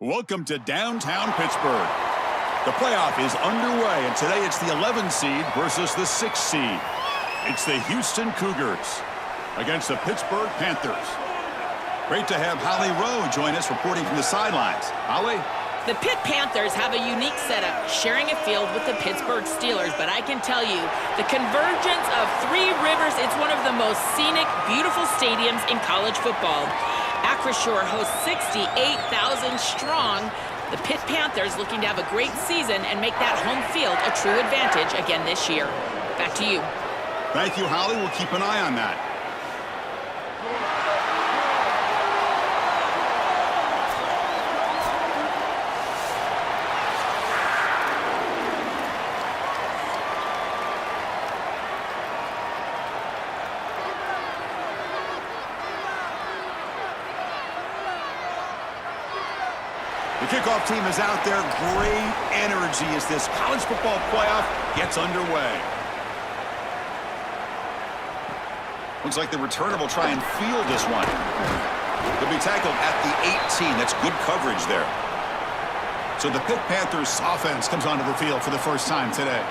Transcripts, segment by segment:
Welcome to downtown Pittsburgh. The playoff is underway, and today it's the 11 seed versus the 6 seed. It's the Houston Cougars against the Pittsburgh Panthers. Great to have Holly Rowe join us reporting from the sidelines. Holly? The Pitt Panthers have a unique setup, sharing a field with the Pittsburgh Steelers, but I can tell you, the convergence of Three Rivers, it's one of the most scenic, beautiful stadiums in college football. Acrisure hosts 68,000 strong. The Pitt Panthers looking to have a great season and make that home field a true advantage again this year. Back to you. Thank you, Holly. We'll keep an eye on that. The kickoff team is out there. Great energy as this college football playoff gets underway. Looks like the returner will try and field this one. He'll be tackled at the 18. That's good coverage there. So the Pitt Panthers offense comes onto the field for the first time today.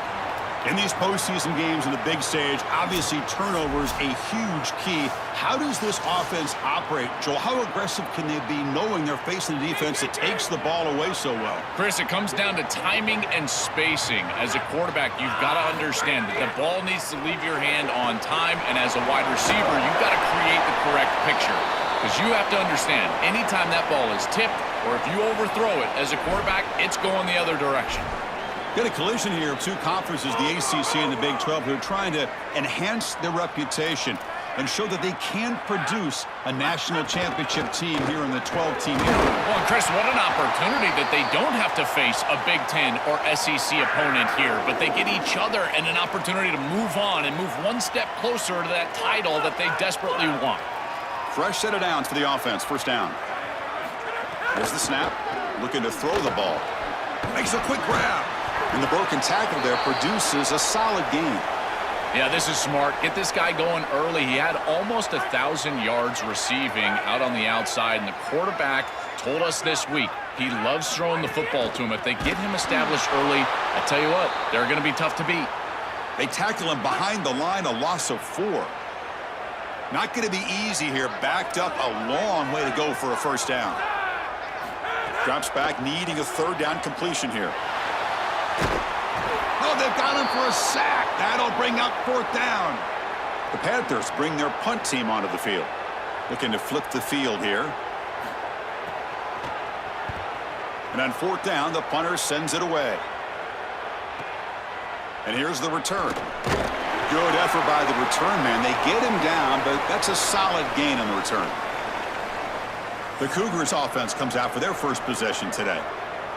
In these postseason games on the big stage, obviously turnovers a huge key. How does this offense operate, Joel? How aggressive can they be knowing they're facing a defense that takes the ball away so well? Chris, it comes down to timing and spacing. As a quarterback, you've got to understand that the ball needs to leave your hand on time, and as a wide receiver, you've got to create the correct picture. Because you have to understand, anytime that ball is tipped, or if you overthrow it as a quarterback, it's going the other direction. Got a collision here of two conferences, the ACC and the Big 12, who are trying to enhance their reputation and show that they can produce a national championship team here in the 12-team era. Well, Chris, what an opportunity that they don't have to face a Big 10 or SEC opponent here, but they get each other and an opportunity to move on and move one step closer to that title that they desperately want. Fresh set of downs for the offense. First down. There's the snap. Looking to throw the ball. Makes a quick grab. And the broken tackle there produces a solid gain. Yeah, this is smart. Get this guy going early. He had almost 1,000 yards receiving out on the outside, and the quarterback told us this week he loves throwing the football to him. If they get him established early, I tell you what, they're going to be tough to beat. They tackle him behind the line, a loss of 4. Not going to be easy here. Backed up a long way to go for a first down. Drops back, needing a third down completion here. Oh, they've got him for a sack. That'll bring up fourth down. The Panthers bring their punt team onto the field. Looking to flip the field here. And on fourth down, the punter sends it away. And here's the return. Good effort by the return man. They get him down, but that's a solid gain on the return. The Cougars offense comes out for their first possession today.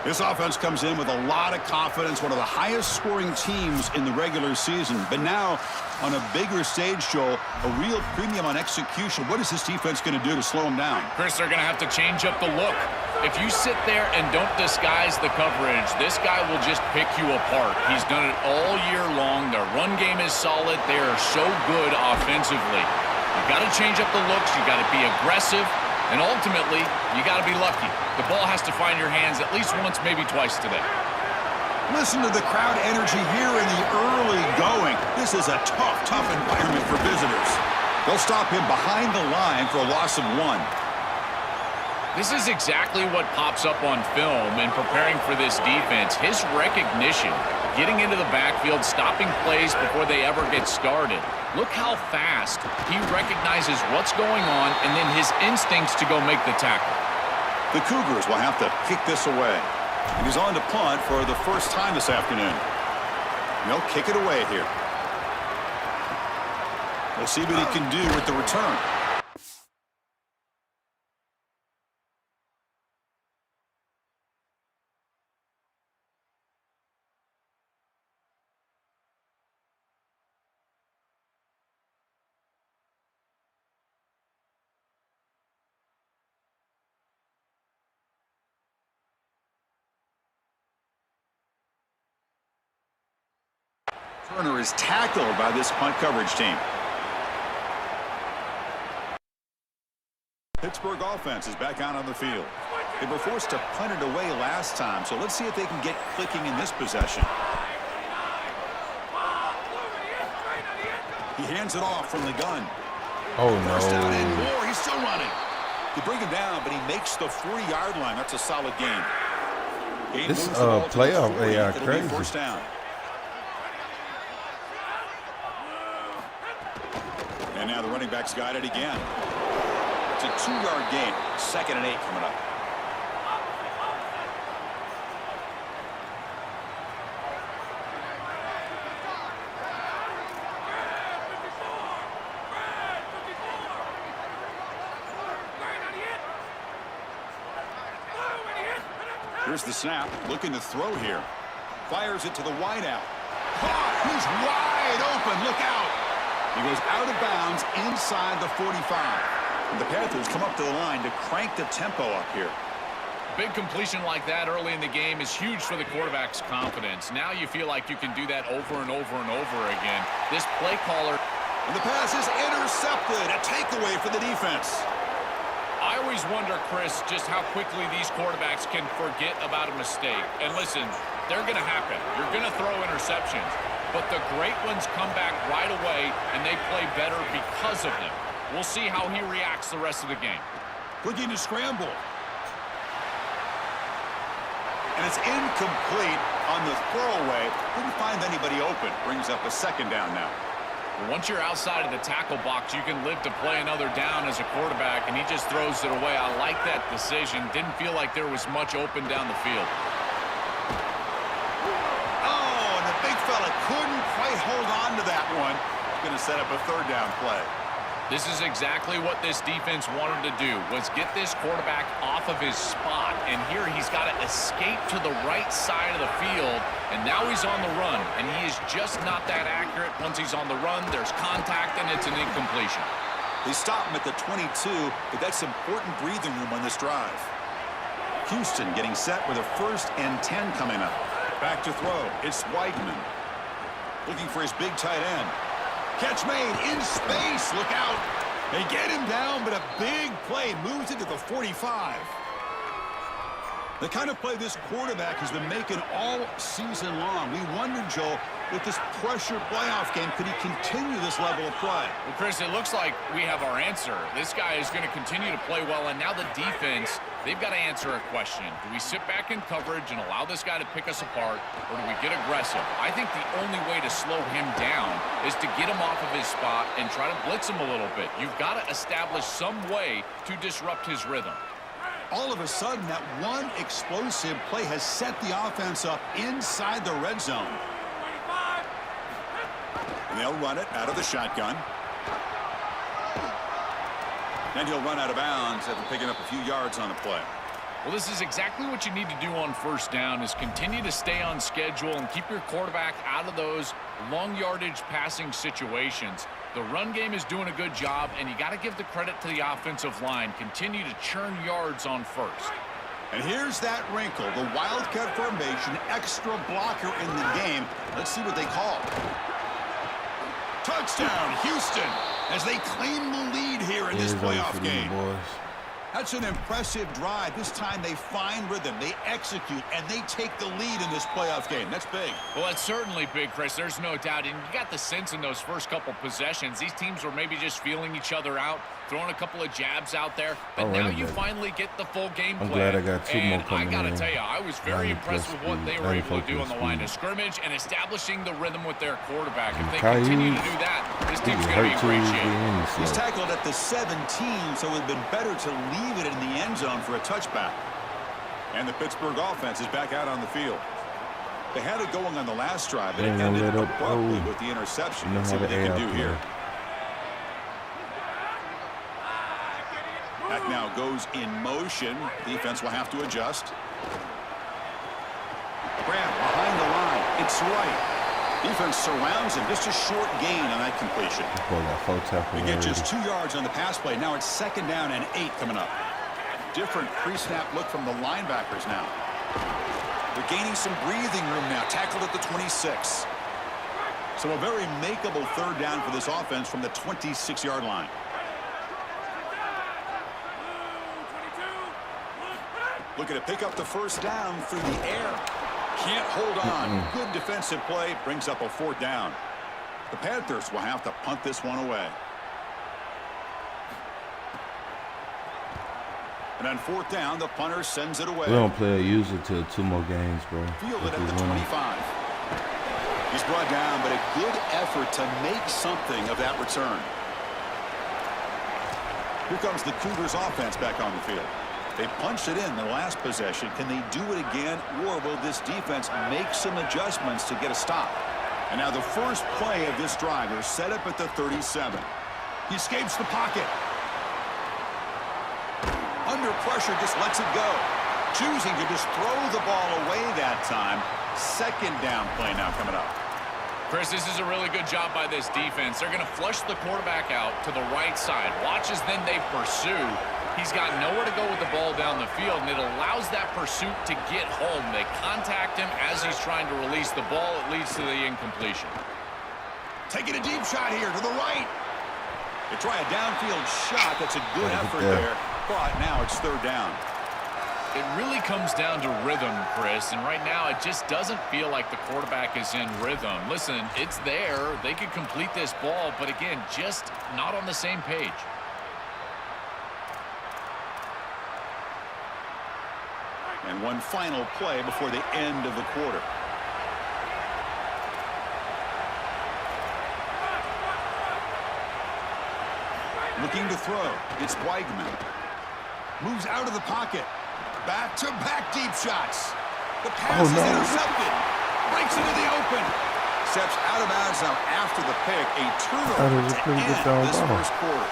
This offense comes in with a lot of confidence, one of the highest scoring teams in the regular season. But now, on a bigger stage, Joel, a real premium on execution. What is this defense going to do to slow them down? Chris, they're going to have to change up the look. If you sit there and don't disguise the coverage, this guy will just pick you apart. He's done it all year long. Their run game is solid. They are so good offensively. You've got to change up the looks. You've got to be aggressive. And ultimately, you got to be lucky. The ball has to find your hands at least once, maybe twice today. Listen to the crowd energy here in the early going. This is a tough environment for visitors. They'll stop him behind the line for a loss of 1. This is exactly what pops up on film in preparing for this defense. His recognition, getting into the backfield, stopping plays before they ever get started. Look how fast he recognizes what's going on and then his instincts to go make the tackle. The Cougars will have to kick this away. And he's on to punt for the first time this afternoon. They'll kick it away here. We'll see what he can do with the return. Turner is tackled by this punt coverage team. Pittsburgh offense is back out on the field. They were forced to punt it away last time, so let's see if they can get clicking in this possession. He hands it off from the gun. Oh, First down and no. more. He's still running. They bring him down, but he makes the 40-yard line. That's a solid gain. This moves the ball to the playoff 40. AI It'll be crazy. first down. And now the running back's got it again. It's a 2-yard gain. 2nd and 8 coming up. Here's the snap, looking to throw here. Fires it to the wideout. Caught! He's wide open. Look out! He goes out of bounds inside the 45. And the Panthers come up to the line to crank the tempo up here. Big completion like that early in the game is huge for the quarterback's confidence. Now you feel like you can do that over and over and over again. This play caller. And the pass is intercepted. A takeaway for the defense. I always wonder, Chris, just how quickly these quarterbacks can forget about a mistake. And listen, they're going to happen. You're going to throw interceptions. But the great ones come back right away, and they play better because of them. We'll see how he reacts the rest of the game. Looking to scramble. And it's incomplete on the throwaway. Didn't find anybody open. Brings up a 2nd down now. Once you're outside of the tackle box, you can live to play another down as a quarterback, and he just throws it away. I like that decision. Didn't feel like there was much open down the field. Oh, and the big fella couldn't quite hold on to that one. Going to set up a 3rd down play. This is exactly what this defense wanted to do, was get this quarterback off of his spot. And here he's got to escape to the right side of the field, and now he's on the run. And he is just not that accurate. Once he's on the run, there's contact, and it's an incompletion. They stop him at the 22, but that's important breathing room on this drive. Houston getting set with a 1st and 10 coming up. Back to throw. It's Weidman. Looking for his big tight end. Catch made in space. Look out. They get him down, but a big play moves it to the 45. The kind of play this quarterback has been making all season long. We wondered, Joel, with this pressure playoff game, could he continue this level of play? Well, Chris, it looks like we have our answer. This guy is going to continue to play well, and now the defense, they've got to answer a question. Do we sit back in coverage and allow this guy to pick us apart, or do we get aggressive? I think the only way to slow him down is to get him off of his spot and try to blitz him a little bit. You've got to establish some way to disrupt his rhythm. All of a sudden, that one explosive play has set the offense up inside the red zone. And they'll run it out of the shotgun. And he'll run out of bounds after picking up a few yards on the play. Well, this is exactly what you need to do on 1st down, is continue to stay on schedule and keep your quarterback out of those long yardage passing situations. The run game is doing a good job, and you got to give the credit to the offensive line. Continue to churn yards on 1st. And here's that wrinkle, the Wildcat formation, extra blocker in the game. Let's see what they call. Touchdown, Houston, as they claim the lead here in this playoff game. That's an impressive drive. This time they find rhythm, they execute, and they take the lead in this playoff game. That's big. Well, that's certainly big, Chris. There's no doubt. And you got the sense in those first couple possessions, these teams were maybe just feeling each other out, throwing a couple of jabs out there. But now you finally get the full game plan. I'm glad I got 2 more coming in. I got to tell you, I was very impressed with what they were able to do on the line of scrimmage and establishing the rhythm with their quarterback. If they continue to do that, this team's going to be in great shape. He's tackled at the 17, so it would have been better to leave it in the end zone for a touchback. And the Pittsburgh offense is back out on the field. They had it going on the last drive, but it ended abruptly with the interception. Let's see what they can do here. Back now goes in motion. Defense will have to adjust. Grab behind the line. It's right. Defense surrounds him. Just a short gain on that completion. They get just 2 yards on the pass play. Now it's 2nd down and 8 coming up. Different pre-snap look from the linebackers now. They're gaining some breathing room now. Tackled at the 26. So a very makeable 3rd down for this offense from the 26-yard line. Looking to pick up the first down through the air. Can't hold on. Good defensive play. Brings up a 4th down. The Panthers will have to punt this one away. And on 4th down, the punter sends it away. We don't play a user till 2 more games, bro. Fielded at the 25. He's brought down, but a good effort to make something of that return. Here comes the Cougars offense back on the field. They punched it in the last possession. Can they do it again, or will this defense make some adjustments to get a stop? And now the first play of this drive is set up at the 37. He escapes the pocket. Under pressure, just lets it go. Choosing to just throw the ball away that time. 2nd down play now coming up. Chris, this is a really good job by this defense. They're going to flush the quarterback out to the right side. Watch as then they pursue. He's got nowhere to go with the ball down the field, and it allows that pursuit to get home. They contact him as he's trying to release the ball. It leads to the incompletion. Taking a deep shot here to the right. They try a downfield shot. That's a good effort there, but now it's 3rd down. It really comes down to rhythm, Chris, and right now it just doesn't feel like the quarterback is in rhythm. Listen, it's there. They could complete this ball, but again, just not on the same page. And one final play before the end of the quarter. Looking to throw. It's Weigman. Moves out of the pocket. Back-to-back deep shots. The pass is intercepted. Breaks into the open. Steps out of bounds now after the pick. A turnover to end this first quarter.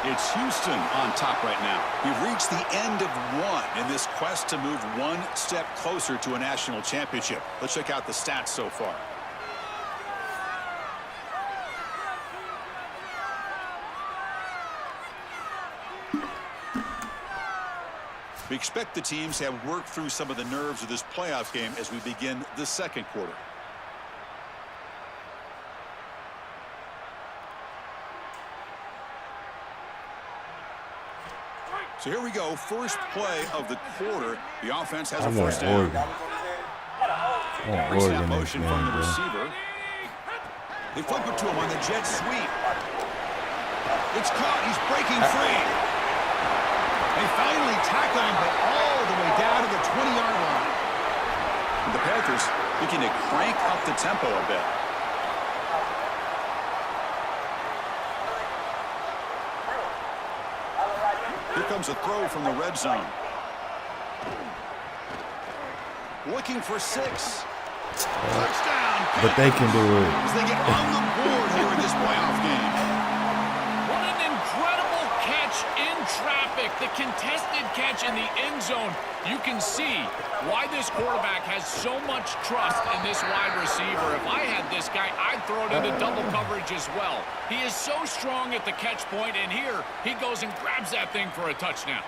It's Houston on top right now. We've reached the end of one in this quest to move one step closer to a national championship. Let's check out the stats so far. We expect the teams to have worked through some of the nerves of this playoff game as we begin the 2nd quarter. So here we go. First play of the quarter. The offense has a first down. Brings that motion from the receiver. They flip it to him on the jet sweep. It's caught. He's breaking free. They finally tackle him, but all the way down to the 20-yard line. And the Panthers looking to crank up the tempo a bit. Here comes a throw from the red zone. Looking for 6. Touchdown. But they can do it. As they get on the board here in this playoff game. What an incredible catch in traffic. The contested catch in the end zone. You can see why this quarterback has so much trust in this wide receiver. If I had this guy, I'd throw it into double coverage as well. He is so strong at the catch point, and here he goes and grabs that thing for a touchdown.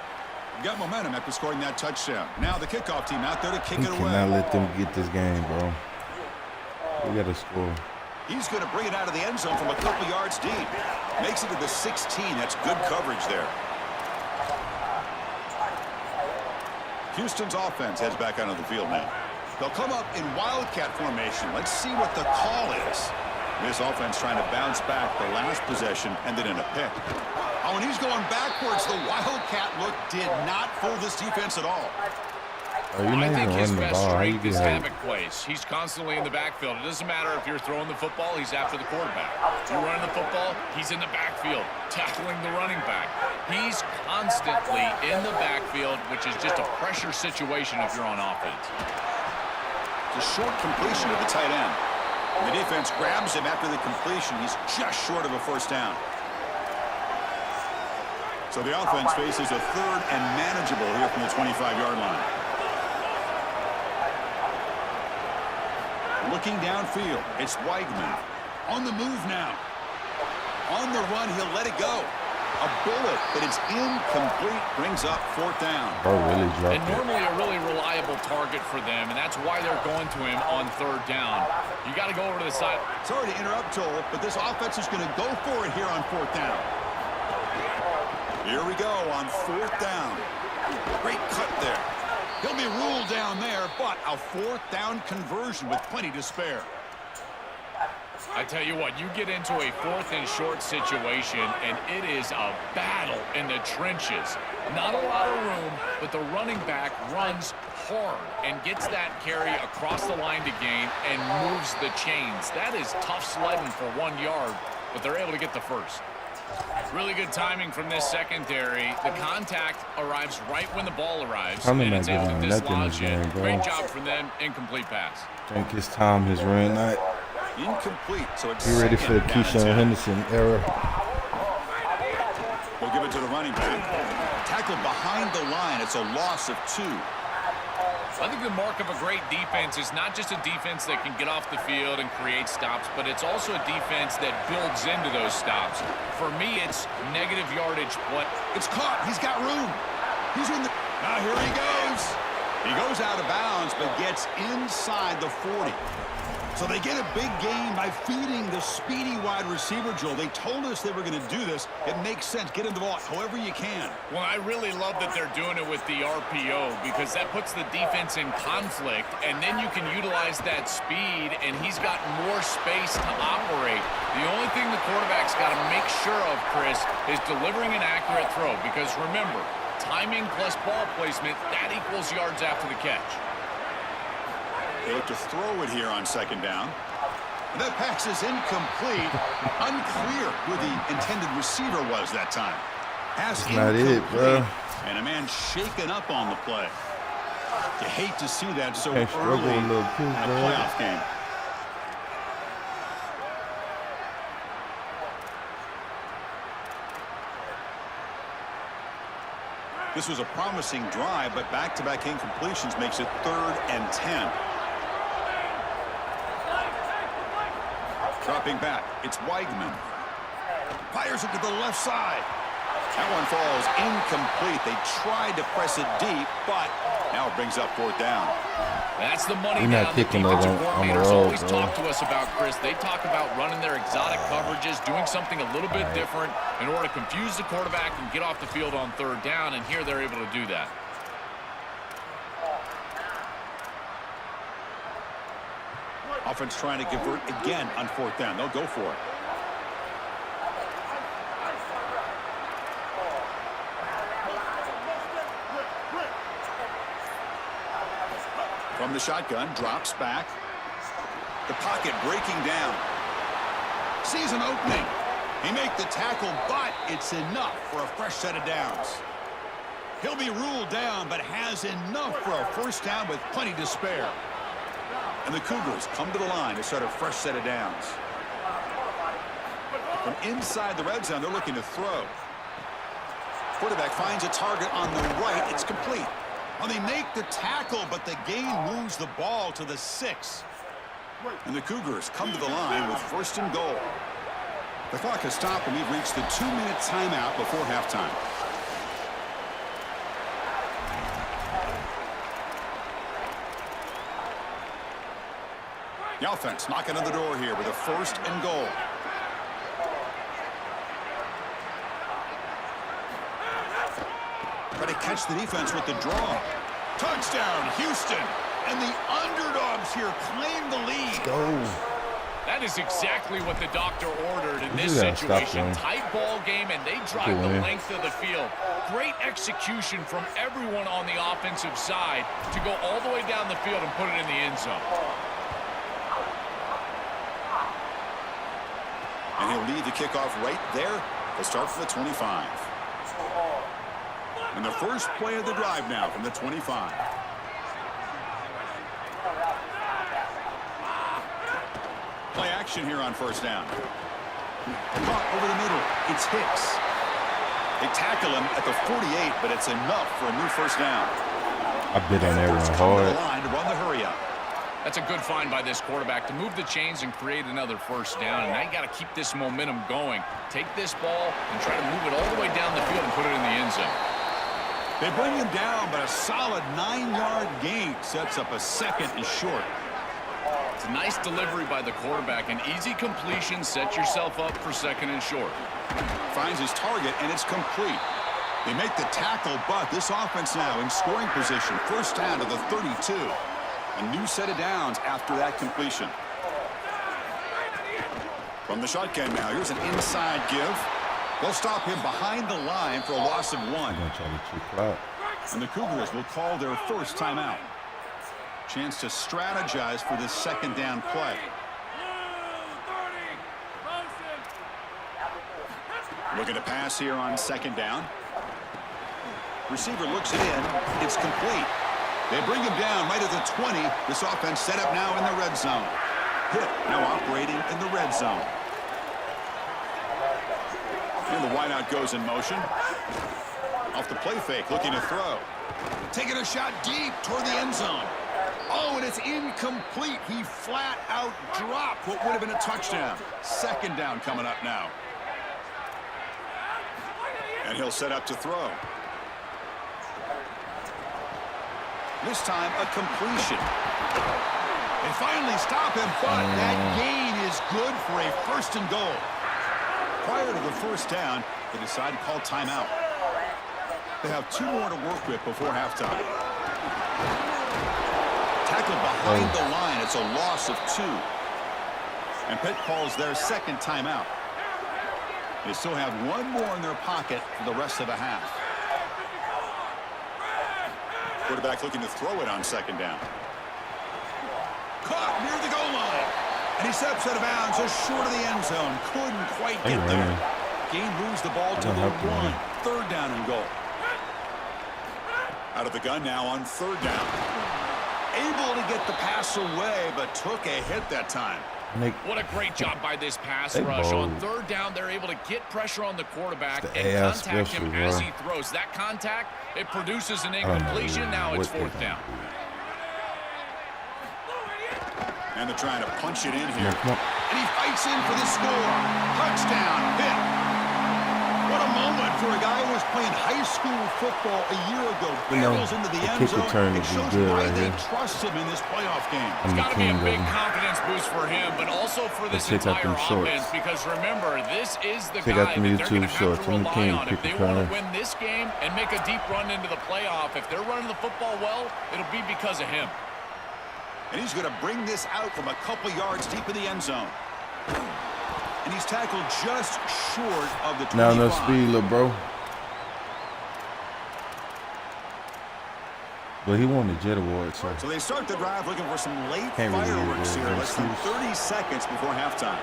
Got momentum after scoring that touchdown. Now the kickoff team out there to kick it away. Cannot let them get this game, bro. We got to score. He's going to bring it out of the end zone from a couple yards deep. Makes it to the 16. That's good coverage there. Houston's offense heads back onto the field now. They'll come up in wildcat formation. Let's see what the call is. This offense trying to bounce back the last possession, ended in a pick. Oh, and he's going backwards. The wildcat look did not fool this defense at all. Oh, you're not I think even his running the best ball. How you strength get is hurt? havoc plays. He's constantly in the backfield. It doesn't matter if you're throwing the football, he's after the quarterback. If you're running the football, he's in the backfield, tackling the running back. He's constantly in the backfield, which is just a pressure situation if you're on offense. It's a short completion to the tight end. The defense grabs him after the completion. He's just short of a first down. So the offense faces a 3rd and manageable here from the 25-yard line. Looking downfield, it's Weigman. On the move now. On the run, he'll let it go. A bullet, but it's incomplete. Brings up 4th down. Bro, really dropped And normally a really reliable target for them, and that's why they're going to him on 3rd down. You got to go over to the side. Sorry to interrupt, Joel, but this offense is going to go for it here on 4th down. Here we go on 4th down. Great cut there. He'll be ruled down there, but a 4th down conversion with plenty to spare. I tell you what, you get into a 4th and short situation, and it is a battle in the trenches. Not a lot of room, but the running back runs hard and gets that carry across the line to gain and moves the chains. That is tough sledding for 1 yard, but they're able to get the first. Really good timing from this secondary. The contact arrives right when the ball arrives, and it's able to dislodge it. Great job from them. Incomplete pass. I think his time has ran out. Incomplete, so it's Be ready for the Keyshawn Henderson era. We'll give it to the running back. Tackled behind the line. It's a loss of 2. I think the mark of a great defense is not just a defense that can get off the field and create stops, but it's also a defense that builds into those stops. For me, it's negative yardage play. It's caught. He's got room. He's in the... Now here he goes. He goes out of bounds, but gets inside the 40. So they get a big gain by feeding the speedy wide receiver, Joel. They told us they were going to do this. It makes sense. Get him the ball however you can. Well, I really love that they're doing it with the RPO because that puts the defense in conflict, and then you can utilize that speed, and he's got more space to operate. The only thing the quarterback's got to make sure of, Chris, is delivering an accurate throw because, remember, timing plus ball placement, that equals yards after the catch. They look to throw it here on 2nd down. And that pass is incomplete. Unclear who the intended receiver was that time. Pass That's not it, bro. And a man shaken up on the play. You hate to see that so Can't struggle early a in little a too, bro. playoff game. This was a promising drive, but back-to-back incompletions makes it 3rd and 10. Dropping back, it's Weigman. Fires it to the left side. That one falls incomplete. They tried to press it deep, but now it brings up 4th down. That's the money We're not down that kicking defensive those on the coordinators road, always bro. talk to us about, Chris. They talk about running their exotic coverages, doing something a little bit different in order to confuse the quarterback and get off the field on 3rd down, and here they're able to do that. Offense trying to convert again on 4th down. They'll go for it. From the shotgun, drops back. The pocket breaking down. Sees an opening. He make the tackle, but it's enough for a fresh set of downs. He'll be ruled down, but has enough for a 1st down with plenty to spare. And the Cougars come to the line to start a fresh set of downs. From inside the red zone, they're looking to throw. Quarterback finds a target on the right. It's complete. Well, they make the tackle, but the gain moves the ball to the 6. And the Cougars come to the line with 1st and goal. The clock has stopped, and we've reached the 2-minute timeout before halftime. The offense knocking on the door here with a 1st and goal. Try to catch the defense with the draw. Touchdown, Houston. And the underdogs here claim the lead. Let's go. That is exactly what the doctor ordered in this You gotta stop situation. them. Tight ball game, and they drive Good the win. length of the field. Great execution from everyone on the offensive side to go all the way down the field and put it in the end zone. And he'll lead the kickoff right there to start from the 25. And the first play of the drive now from the 25. Play action here on 1st down. Caught over the middle. It's Hicks. They tackle him at the 48, but it's enough for a new 1st down. I bit on that one Come to hard. the line to run the hurry up. That's a good find by this quarterback to move the chains and create another 1st down. And now you got to keep this momentum going. Take this ball and try to move it all the way down the field and put it in the end zone. They bring him down, but a solid 9-yard gain sets up a 2nd and short. It's a nice delivery by the quarterback. An easy completion. Set yourself up for 2nd and short. Finds his target, and it's complete. They make the tackle, but this offense now in scoring position. First down to the 32. A new set of downs after that completion. From the shotgun now, here's an inside give. They'll stop him behind the line for a loss of 1. And the Cougars will call their first timeout. Chance to strategize for this second down play. Looking to pass here on second down. Receiver looks it in. It's complete. They bring him down right at the 20. This offense set up now in the red zone. Pitt now operating in the red zone. And the wideout goes in motion. Off the play fake, looking to throw. Taking a shot deep toward the end zone. Oh, and it's incomplete. He flat out dropped what would have been a touchdown. Second down coming up now. And he'll set up to throw. This time, a completion. They finally stop him, but that gain is good for a first and goal. Prior to the first down, they decide to call timeout. They have 2 more to work with before halftime. Tackled behind the line. It's a loss of 2. And Pitt calls their second timeout. They still have 1 more in their pocket for the rest of the half. Quarterback looking to throw it on second down. Caught near the goal line. And he steps out of bounds just short of the end zone. Couldn't quite get there. Gain moves the ball to the 1. Third down and goal. Out of the gun now on third down. Able to get the pass away, but took a hit that time. What a great job by this pass rush. On third down, they're able to get pressure on the quarterback and contact him as he throws. That contact, it produces an incompletion. Now it's fourth down. And they're trying to punch it in here. And he fights in for the score. Touchdown, Pitt. What a moment for a guy who was playing high school football a year ago. Barrels into the end zone. It shows why they trust him in this playoff game. It's got to be a big confidence boost for him, but also for this entire offense. Because remember, this is the guy that they're going to have to rely on if they want to win this game and make a deep run into the playoff. If they're running the football well, it'll be because of him. And he's going to bring this out from a couple yards deep in the end zone. And he's tackled just short of the 25. Now no speed, little bro. But he won the Jet Award, so. So they start the drive looking for some late fireworks here. Less than 30 seconds before halftime.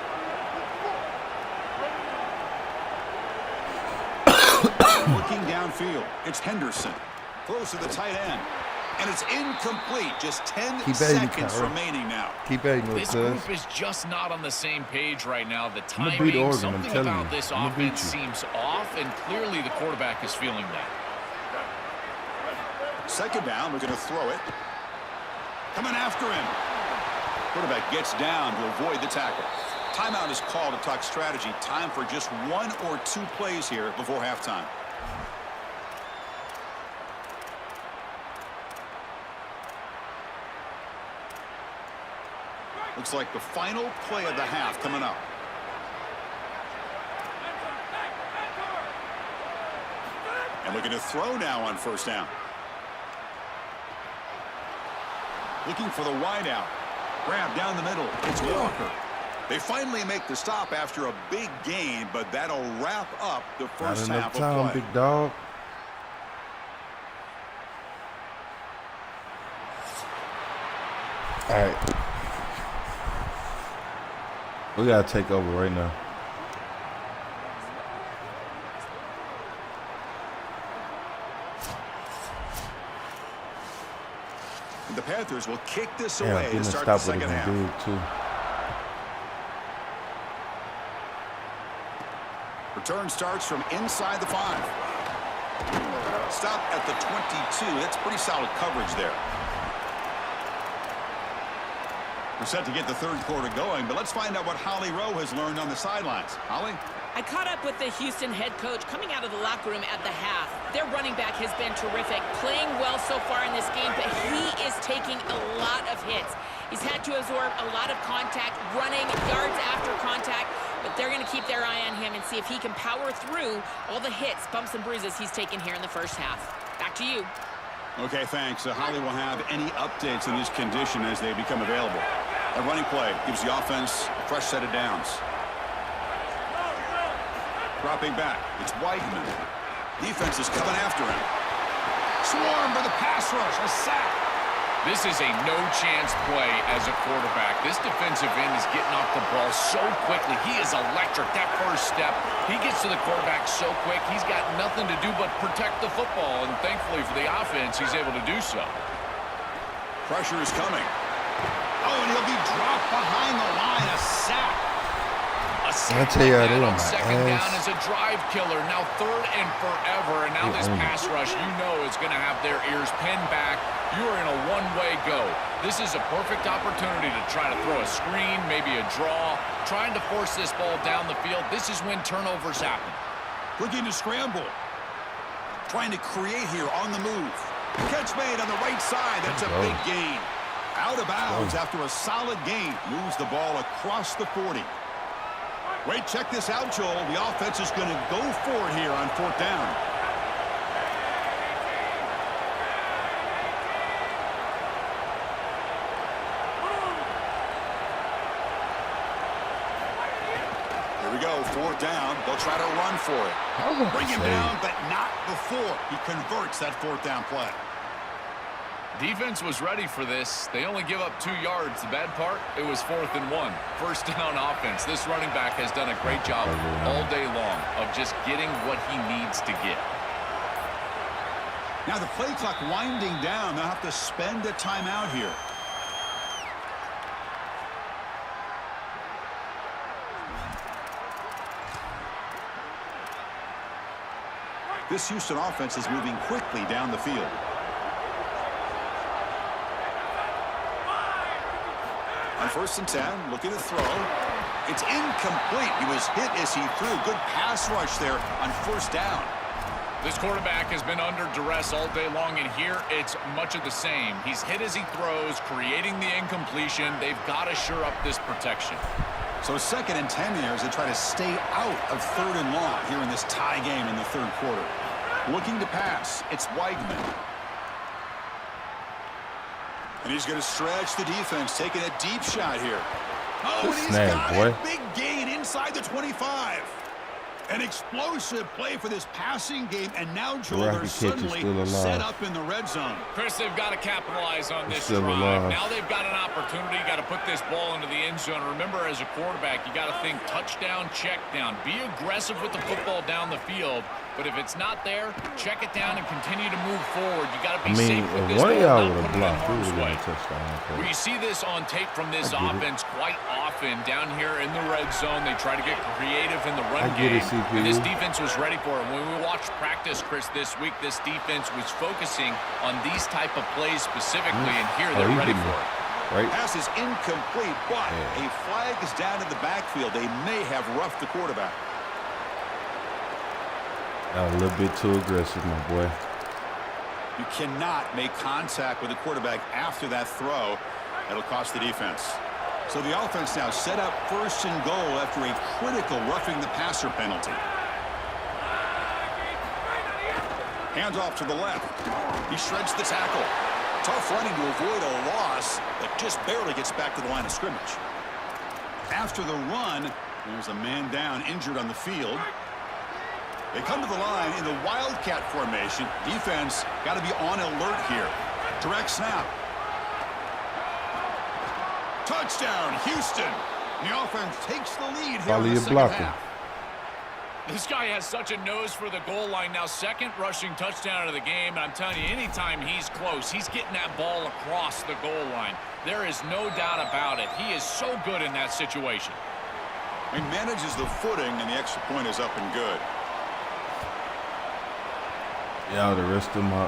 Looking downfield, it's Henderson. Close to the tight end. And it's incomplete. Just 10 seconds remaining now. This group is just not on the same page right now. The timing, something about this offense seems off, and clearly the quarterback is feeling that. Second down, we're going to throw it. Coming after him. Quarterback gets down to avoid the tackle. Timeout is called to talk strategy. Time for just 1 or 2 plays here before halftime. Looks like the final play of the half coming up. And looking to throw now on first down. Looking for the wideout. Grab down the middle. It's Walker. They finally make the stop after a big gain, but that'll wrap up the first half of play. Big dog. All right. We gotta take over right now. The Panthers will kick this away to start the second half. Return starts from inside the 5. Stop at the 22. That's pretty solid coverage there. We're set to get the third quarter going, but let's find out what Holly Rowe has learned on the sidelines. Holly? I caught up with the Houston head coach coming out of the locker room at the half. Their running back has been terrific, playing well so far in this game, but he is taking a lot of hits. He's had to absorb a lot of contact, running yards after contact, but they're going to keep their eye on him and see if he can power through all the hits, bumps, and bruises he's taken here in the first half. Back to you. Okay, thanks. Holly will have any updates on his condition as they become available. A running play gives the offense a fresh set of downs. Dropping back, it's Weidman. Defense is coming after him. Swarm for the pass rush, a sack. This is a no-chance play as a quarterback. This defensive end is getting off the ball so quickly. He is electric. That first step, he gets to the quarterback so quick, he's got nothing to do but protect the football, and thankfully for the offense, he's able to do so. Pressure is coming. Oh, and he'll be dropped behind the line, a sack. A sack like that on second down is a drive killer. Now 3rd and forever, and now this pass rush, you know, is going to have their ears pinned back. You are in a one-way go. This is a perfect opportunity to try to throw a screen, maybe a draw, trying to force this ball down the field. This is when turnovers happen. Looking to scramble. Trying to create here on the move. Catch made on the right side. That's a big gain. Out of bounds after a solid gain. Moves the ball across the 40. Wait, check this out, Joel. The offense is going to go for it here on 4th down. Here we go, 4th down. They'll try to run for it. Bring him down, but not before he converts that 4th down play. Defense was ready for this. They only give up 2 yards. The bad part, it was 4th and 1. First down offense. This running back has done a great job all day long of just getting what he needs to get. Now the play clock winding down. They'll have to spend a timeout here. This Houston offense is moving quickly down the field. On 1st and 10, looking to throw. It's incomplete. He was hit as he threw. Good pass rush there on 1st down. This quarterback has been under duress all day long, and here it's much of the same. He's hit as he throws, creating the incompletion. They've got to shore up this protection. So 2nd and 10 here as they try to stay out of 3rd and long here in this tie game in the 3rd quarter. Looking to pass, it's Weidman. And he's going to stretch the defense, taking a deep shot here. Oh, and he's got it. Big gain inside the 25. An explosive play for this passing game, and now, Joel, they're suddenly set up in the red zone. Chris, they've got to capitalize on this drive. Now they've got an opportunity. You got to put this ball into the end zone. Remember, as a quarterback, you got to think touchdown, check down. Be aggressive with the football down the field. But if it's not there, check it down and continue to move forward. You got to be safe with this ball, not put it in harm's way. We see this on tape from this offense quite often down here in the red zone. They try to get creative in the run game, and this defense was ready for it. When we watched practice, Chris, this week, this defense was focusing on these type of plays specifically, and here they're ready for it. Right. Pass is incomplete, but a flag is down in the backfield. They may have roughed the quarterback. A little bit too aggressive, my boy. You cannot make contact with the quarterback after that throw. That'll cost the defense. So the offense now set up 1st and goal after a critical roughing the passer penalty. Hands off to the left. He shreds the tackle. Tough running to avoid a loss, but just barely gets back to the line of scrimmage. After the run, there's a man down, injured on the field. They come to the line in the Wildcat formation. Defense got to be on alert here. Direct snap. Touchdown, Houston. The offense takes the lead here in the second half. This guy has such a nose for the goal line now. 2nd rushing touchdown of the game. And I'm telling you, anytime he's close, he's getting that ball across the goal line. There is no doubt about it. He is so good in that situation. He manages the footing, and the extra point is up and good. Yeah, the rest of my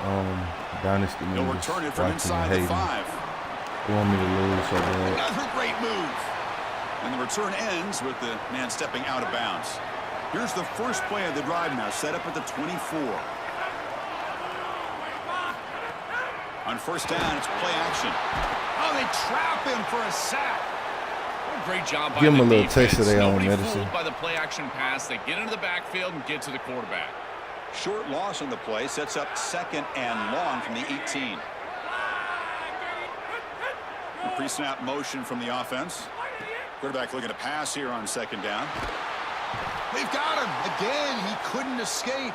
Dynasty He'll return it from inside the 5. You want me to lose so bad. Another great move. And the return ends with the man stepping out of bounds. Here's the first play of the drive now, set up at the 24. On 1st down, it's play action. Oh, they trap him for a sack. great job by Give 'em the a little defense. taste of their own Nobody medicine. fooled by the play action pass. They get into the backfield and get to the quarterback. Short loss on the play sets up 2nd and long from the 18. Pre-snap motion from the offense. Quarterback looking to pass here on 2nd down. They've got him again. He couldn't escape.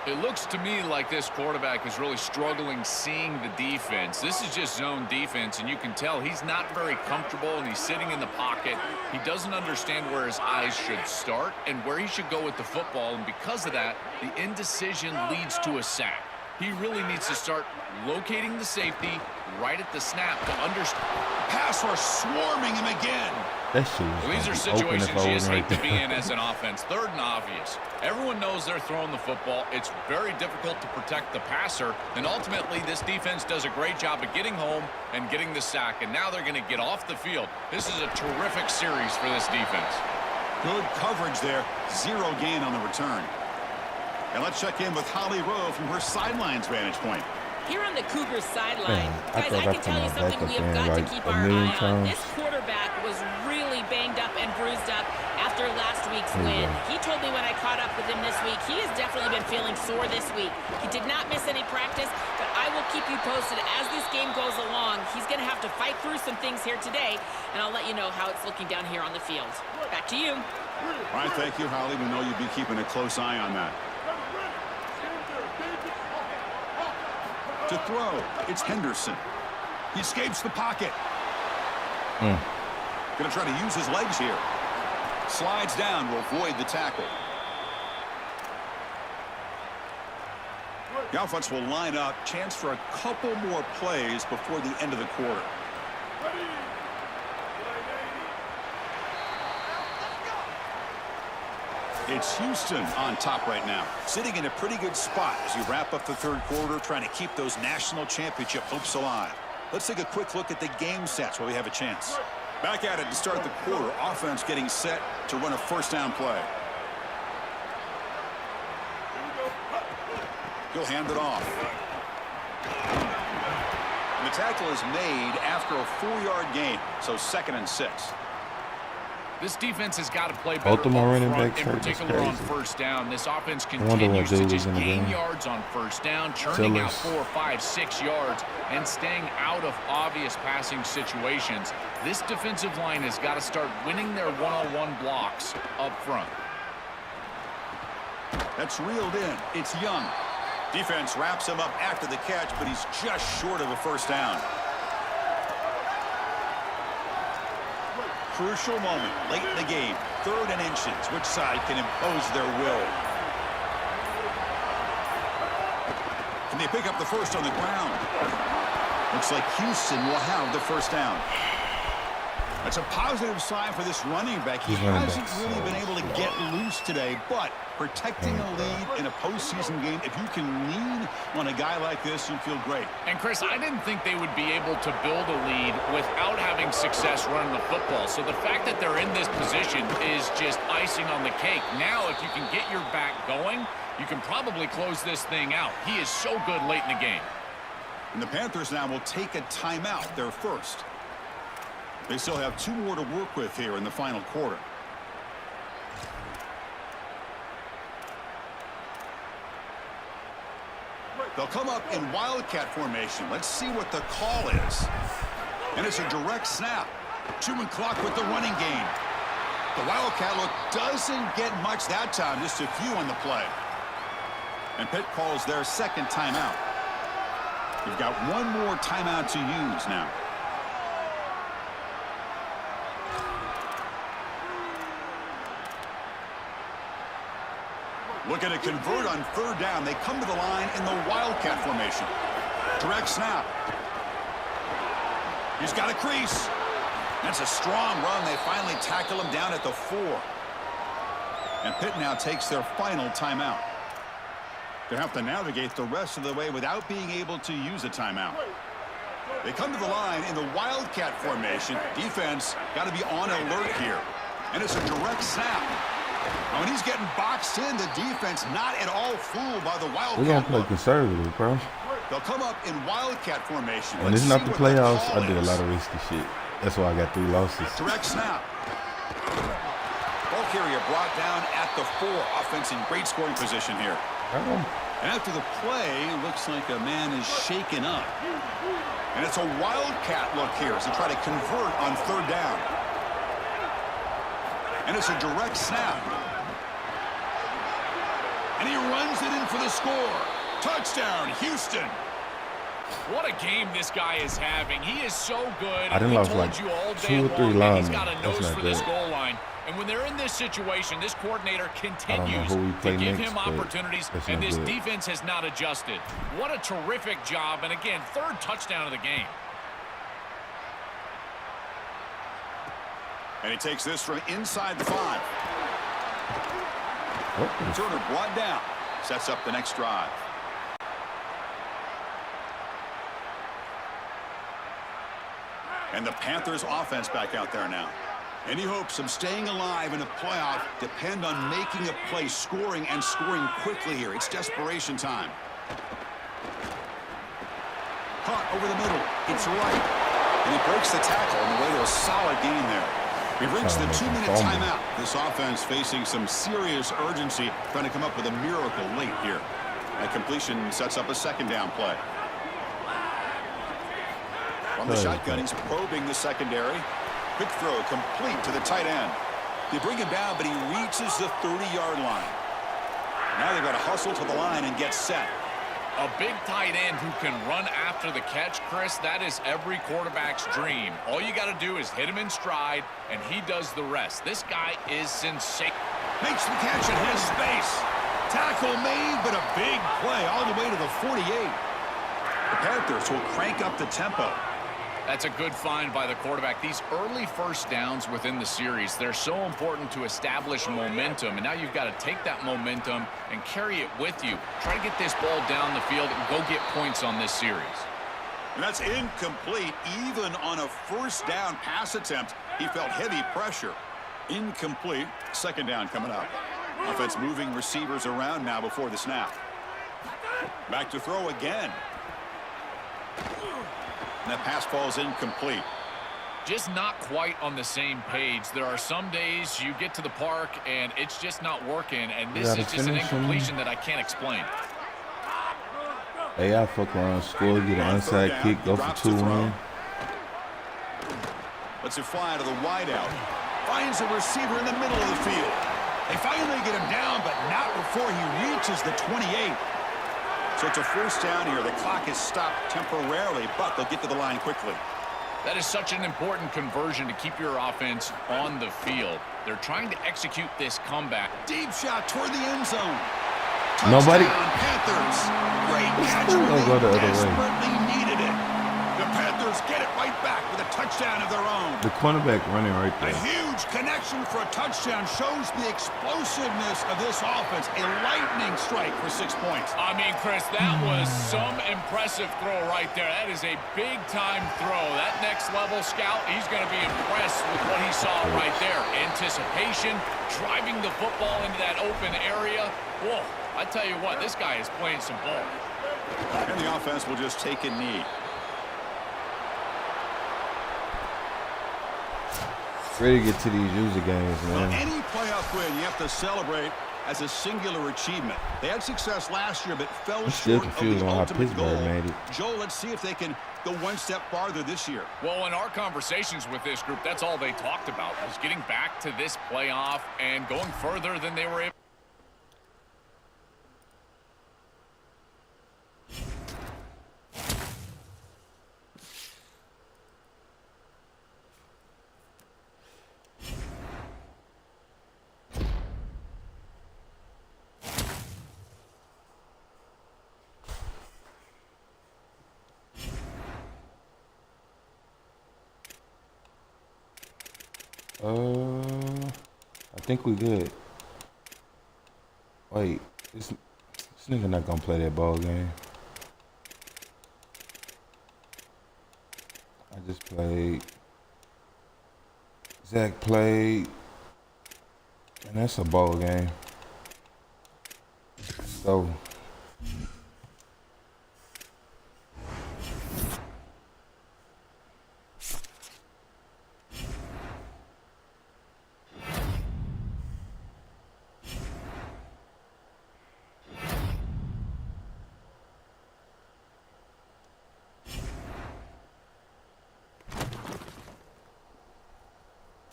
It looks to me like this quarterback is really struggling seeing the defense. This is just zone defense, and you can tell he's not very comfortable, and he's sitting in the pocket. He doesn't understand where his eyes should start and where he should go with the football, and because of that, the indecision leads to a sack. He really needs to start locating the safety right at the snap to understand. Pass rush swarming him again. That shit was Well, these are gonna be open situations if I you just wasn't hate right to be there. in as an offense. 3rd and obvious. Everyone knows they're throwing the football. It's very difficult to protect the passer, and ultimately this defense does a great job of getting home and getting the sack, and now they're going to get off the field. This is a terrific series for this defense. Good coverage there. 0 gain on the return. And let's check in with Holly Rowe from her sidelines vantage point. Here on the Cougars sideline, Man, I guys, thought I I can tell you put my something back we up have there got to like keep a our million eye on. times. This quarterback was really banged up and bruised up after last week's There you win. go. He told me when I caught up with him this week, he has definitely been feeling sore this week. He did not miss any practice, but I will keep you posted as this game goes along. He's going to have to fight through some things here today, and I'll let you know how it's looking down here on the field. Back to you. All right, thank you, Holly. We know you'll be keeping a close eye on that. To throw, it's Henderson. He escapes the pocket. Going to try to use his legs here. Slides down to avoid the tackle. The offense will line up. Chance for a couple more plays before the end of the quarter. It's Houston on top right now, sitting in a pretty good spot as you wrap up the 3rd quarter, trying to keep those national championship hopes alive. Let's take a quick look at the game stats while we have a chance. Back at it to start the quarter. Offense getting set to run a 1st down play. He'll hand it off. And the tackle is made after a 4-yard gain, so 2nd and 6. This defense has got to play better Baltimore up running front, back in hurt is particular on crazy. 1st down. This offense wonder what continues to dude just was in the gain game. yards on 1st down, churning out Tillers. 4, 5, 6 yards, and staying out of obvious passing situations. This defensive line has got to start winning their one-on-one blocks up front. That's reeled in. It's Young. Defense wraps him up after the catch, but he's just short of a 1st down. Crucial moment late in the game. 3rd and inches. Which side can impose their will? Can they pick up the 1st on the ground? Looks like Houston will have the 1st down. That's a positive sign for this running back. He hasn't really been able to get loose today, but protecting a lead in a postseason game, if you can lean on a guy like this, you feel great. And, Chris, I didn't think they would be able to build a lead without having success running the football. So the fact that they're in this position is just icing on the cake. Now, if you can get your back going, you can probably close this thing out. He is so good late in the game. And the Panthers now will take a timeout, their 1st. They still have 2 more to work with here in the final quarter. They'll come up in wildcat formation. Let's see what the call is. And it's a direct snap. 2 clock with the running game. The wildcat look doesn't get much that time, just a few on the play. And Pitt calls their 2nd timeout. You've got 1 more timeout to use now. Looking to convert on 3rd down. They come to the line in the wildcat formation. Direct snap. He's got a crease. That's a strong run. They finally tackle him down at the 4. And Pitt now takes their final timeout. They have to navigate the rest of the way without being able to use a timeout. They come to the line in the wildcat formation. Defense got to be on alert here. And it's a direct snap. Now, when he's getting boxed in, the defense not at all fooled by the wildcat. We're going to play look. conservative, bro. They'll come up in wildcat formation. When Let's it's not see the what playoffs, call I do a is. lot of risky shit. That's why I got 3 losses. Direct snap. carrier brought down at the 4. Offense in great scoring position here. And after the play, it looks like a man is shaken up. And it's a wildcat look here as they try to convert on 3rd down. And it's a direct snap. And he runs it in for the score. Touchdown, Houston. What a game this guy is having. He is so good. I didn't We lose told like you all 2 day or 3 long that linemen. he's got a That's nose not for this good. goal line. And when they're in this situation, this coordinator continues who we to play give next, him but opportunities, that's and not this good. defense has not adjusted. What a terrific job. And again, 3rd touchdown of the game. And he takes this from inside the 5. Oh, Turner brought down. Sets up the next drive. And the Panthers offense back out there now. Any hopes of staying alive in a playoff depend on making a play, scoring and scoring quickly here. It's desperation time. Caught over the middle. It's right. And he breaks the tackle on the way to a solid gain there. We've reached the 2-minute timeout. This offense facing some serious urgency, trying to come up with a miracle late here. That completion sets up a 2nd down play. From the shotgun, he's probing the secondary. Quick throw complete to the tight end. They bring him down, but he reaches the 30-yard line. Now they've got to hustle to the line and get set. A big tight end who can run after the catch, Chris, that is every quarterback's dream. All you got to do is hit him in stride, and he does the rest. This guy is sensational. Makes the catch in his space. Tackle made, but a big play all the way to the 48. The Panthers will crank up the tempo. That's a good find by the quarterback. These early 1st downs within the series, they're so important to establish momentum. And now you've got to take that momentum and carry it with you. Try to get this ball down the field and go get points on this series. And that's incomplete. Even on a 1st down pass attempt, he felt heavy pressure. Incomplete. 2nd down coming up. Offense moving receivers around now before the snap. Back to throw again. And that pass falls incomplete. Just not quite on the same page. There are some days you get to the park and it's just not working, and this is just an incompletion that I can't explain. Hey, I fuck around, score, get an onside kick, go for 2 win. Lets it fly to the wideout. Finds a receiver in the middle of the field. They finally get him down, but not before he reaches the 28. So it's a 1st down here. The clock is stopped temporarily, but they'll get to the line quickly. That is such an important conversion to keep your offense on the field. They're trying to execute this comeback. Deep shot toward the end zone. Nobody. Touchdown, Panthers. Great catch. They'll go the other way. Desperately needed it. The Panthers get it right back with a touchdown of their own. The cornerback running right A there. huge connection for a touchdown shows the explosiveness of this offense. A lightning strike for 6 points. I mean, Chris, that was some impressive throw right there. That is a big-time throw. That next-level scout, he's going to be impressed with what he saw right there. Anticipation, driving the football into that open area. Whoa, I tell you what, this guy is playing some ball. And the offense will just take a knee. Ready to get to these user games, Well, man. any playoff win, you have to celebrate as a singular achievement. They had success last year, but fell I'm still short of confused the on how ultimate Pittsburgh goal. made it. Joel, let's see if they can go one step farther this year. Well, in our conversations with this group, that's all they talked about, was getting back to this playoff and going further than they were able. I think we good. Wait, this nigga not gonna play that ball game. I just played. Zach played, and that's a ball game. So.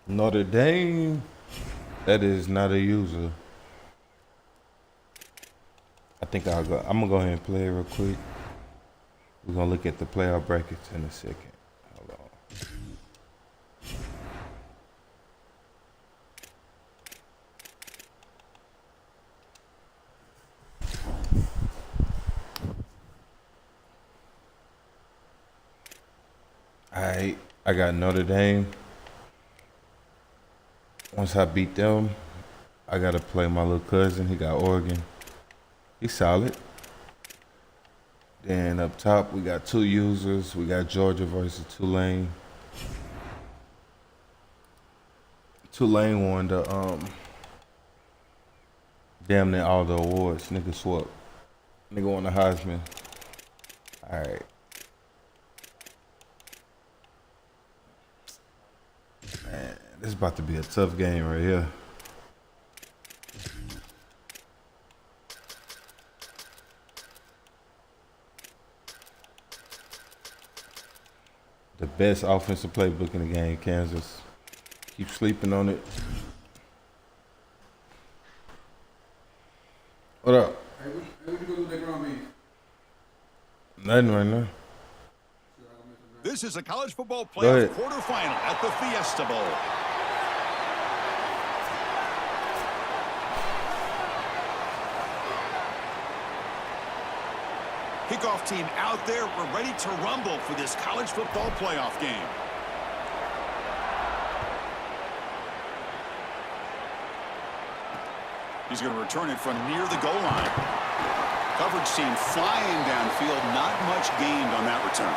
Notre Dame. That is not a user. I think I'm gonna go ahead and play it real quick. We're gonna look at the playoff brackets in a second. Hold on. Alright, I got Notre Dame. Once I beat them, I gotta play my little cousin. He got Oregon. He's solid. Then up top, we got 2 users. We got Georgia versus Tulane. Tulane won the damn near all the awards. Nigga swept. Nigga won the Heisman. All right. Man, this is about to be a tough game right here. The best offensive playbook in the game, Kansas. Keep sleeping on it. What up? Hey, what you gonna do with that ground beef? Nothing right now. This is a college football Go playoff ahead. quarterfinal at the Fiesta Bowl. Kickoff team out there. We're ready to rumble for this college football playoff game. He's going to return it from near the goal line. Coverage team flying downfield. Not much gained on that return.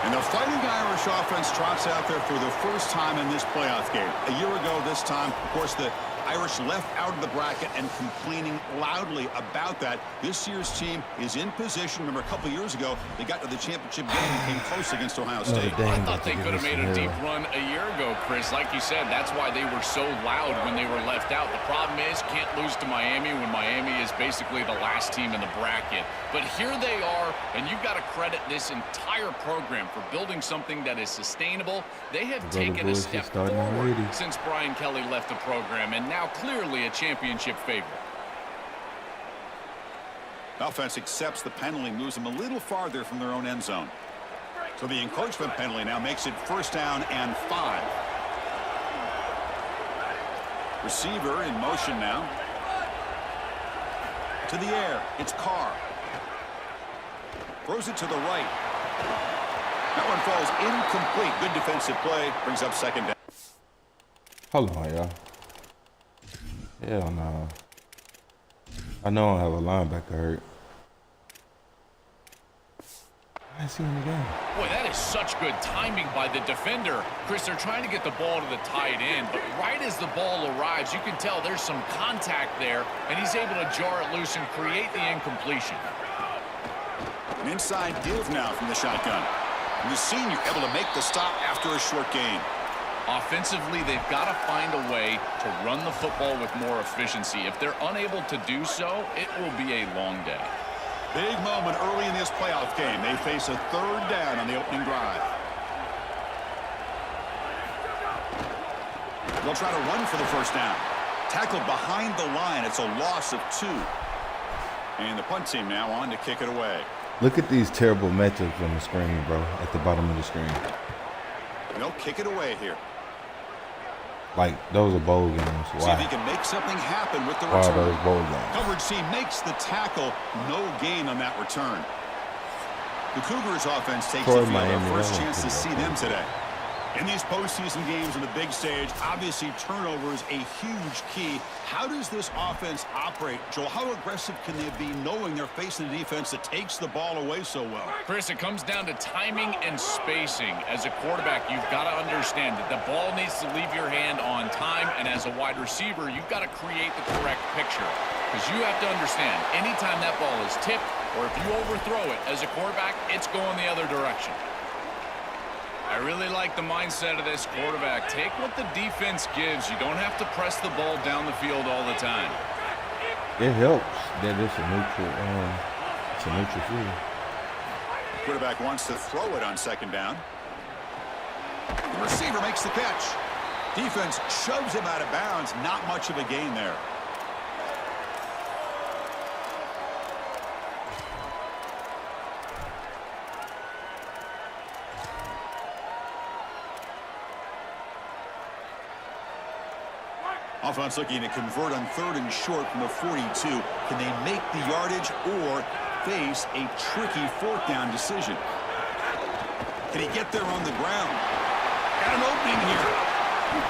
And the Fighting Irish offense trots out there for the first time in this playoff game. A year ago this time, of course, the Irish left out of the bracket and complaining loudly about that. This year's team is in position. Remember, a couple years ago, they got to the championship game and came close against Ohio State. I thought they could have made a deep run a year ago, Chris. Like you said, that's why they were so loud when they were left out. The problem is, can't lose to Miami when Miami is basically the last team in the bracket. But here they are, and you've got to credit this entire program for building something that is sustainable. They have taken a step forward since Brian Kelly left the program, and now clearly a championship favorite. Offense accepts the penalty, moves them a little farther from their own end zone. So the encroachment penalty now makes it 1st down and 5. Receiver in motion now. To the air. It's Carr. Throws it to the right. That one falls incomplete. Good defensive play. Brings up 2nd down. Hold on, y'all. Hell no. I know I have a linebacker hurt. I see him again. Boy, that is such good timing by the defender. Chris, they're trying to get the ball to the tight end, but right as the ball arrives, you can tell there's some contact there, and he's able to jar it loose and create the incompletion. An inside give now from the shotgun. And the senior able to make the stop after a short gain. Offensively, they've got to find a way to run the football with more efficiency. If they're unable to do so, it will be a long day. Big moment early in this playoff game. They face a 3rd down on the opening drive. They'll try to run for the 1st down. Tackled behind the line. It's a loss of 2. And the punt team now on to kick it away. Look at these terrible matchups on the screen, bro. At the bottom of the screen. They'll kick it away here. Like, those are bowl games. Why? See if he can make something happen with the Why return. are those bowl games? Coverage team makes the tackle. No gain on that return. The Cougars offense takes the field. Miami, Our first that chance to one's see pretty them today. In these postseason games on the big stage, obviously turnovers a huge key. How does this offense operate? Joel, how aggressive can they be knowing they're facing a defense that takes the ball away so well? Chris, it comes down to timing and spacing. As a quarterback, you've got to understand that the ball needs to leave your hand on time, and as a wide receiver, you've got to create the correct picture. Because you have to understand, anytime that ball is tipped, or if you overthrow it as a quarterback, it's going the other direction. I really like the mindset of this quarterback. Take what the defense gives. You don't have to press the ball down the field all the time. It helps that it's a neutral field. Quarterback wants to throw it on 2nd down. The receiver makes the catch. Defense shoves him out of bounds. Not much of a gain there. Offense looking to convert on 3rd and short from the 42. Can they make the yardage or face a tricky 4th down decision? Can he get there on the ground? Got an opening here.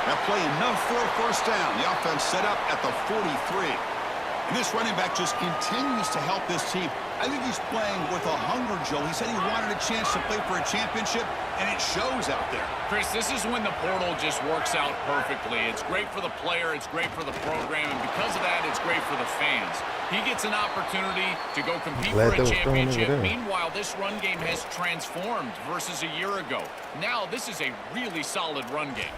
That play enough for a 1st down. The offense set up at the 43. And this running back just continues to help this team. I think he's playing with a hunger, Joe. He said he wanted a chance to play for a championship, and it shows out there. Chris, this is when the portal just works out perfectly. It's great for the player, it's great for the program, and because of that, it's great for the fans. He gets an opportunity to go compete for a championship. Meanwhile, this run game has transformed versus a year ago. Now, this is a really solid run game.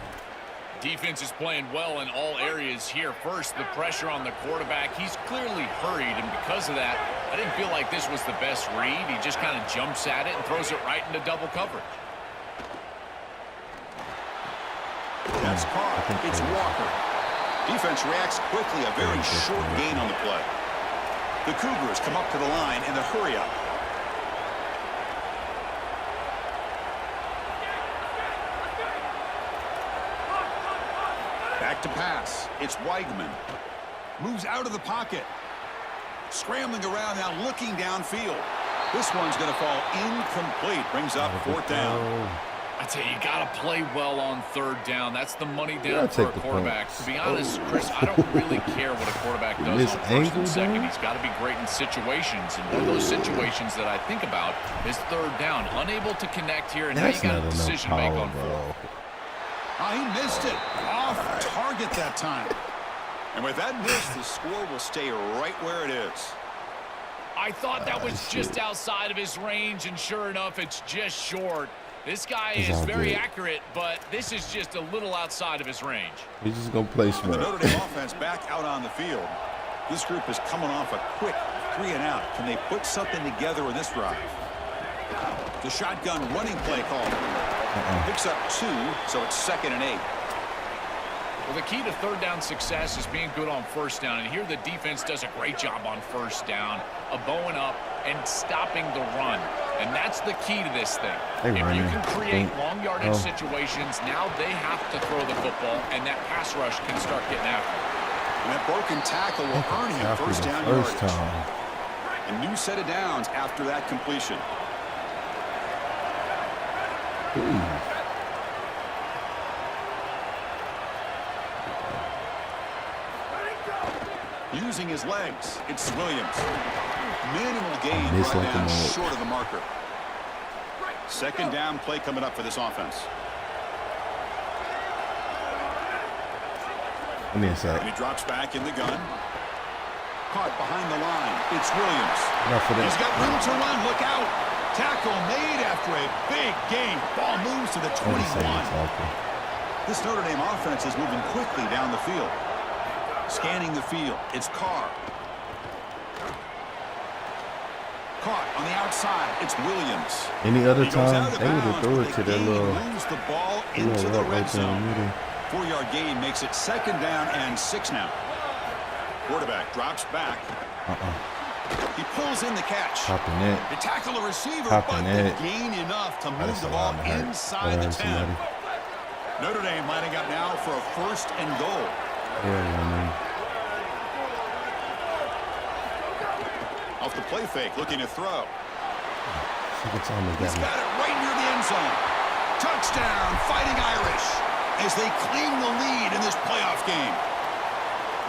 Defense is playing well in all areas here. First, the pressure on the quarterback. He's clearly hurried, and because of that, I didn't feel like this was the best read. He just kind of jumps at it and throws it right into double coverage. That's Carr. It's Walker. Defense reacts quickly. A very short gain on the play. The Cougars come up to the line in the hurry-up. Back to pass. It's Weigman. Moves out of the pocket. Scrambling around now, looking downfield. This one's going to fall incomplete. Brings up 4th down. I tell you, you got to play well on 3rd down. That's the money down for a quarterback. To be honest, Chris, I don't really care what a quarterback does on 1st and 2nd. He's got to be great in situations. And one of those situations that I think about is 3rd down. Unable to connect here, and now you got a decision to make on 4th. Oh, he missed it. Off target that time. And with that miss, the score will stay right where it is. I thought that was just outside of his range, and sure enough, it's just short. This guy is very accurate, but this is just a little outside of his range. He's just going to play smart. The Notre Dame offense back out on the field. This group is coming off a quick 3-and-out. Can they put something together in this drive? The shotgun running play call. Picks up 2, so it's 2nd and 8. Well, the key to 3rd down success is being good on 1st down. And here the defense does a great job on 1st down, bowing up and stopping the run. And that's the key to this thing. If you can create long yardage situations, now they have to throw the football, and that pass rush can start getting after it. And that broken tackle will earn him 1st down yardage. A new set of downs after that completion. Using his legs, it's Williams. Minimal gain right down short of the marker. 2nd down play coming up for this offense. Give me a sec. And he drops back in the gun. Caught behind the line. It's Williams. He's got room to run. Look out. Tackle made after a big gain. Ball moves to the 21. This Notre Dame offense is moving quickly down the field. Scanning the field. It's Carr. Caught on the outside. It's Williams. Any other time, they would have thrown it to that little... Moves the ball into the red zone. 4-yard gain makes it 2nd down and 6 now. Quarterback drops back. He pulls in the catch. The tackle a receiver, but the gain enough to move the ball inside the 10. Notre Dame lining up now for a 1st and goal. Off the play fake, looking to throw. He's got it right near the end zone. Touchdown, Fighting Irish, as they claim the lead in this playoff game.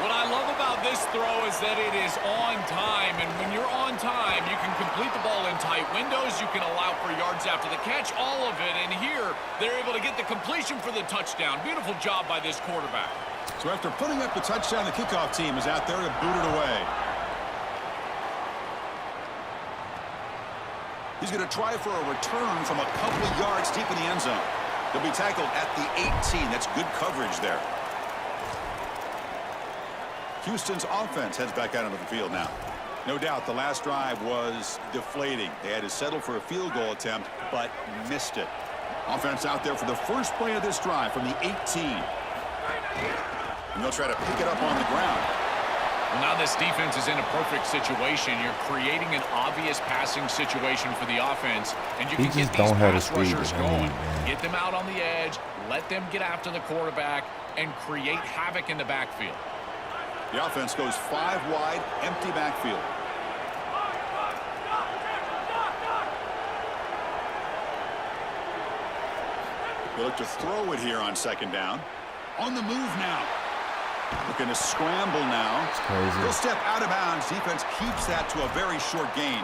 What I love about this throw is that it is on time, and when you're on time, you can complete the ball in tight windows, you can allow for yards after the catch, all of it, and here, they're able to get the completion for the touchdown. Beautiful job by this quarterback. So after putting up the touchdown, the kickoff team is out there to boot it away. He's going to try for a return from a couple of yards deep in the end zone. He'll be tackled at the 18. That's good coverage there. Houston's offense heads back out onto the field now. No doubt the last drive was deflating. They had to settle for a field goal attempt, but missed it. Offense out there for the first play of this drive from the 18. And they'll try to pick it up on the ground. Well, now this defense is in a perfect situation. You're creating an obvious passing situation for the offense, and you can get these pass rushers going. Get them out on the edge, let them get after the quarterback, and create havoc in the backfield. The offense goes 5 wide, empty backfield. They look to throw it here on second down. On the move now. Looking to scramble now. It's crazy. He'll step out of bounds. Defense keeps that to a very short gain.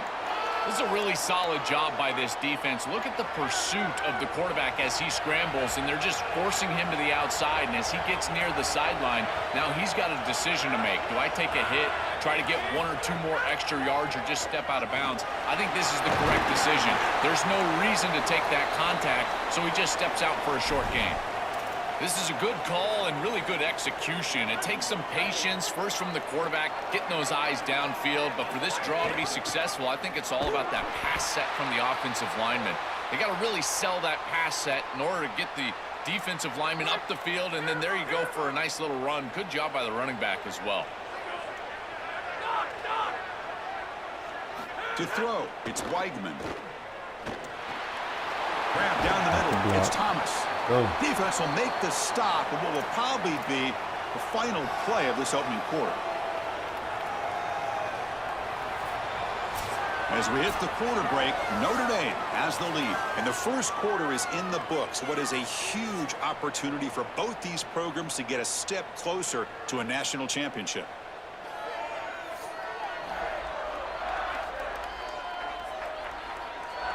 This is a really solid job by this defense. Look at the pursuit of the quarterback as he scrambles, and they're just forcing him to the outside. And as he gets near the sideline, now he's got a decision to make. Do I take a hit, try to get 1 or 2 more extra yards, or just step out of bounds? I think this is the correct decision. There's no reason to take that contact, so he just steps out for a short gain. This is a good call and really good execution. It takes some patience, first from the quarterback, getting those eyes downfield. But for this draw to be successful, I think it's all about that pass set from the offensive lineman. They got to really sell that pass set in order to get the defensive lineman up the field, and then there you go for a nice little run. Good job by the running back as well. To throw, it's Weigman. Grab down the middle, it's Thomas. Defense will make the stop and what will probably be the final play of this opening quarter. As we hit the quarter break, Notre Dame has the lead. And the first quarter is in the books. What is a huge opportunity for both these programs to get a step closer to a national championship.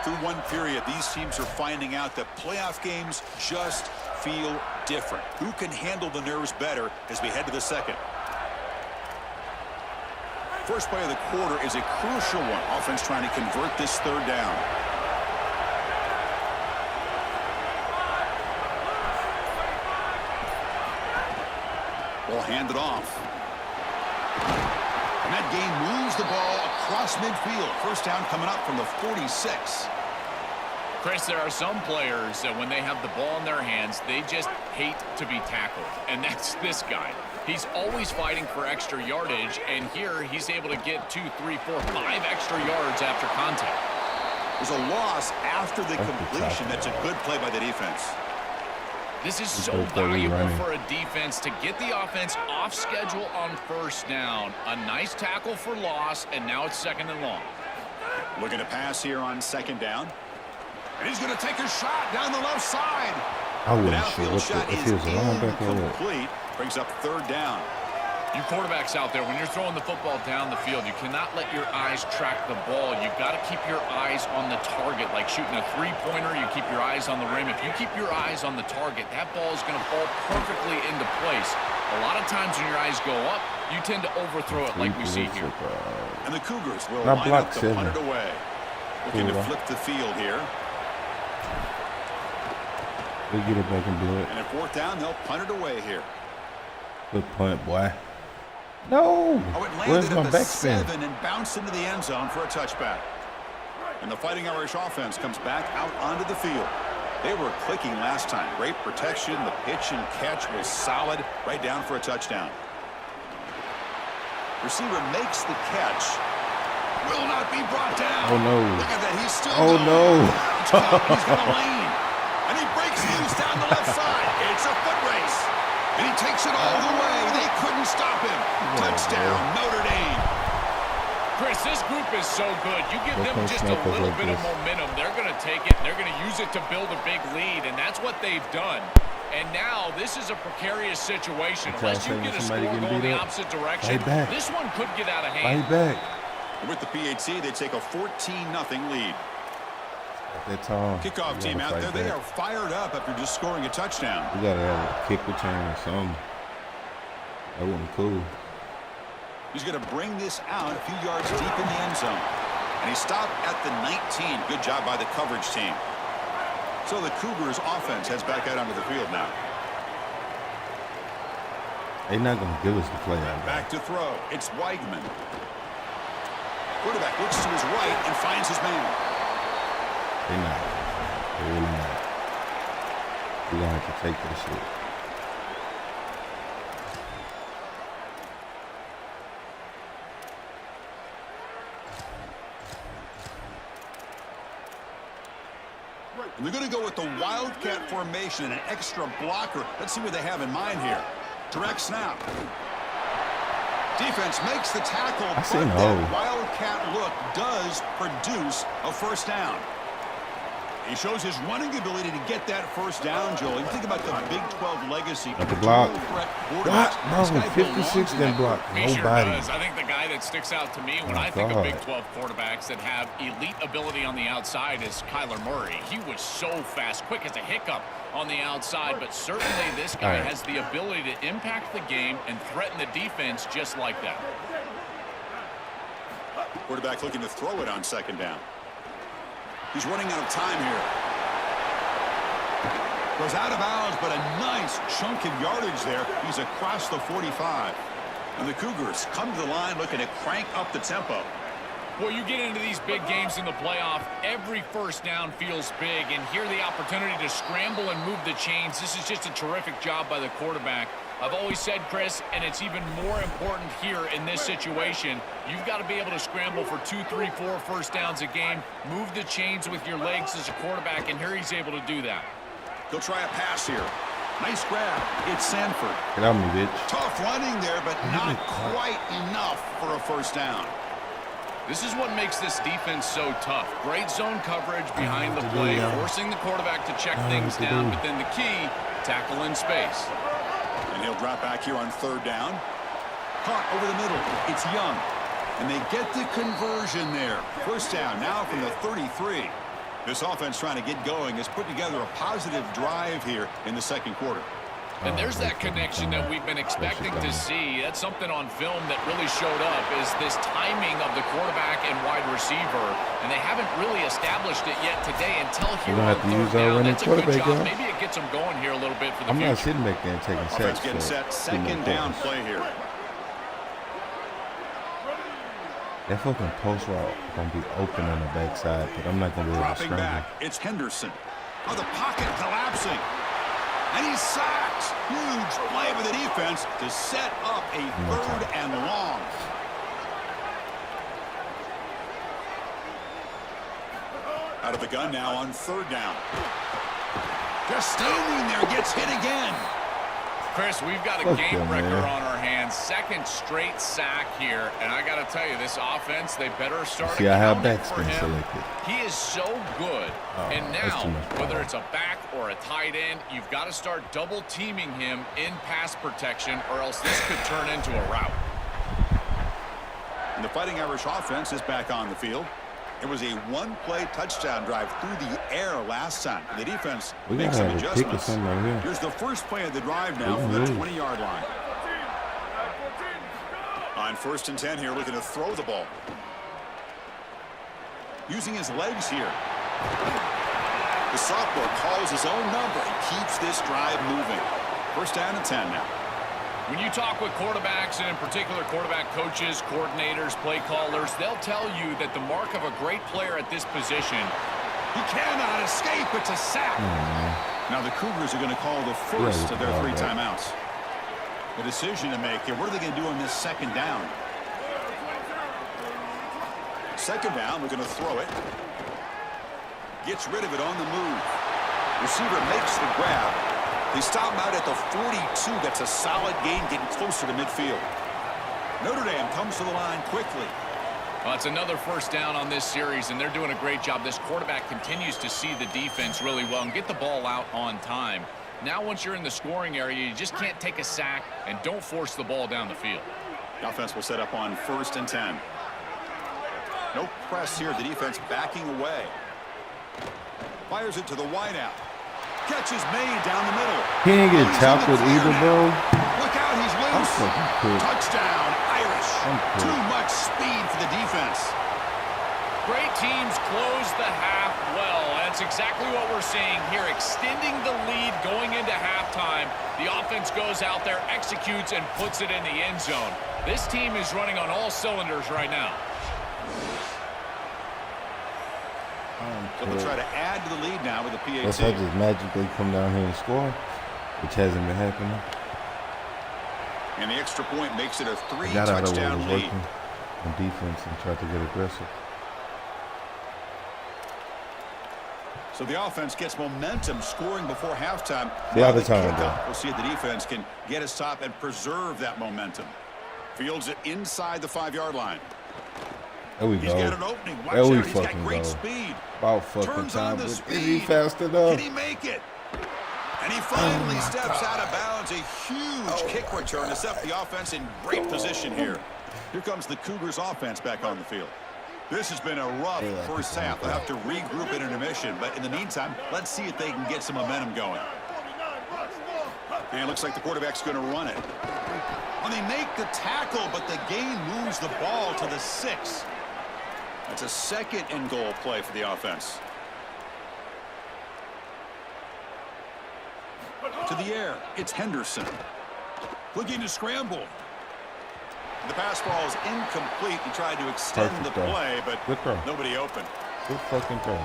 Through one period, these teams are finding out that playoff games just feel different. Who can handle the nerves better as we head to the second? First play of the quarter is a crucial one. Offense trying to convert this third down. Ball handed off. And that game moves the ball across midfield. First down coming up from the 46. Chris, there are some players that when they have the ball in their hands, they just hate to be tackled. And that's this guy. He's always fighting for extra yardage, and here he's able to get 2, 3, 4, 5 extra yards after contact. There's a loss after the completion. That's a good play by the defense. This is so valuable for a defense to get the offense off schedule on first down. A nice tackle for loss, and now it's second and long. Looking to pass here on second down. And he's going to take a shot down the left side. I wasn't sure if he was a linebacker or complete. Brings up third down. You quarterbacks out there, when you're throwing the football down the field, you cannot let your eyes track the ball. You've got to keep your eyes on the target. Like shooting a three-pointer, you keep your eyes on the rim. If you keep your eyes on the target, that ball is going to fall perfectly into place. A lot of times when your eyes go up, you tend to overthrow it like we see here. And the Cougars will line up to punt it away. Looking to flip the field here. They get it back and do it. And at fourth down, they'll punt it away here. Good punt, boy. No! Where's my backspin? And bounced into the end zone for a touchback. And the Fighting Irish offense comes back out onto the field. They were clicking last time. Great protection. The pitch and catch was solid. Right down for a touchdown. Receiver makes the catch. Will not be brought down. Oh, no. Look at that. He's still going. No. He's going to lane. And he breaks loose down the left side. It's a foot race. And he takes it all the way. They couldn't stop him. Touchdown, Notre Dame. Chris, this group is so good. You give them just a little bit of momentum, they're going to take it, and they're going to use it to build a big lead, and that's what they've done. And now this is a precarious situation. Unless you get a score going the opposite direction, this one could get out of hand. With the PAT, they take a 14-0 lead. Kickoff team out there, they are fired up after just scoring a touchdown. We got to have a kick return or something. That wasn't cool. He's going to bring this out a few yards deep in the end zone. And he stopped at the 19. Good job by the coverage team. So the Cougars offense heads back out onto the field now. They're not going to give us the play out. Back to throw. It's Weigman. Quarterback looks to his right and finds his man. They're not. They're really not. We're going to have to take this shit. And they're going to go with the wildcat formation and an extra blocker. Let's see what they have in mind here. Direct snap. Defense makes the tackle, but that wildcat look does produce a first down. He shows his running ability to get that first down, Joel. You think about the Big 12 legacy. At the block. What? No, 56 didn't block. He Nobody. sure does. I think the guy that sticks out to me when I think of God. Big 12 quarterbacks that have elite ability on the outside is Kyler Murray. He was so fast, quick as a hiccup on the outside, but certainly this guy has the ability to impact the game and threaten the defense just like that. Quarterback looking to throw it on second down. He's running out of time here. Goes out of bounds, but a nice chunk of yardage there. He's across the 45. And the Cougars come to the line looking to crank up the tempo. Well, you get into these big games in the playoff, every first down feels big, and here the opportunity to scramble and move the chains. This is just a terrific job by the quarterback. I've always said, Chris, and it's even more important here in this situation, you've got to be able to scramble for 2, 3, 4 first downs a game, move the chains with your legs as a quarterback, and here he's able to do that. He'll try a pass here. Nice grab. It's Sanford. Get out of me, bitch. Tough running there, but not quite enough for a first down. This is what makes this defense so tough. Great zone coverage behind the play, forcing the quarterback to check things down, but then the key, tackle in space. And he'll drop back here on third down. Caught over the middle. It's Young. And they get the conversion there. First down now from the 33. This offense trying to get going has put together a positive drive here in the second quarter. And there's that connection that we've been expecting to see. That's something on film that really showed up is this timing of the quarterback and wide receiver. And they haven't really established it yet today until here on third down. That's a good job. Maybe it gets them going here a little bit for the future. I'm not sitting back there and taking Offense sacks. getting set. Second down play here. That fucking post route gonna be open on the backside, but I'm not gonna be able to Dropping scramble. back. It's Henderson. Oh, the pocket collapsing. And he's sacked. Huge play by the defense to set up a third and long. Out of the gun now on third down. Just standing there, gets hit again. Chris, we've got a game wrecker on our hands. Second straight sack here. And I got to tell you, this offense, they better start accounting for him. He is so good. And now, whether it's a back or a tight end, you've got to start double teaming him in pass protection, or else this could turn into a rout. And the Fighting Irish offense is back on the field. It was a one-play touchdown drive through the air last time. The defense makes some adjustments. Here's the first play of the drive now from the 20-yard line. On 1st and 10 here, looking to throw the ball. Using his legs here. The sophomore calls his own number and keeps this drive moving. 1st down and 10 now. When you talk with quarterbacks, and in particular quarterback coaches, coordinators, play callers, they'll tell you that the mark of a great player at this position. He cannot escape. It's a sack. Now the Cougars are going to call the first of their 3 timeouts. The decision to make here. What are they going to do on this second down? Second down, we're going to throw it. Gets rid of it on the move. Receiver makes the grab. They stop him out at the 42. That's a solid gain, getting closer to midfield. Notre Dame comes to the line quickly. Well, it's another first down on this series, and they're doing a great job. This quarterback continues to see the defense really well and get the ball out on time. Now, once you're in the scoring area, you just can't take a sack and don't force the ball down the field. The offense will set up on 1st and 10. No press here. The defense backing away. Fires it to the wideout. Catch is made down the middle. He ain't get tackled either, bro. Look out, he's loose. Touchdown, Irish. Too much speed for the defense. Great teams close the half well. That's exactly what we're seeing here. Extending the lead going into halftime. The offense goes out there, executes, and puts it in the end zone. This team is running on all cylinders right now. They'll try to add to the lead now with the PAT. Let's just magically come down here and score, which hasn't been happening. And the extra point makes it a 3-touchdown got out of what was lead. working on defense and tried to get aggressive. So the offense gets momentum scoring before halftime. The other Now time, kickoff, bro. we'll see if the defense can get a stop and preserve that momentum. Fields it inside the 5-yard line. There we He's go. got an opening. Watch There we out. He's got fucking great go. speed. About fucking Turns time. on the But speed. is he fast enough? Can he make it? And he finally steps out of bounds. A huge kick return to set the offense in great position here. Here comes the Cougars offense back on the field. This has been a rough first half. They'll have to regroup in intermission. But in the meantime, let's see if they can get some momentum going. And it looks like the quarterback's going to run it. And they make the tackle, but the gain moves the ball to the 6. That's a second and goal play for the offense. To the air, it's Henderson. Looking to scramble. The pass ball is incomplete. He tried to extend Perfect the throw. play, Good but throw. nobody open. Good fucking throw.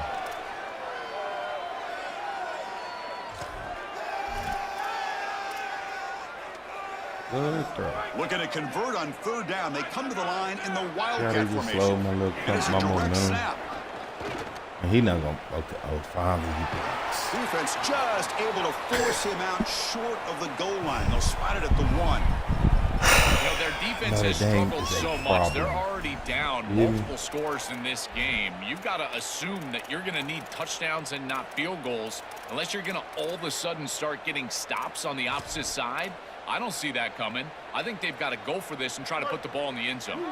Good throw. Looking to convert on 3rd down. They come to the line in the Yeah, wildcat they just formation. slow my little And it's a my direct momentum. snap. And he not gonna. Okay, oh, finally he blocks. Defense just able to force him out short of the goal line. They'll spot it at the 1. You know, their defense Notre has Dame struggled is a so much. problem. They're already down You hear me? multiple scores in this game. You've got to assume that you're going to need touchdowns and not field goals unless you're going to all of a sudden start getting stops on the opposite side. I don't see that coming. I think they've got to go for this and try to put the ball in the end zone.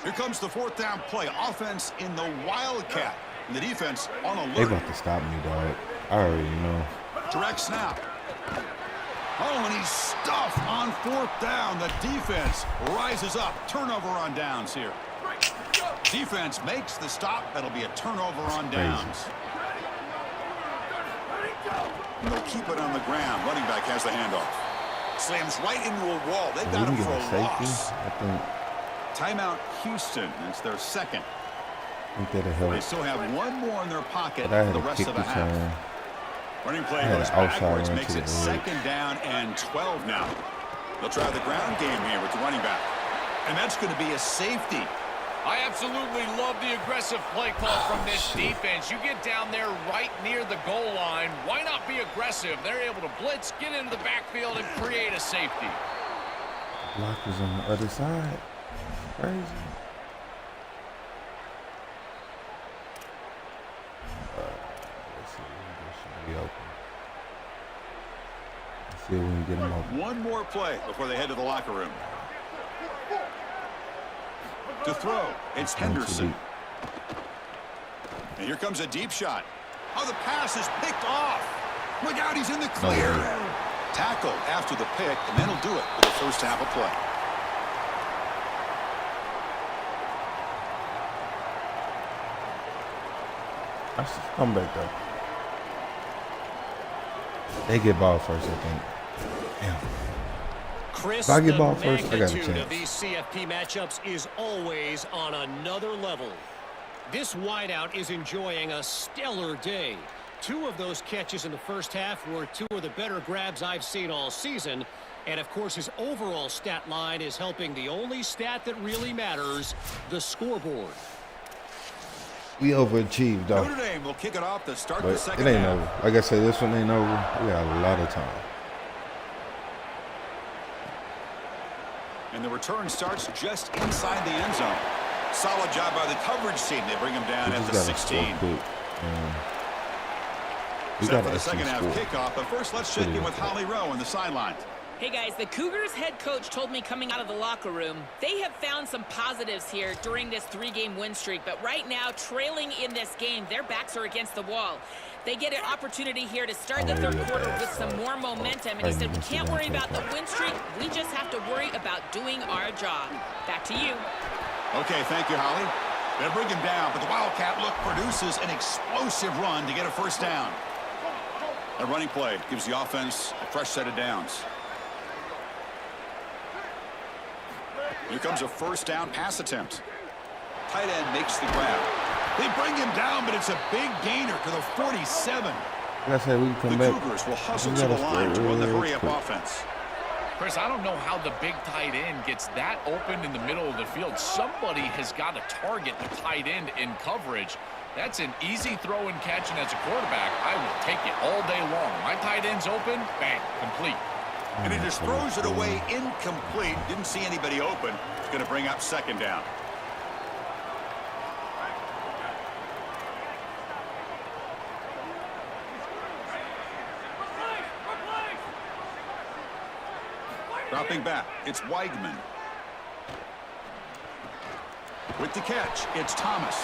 Here comes the 4th down play. Offense in the wildcat. And the defense on They alert. about to stop me, dog. I already know. Direct snap. Oh, and he's stuffed on 4th down. The defense rises up. Turnover on downs here. Defense makes the stop. That'll be a turnover on downs. And they'll keep it on the ground. Running back has the handoff. Slams right into a wall. They've got him Did for we a get a safety? loss. I think Timeout Houston. It's their 2nd. that'll They help. still have one more in their pocket But I for had the a rest kick of the half. return. Running play I had goes an outside backwards, run makes to it the right. 2nd down and 12 now. They'll try the ground game here with the running back. And that's going to be a safety. I absolutely love the aggressive play call from this defense. You get down there right near the goal line. Why not be aggressive? They're able to blitz, get into the backfield, and create a safety. Blockers on the other side. Crazy. Let's see. This should be open. Let's see if we can get him open. One more play before they head to the locker room. To throw, it's Henderson. And here comes a deep shot. Oh, the pass is picked off. Look out, he's in the clear. Tackled after the pick, and that'll do it for the first half of play. I should come back though. They get ball first, I think. Damn. Chris, If I get the ball first, I got a magnitude chance. of these CFP matchups is always on another level. This wideout is enjoying a stellar day. 2 of those catches in the first half were 2 of the better grabs I've seen all season. And, of course, his overall stat line is helping the only stat that really matters, the scoreboard. We overachieved though. Notre Dame will kick it off to start the But second it ain't half. over. Like I said, this one ain't over. We got a lot of time. And the return starts just inside the end zone. Solid job by the coverage team. They bring him down We at just the gotta score 16. quick. We Set got for the to second half score. kickoff. But first, let's check in with Holly Rowe on the sidelines. Hey guys, the Cougars head coach told me coming out of the locker room, they have found some positives here during this 3-game win streak, but right now, trailing in this game, their backs are against the wall. They get an opportunity here to start the 3rd quarter with some more momentum, and he said, we can't worry about the win streak, we just have to worry about doing our job. Back to you. Okay, thank you, Holly. They'll bring him down, but the Wildcat look produces an explosive run to get a first down. A running play gives the offense a fresh set of downs. Here comes a first down pass attempt. Tight end makes the grab. They bring him down, but it's a big gainer to the 47. Like I said, we can come The back. Cougars will hustle We to the gotta line to run the score hurry-up quick. offense. Chris, I don't know how the big tight end gets that open in the middle of the field. Somebody has got to target the tight end in coverage. That's an easy throw and catch, and as a quarterback, I will take it all day long. My tight end's open, bang, complete. And he just throws it away incomplete. Didn't see anybody open. It's going to bring up second down. Dropping back, it's Weigman. With the catch, it's Thomas.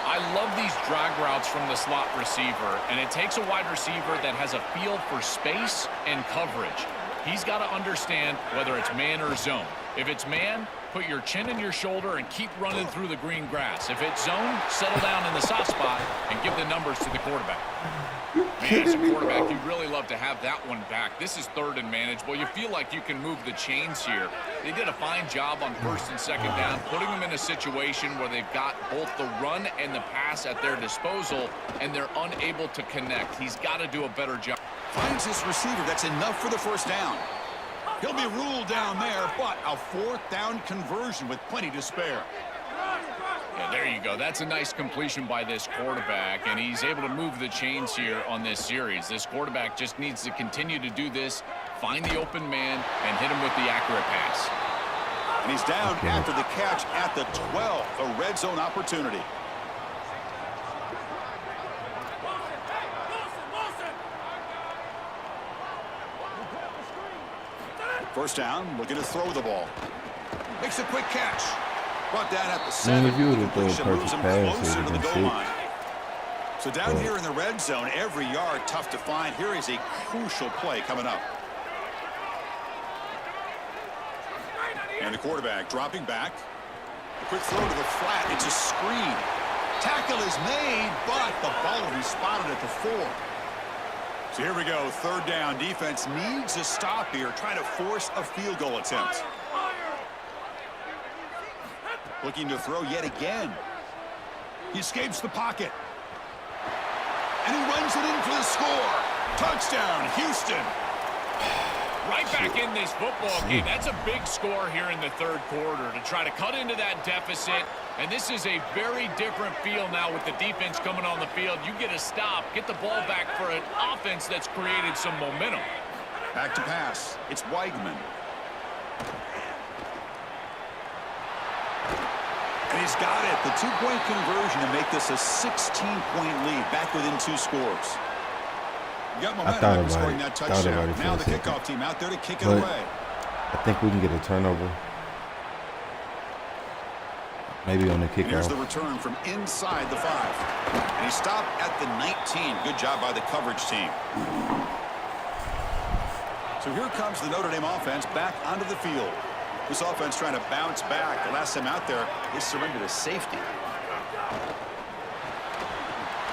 I love these drag routes from the slot receiver, and it takes a wide receiver that has a feel for space and coverage. He's got to understand whether it's man or zone. If it's man, put your chin in your shoulder and keep running through the green grass. If it's zone, settle down in the soft spot and give the numbers to the quarterback. Man, as a quarterback, you'd really love to have that one back. This is third and manageable. You feel like you can move the chains here. They did a fine job on first and second down, putting them in a situation where they've got both the run and the pass at their disposal, and they're unable to connect. He's got to do a better job. Finds this receiver. That's enough for the first down. He'll be ruled down there, but a fourth down conversion with plenty to spare. Yeah, there you go. That's a nice completion by this quarterback, and he's able to move the chains here on this series. This quarterback just needs to continue to do this, find the open man, and hit him with the accurate pass. And he's down after the catch at the 12, a red zone opportunity. First down, looking to throw the ball. Makes a quick catch. Brought down at the 7. Man, if you would have thrown a Moves perfect him pass, closer it to would the have goal been line. So down here in the red zone, every yard tough to find. Here is a crucial play coming up. And the quarterback dropping back. A quick throw to the flat. It's a screen. Tackle is made, but the ball will be spotted at the 4. So here we go, third down. Defense needs a stop here, trying to force a field goal attempt. Looking to throw yet again. He escapes the pocket. And he runs it in for the score. Touchdown, Houston. Right back in this football game. That's a big score here in the third quarter to try to cut into that deficit. And this is a very different feel now with the defense coming on the field. You get a stop, get the ball back for an offense that's created some momentum. Back to pass. It's Weigman. And he's got it. The two-point conversion to make this a 16-point lead. Back within 2 scores. You got momentum after scoring that touchdown. Now the kickoff team out there to kick it away. I think we can get a turnover. Maybe on the kickoff. Here's the return from inside the 5. And he stopped at the 19. Good job by the coverage team. So here comes the Notre Dame offense back onto the field. This offense trying to bounce back. The last time out there, they surrendered a safety.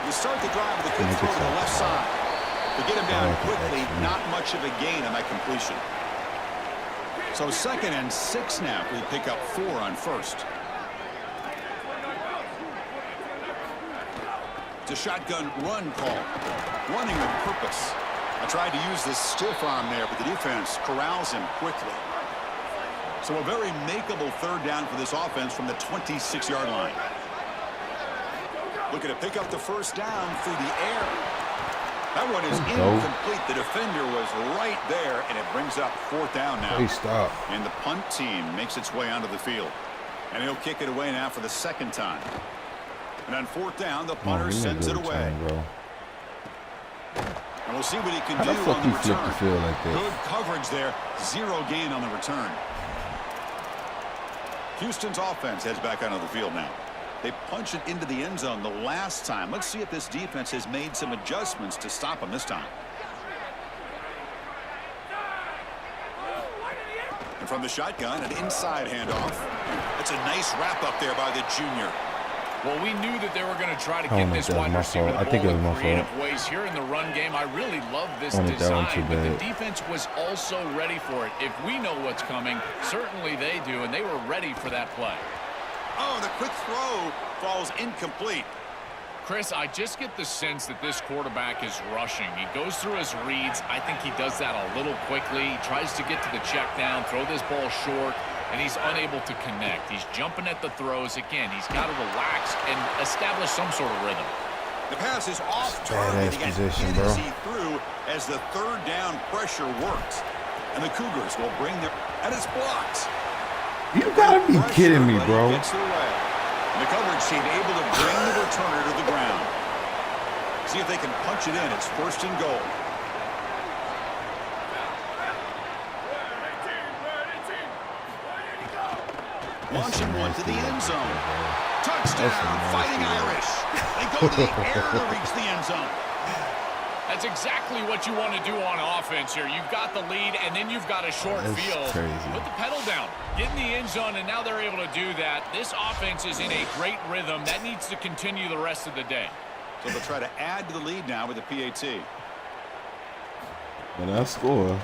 You start the drive with a quick throw to the left side. To get him down quickly, not much of a gain on that completion. So 2nd and 6 now. We pick up 4 on first. It's a shotgun run call. Running with purpose. I tried to use the stiff arm there, but the defense corrals him quickly. So a very makeable third down for this offense from the 26-yard line. Looking to pick up the first down through the air. That one is incomplete. The defender was right there, and it brings up 4th down now. Hey, stop. And the punt team makes its way onto the field. And he'll kick it away now for the 2nd time. And on 4th down, the punter sends it away. And we'll see what he can do on the return. The field like that? Good coverage there. 0 gain on the return. Houston's offense heads back onto the field now. They punch it into the end zone the last time. Let's see if this defense has made some adjustments to stop them this time. And from the shotgun, an inside handoff. That's a nice wrap up there by the junior. Well, we knew that they were going to try to get this wide receiver the ball in creative ways here in the run game. I really love this design, but the defense was also ready for it. If we know what's coming, certainly they do, and they were ready for that play. Oh, the quick throw falls incomplete. Chris, I just get the sense that this quarterback is rushing. He goes through his reads. I think he does that a little quickly. He tries to get to the check down, throw this ball short. and he's unable to connect. He's jumping at the throws. Again, he's got to relax and establish some sort of rhythm. The pass is off target. He position, hit bro. as he threw as the third down pressure worked. And the Cougars will bring their... And it's blocked. You gotta be kidding me, bro. Gets it away. And the coverage team able to bring the returner to the ground. See if they can punch it in. It's first and goal. Launching one to the end zone. Touchdown, Fighting Irish. They go to the air to reach the end zone. That's exactly what you want to do on offense here. You've got the lead, and then you've got a short field. Crazy. Put the pedal down. Get in the end zone, and now they're able to do that. This offense is in a great rhythm. That needs to continue the rest of the day. So they'll try to add to the lead now with the PAT. When I score,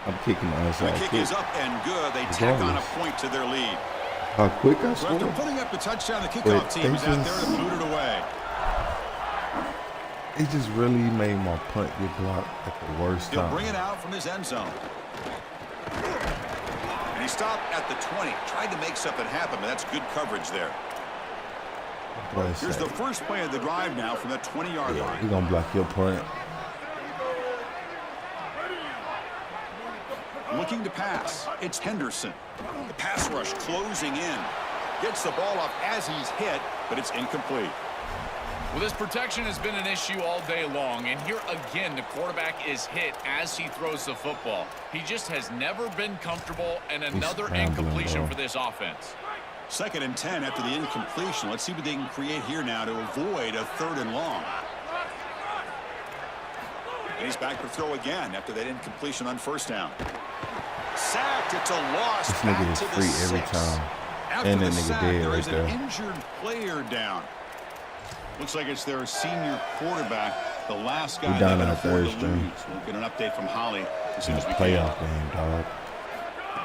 I'm kicking the onside The kick kick. is up and good. They tack on a point to their lead. How quick I So after score? putting up the touchdown, the Wait, kickoff team they is out there just- to boot it away. He just really made my punt get blocked at the worst He'll time. bring it out from his end zone. And he stopped at the 20. Tried to make something happen, but that's good coverage there. Here's the first play of the drive now from the 20-yard Yeah, line. he's gonna block your punt. Looking to pass. It's Henderson. The pass rush closing in. Gets the ball off as he's hit, but it's incomplete. Well, this protection has been an issue all day long, and here again, the quarterback is hit as he throws the football. He just has never been comfortable, and another incompletion for this offense. 2nd and 10 after the incompletion. Let's see what they can create here now to avoid a 3rd and long. And he's back to throw again after that incompletion on 1st down. Sacked. It's a loss. This Back nigga is to the free every 6. time. After And the that nigga sack, dead there right is there. an injured player down. Looks like it's their senior quarterback, the last guy We down that our can afford third to string. lose. We'll get an update from Holly as soon as we Playoff can. game, dog.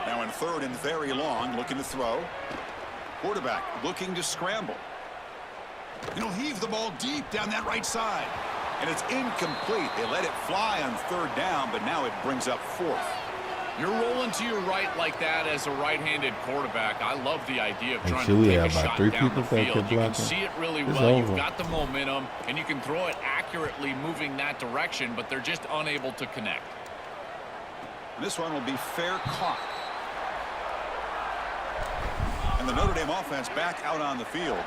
Now in 3rd and very long, looking to throw. Quarterback looking to scramble. He'll heave the ball deep down that right side. And it's incomplete. They let it fly on 3rd down, but now it brings up 4th. You're rolling to your right like that as a right-handed quarterback. I love the idea of Hey, trying should to we take have a about shot 3 down people the that field. could You can block him? see it really It's well. You've over. got the momentum, and you can throw it accurately moving that direction, but they're just unable to connect. This one will be fair caught. And the Notre Dame offense back out on the field.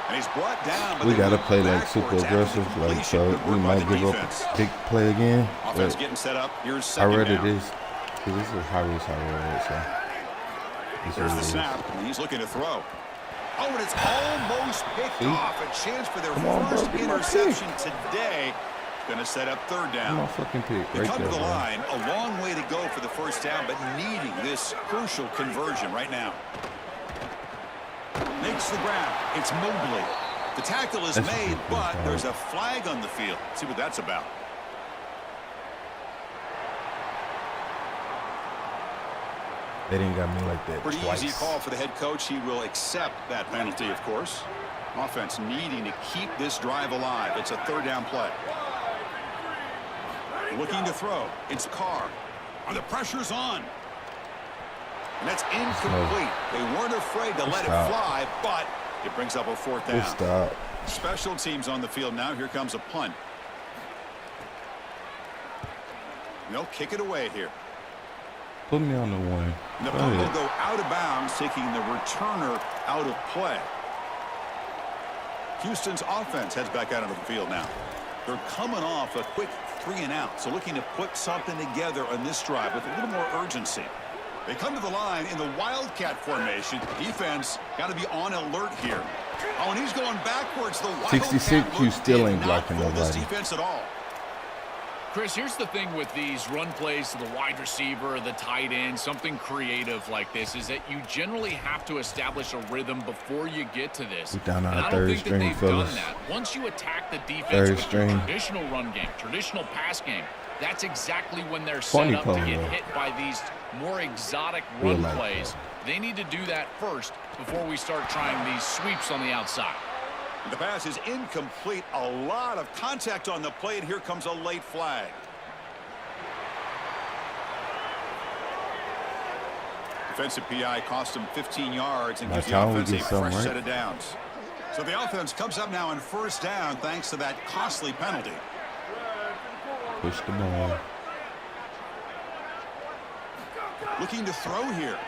And he's brought down. But We they gotta move play like super backwards after aggressive, the like completion. so Good we work by might the give defense. up a big play again. Offense But getting set up. Here's I 2nd read it down. is because this is high risk, high reward. So this There's is the what it is. snap, and he's looking to throw. Oh, and it's almost picked See? off. A chance for their Come on, bro, first get my interception today. Going to set up 3rd down. My fucking pick They right come there, to the bro. line. A long way to go for the 1st down, but needing this crucial conversion right now. Makes the grab. It's Mobley. The tackle is That's a made, good but play. there's a flag on the field. Let's see what that's about. They didn't got me like that Pretty twice. easy call for the head coach. He will accept that penalty, of course. Offense needing to keep this drive alive. It's a 3rd down play. Looking to throw. It's Carr. The pressure's on. And that's incomplete. They weren't afraid to let it stop. fly, but it brings up a 4th Good down. stop. Special teams on the field now. Here comes a punt. They'll kick it away here. Put me on the one. And the Go punt will ahead. go out of bounds, taking the returner out of play. Houston's offense heads back out onto the field now. They're coming off a quick 3 and out, so looking to put something together on this drive with a little more urgency. They come to the line in the Wildcat formation. Defense got to be on alert here. Oh, and he's going backwards. The Wildcat 66, you look still did ain't not blocking fool this nobody. defense at all. Chris, here's the thing with these run plays to the wide receiver, the tight end, something creative like this, is that you generally have to establish a rhythm before you get to this. We down on And our I don't 3rd think that string, they've done fellas. that. Once you attack the defense 3rd with your string. traditional run game, traditional pass game, that's exactly when they're Funny set up to play, get though. hit by these more exotic Real run life plays. play. They need to do that first before we start trying these sweeps on the outside. The pass is incomplete. A lot of contact on the play, and here comes a late flag. Defensive PI cost him 15 yards and gives the offense a fresh set of downs. So the offense comes up now on first down thanks to that costly penalty. Push the ball. Looking to throw here.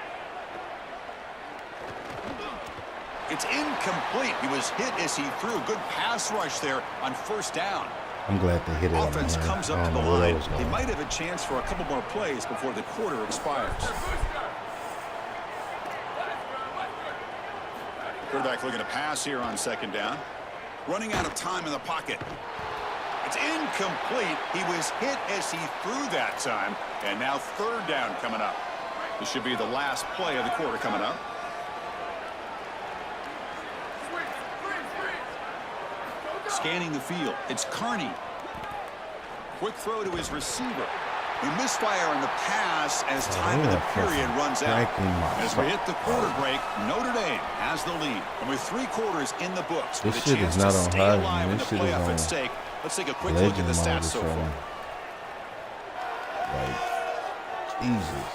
It's incomplete. He was hit as he threw. Good pass rush there on first down. I'm glad they hit it. Offense comes up to the line. They might have a chance for a couple more plays before the quarter expires. Quarterback looking to pass here on second down. Running out of time in the pocket. It's incomplete. He was hit as he threw that time. And now third down coming up. This should be the last play of the quarter coming up. Scanning the field. It's Carney. Quick throw to his receiver. We misfire on the pass as time in the period runs out. As we hit the quarter break, Notre Dame has the lead. And with 3 quarters in the books, with a chance to stay alive in the playoff at stake, let's take a quick look at the stats so far. Like, Jesus.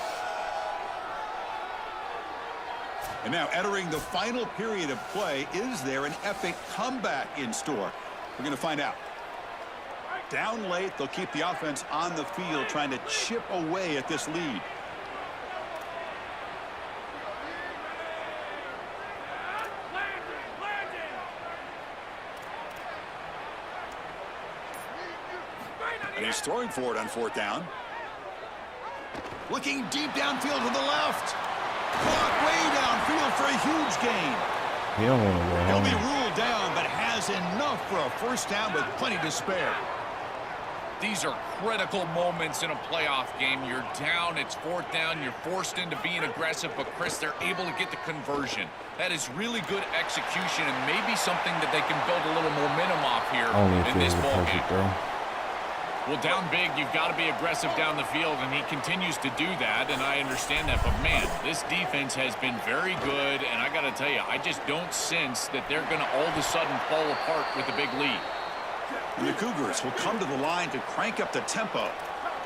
And now entering the final period of play, is there an epic comeback in store? We're going to find out. Down late, they'll keep the offense on the field trying to chip away at this lead. And he's throwing for it on fourth down. Looking deep downfield to the left. Caught way downfield for a huge gain. He don't want to go home. He'll be ruled down, but has enough for a first down with plenty to spare. These are critical moments in a playoff game. You're down, it's fourth down, you're forced into being aggressive, but Chris, they're able to get the conversion. That is really good execution and maybe something that they can build a little momentum off here in this ball game. Well, down big, you've got to be aggressive down the field, and he continues to do that, and I understand that. But, man, this defense has been very good, and I got to tell you, I just don't sense that they're going to all of a sudden fall apart with a big lead. And the Cougars will come to the line to crank up the tempo.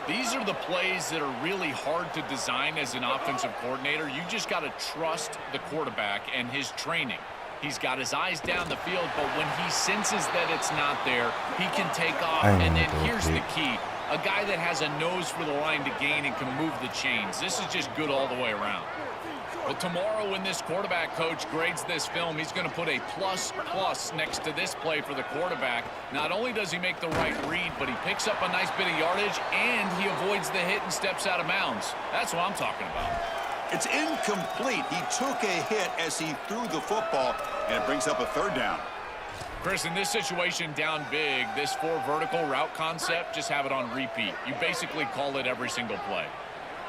These are the plays that are really hard to design as an offensive coordinator. You just got to trust the quarterback and his training. He's got his eyes down the field, but when he senses that it's not there, he can take off. And then here's the key. A guy that has a nose for the line to gain and can move the chains. This is just good all the way around. Well, tomorrow when this quarterback coach grades this film, he's going to put a plus next to this play for the quarterback. Not only does he make the right read, but he picks up a nice bit of yardage, and he avoids the hit and steps out of bounds. That's what I'm talking about. It's incomplete. He took a hit as he threw the football, and it brings up a third down. Chris, in this situation down big, this 4 vertical route concept, just have it on repeat. You basically call it every single play.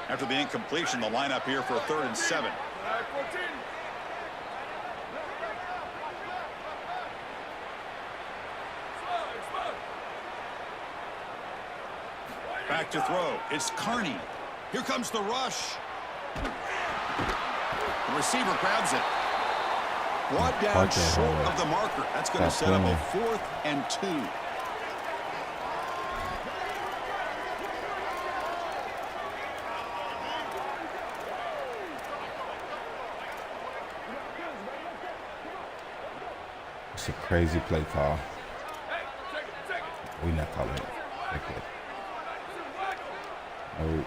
After the incompletion, the lineup here for a 3rd and 7. Back to throw. It's Carney. Here comes the rush. The receiver grabs it. Brought down short of the marker. That's going to set up a 4th and 2. It's a crazy play call. We're not calling it. Okay. No.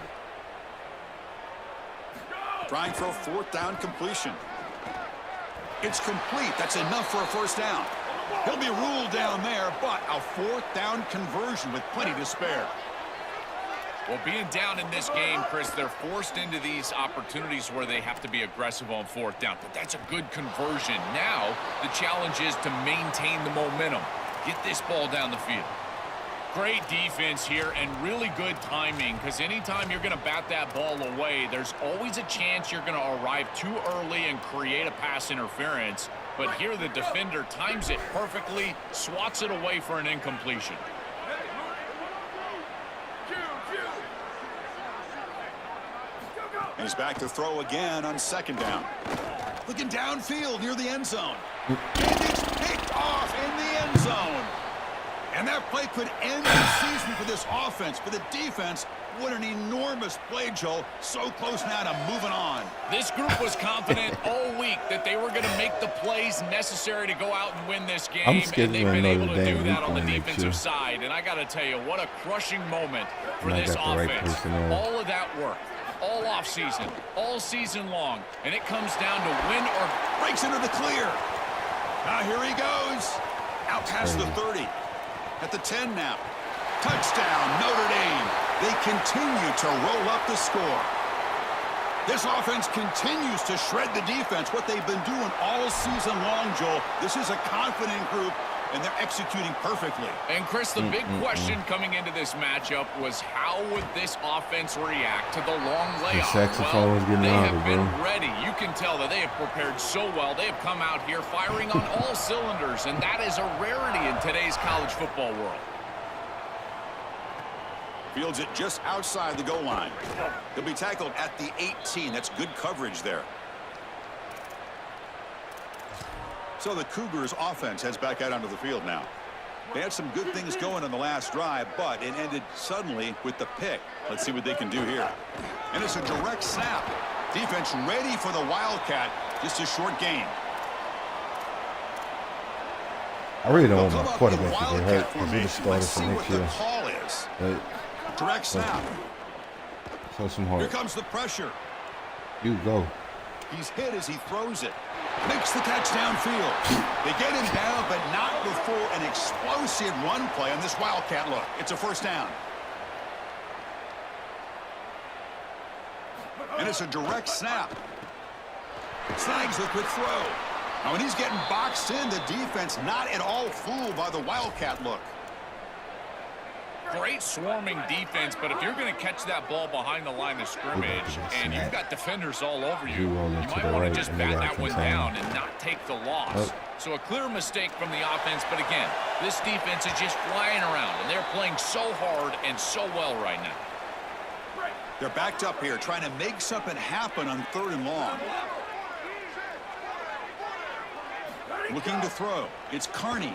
Trying for a 4th down completion. It's complete. That's enough for a first down. He'll be ruled down there, but a 4th down conversion with plenty to spare. Well, being down in this game, Chris, they're forced into these opportunities where they have to be aggressive on 4th down. But that's a good conversion. Now, the challenge is to maintain the momentum. Get this ball down the field. Great defense here and really good timing, because anytime you're going to bat that ball away, there's always a chance you're going to arrive too early and create a pass interference. But here the defender times it perfectly, swats it away for an incompletion. And he's back to throw again on 2nd down. Looking downfield near the end zone. And it's picked off in the end zone. And that play could end the season for this offense. For the defense, what an enormous play, Joe. So close now to moving on. This group was confident all week that they were going to make the plays necessary to go out and win this game. I'm scheduled and they've been able to another do damn that week on the on next defensive year. side. And I got to tell you, what a crushing moment for And I this got the right offense. personnel. All of that work, all offseason, all season long. And it comes down to win or Breaks into the clear. Now here he goes. Out past the 30. At the 10 now. Touchdown, Notre Dame. They continue to roll up the score. This offense continues to shred the defense, what they've been doing all season long, Joel. This is a confident group, and they're executing perfectly. And, Chris, the big question coming into this matchup was how would this offense react to the long layoff? saxophone was getting they louder, have been bro. ready. You can tell that they have prepared so well. They have come out here firing on all cylinders, and that is a rarity in today's college football world. Fields it just outside the goal line. He'll be tackled at the 18. That's good coverage there. So the Cougars offense heads back out onto the field now. They had some good things going on the last drive, but it ended suddenly with the pick. Let's see what they can do here. And it's a direct snap. Defense ready for the Wildcat. Just a short gain. I really don't They'll want my come up in quarterback to get Wildcat hurt because he's formation. the Let's starter see for what next the year. call is. But Direct snap. show some Here heart. comes the pressure. You go. He's hit as he throws it. Makes the catch downfield. They get him down, but not before an explosive run play on this Wildcat look. It's a first down. And it's a direct snap. Snags the quick throw. Now, when he's getting boxed in, the defense not at all fooled by the Wildcat look. Great swarming defense, but if you're going to catch that ball behind the line of scrimmage and you've got defenders all over you, You roll you into might the want right to just and they bat got that one contain. down and not take the loss. So a clear mistake from the offense, but again, this defense is just flying around, and they're playing so hard and so well right now. They're backed up here, trying to make something happen on 3rd and long. Looking to throw. It's Carney.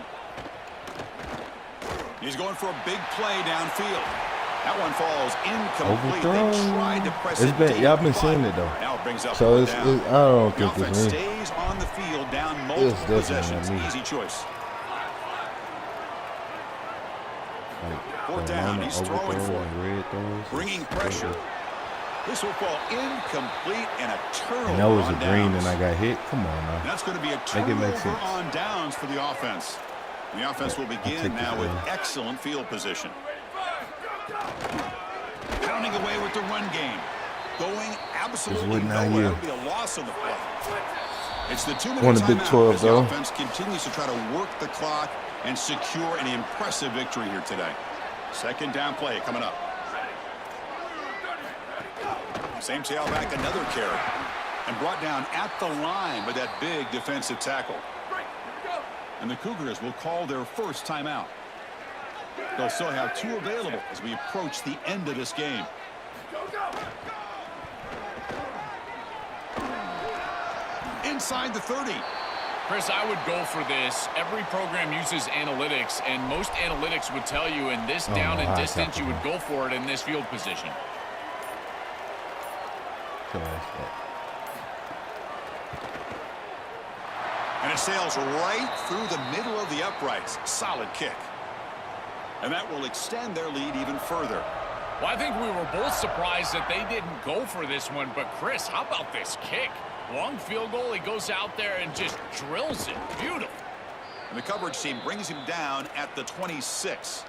He's going for a big play downfield. That one falls incomplete. Overthrown. They tried to press It's it been- deep, y'all been but seeing it, though. Now it brings up So fourth it's, down. I don't The think offense it's me. stays on the field down multiple definitely possessions. not me. Easy choice. Like, Fourth the down. amount of He's throwing overthrow for and red throws. Bringing pressure. This will fall incomplete and a turnover And that was a on green downs. and I got hit. Come on now. That's going to be a Make it make turnover sense. on downs for the offense. The offense will begin take now this with one. excellent field position. Pounding away with the run game. Going absolutely wouldn't I nowhere. you? That would be a loss on the play. It's the 2-minute Won the Big timeout 12 as the though. offense continues to try to work the clock and secure an impressive victory here today. Second down play coming up. Same tailback, another carry. And brought down at the line with that big defensive tackle. And the Cougars will call their first timeout. They'll still have 2 available as we approach the end of this game. Inside the 30. Chris, I would go for this. Every program uses analytics, and most analytics would tell you in this down and high distance, you tackle. would go for it in this field position. So that's that. And it sails right through the middle of the uprights. Solid kick. And that will extend their lead even further. Well, I think we were both surprised that they didn't go for this one, but Chris, how about this kick? Long field goal, he goes out there and just drills it. Beautiful. And the coverage team brings him down at the 26.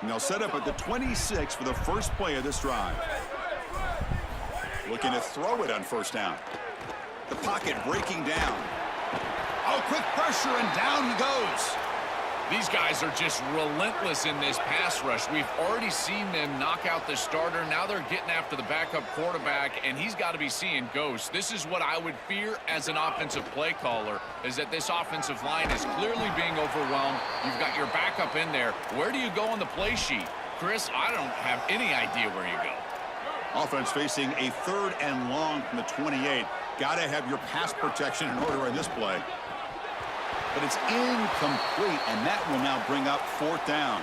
And they'll set up at the 26 for the first play of this drive. Looking to throw it on first down. The pocket breaking down. Oh, quick pressure, and down he goes. These guys are just relentless in this pass rush. We've already seen them knock out the starter. Now they're getting after the backup quarterback, and he's got to be seeing ghosts. This is what I would fear as an offensive play caller, is that this offensive line is clearly being overwhelmed. You've got your backup in there. Where do you go on the play sheet? Chris, I don't have any idea where you go. Offense facing a 3rd and long from the 28. Got to have your pass protection in order in this play. but it's incomplete, and that will now bring up 4th down.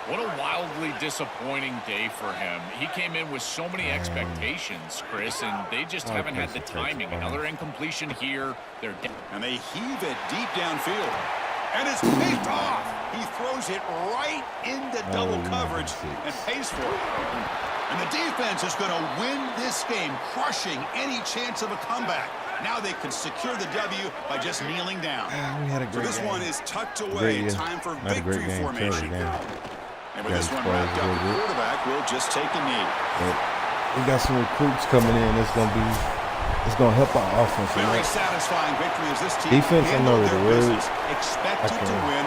What a wildly disappointing day for him. He came in with so many expectations, Chris, and they just haven't had the timing. Another incompletion here. And they heave it deep downfield. And it's picked off. He throws it right into double coverage and pays for it. And the defense is going to win this game, crushing any chance of a comeback. Now they can secure the W by just kneeling down. We had a great So this game. one is tucked away. Time for Not a great victory game, formation. And with this one Squad wrapped is up, real the good. quarterback will just take a knee. But we got some recruits coming in. It's gonna help our offense. Very satisfying victory as this team Defense, I know handled the their word. business, expected to win,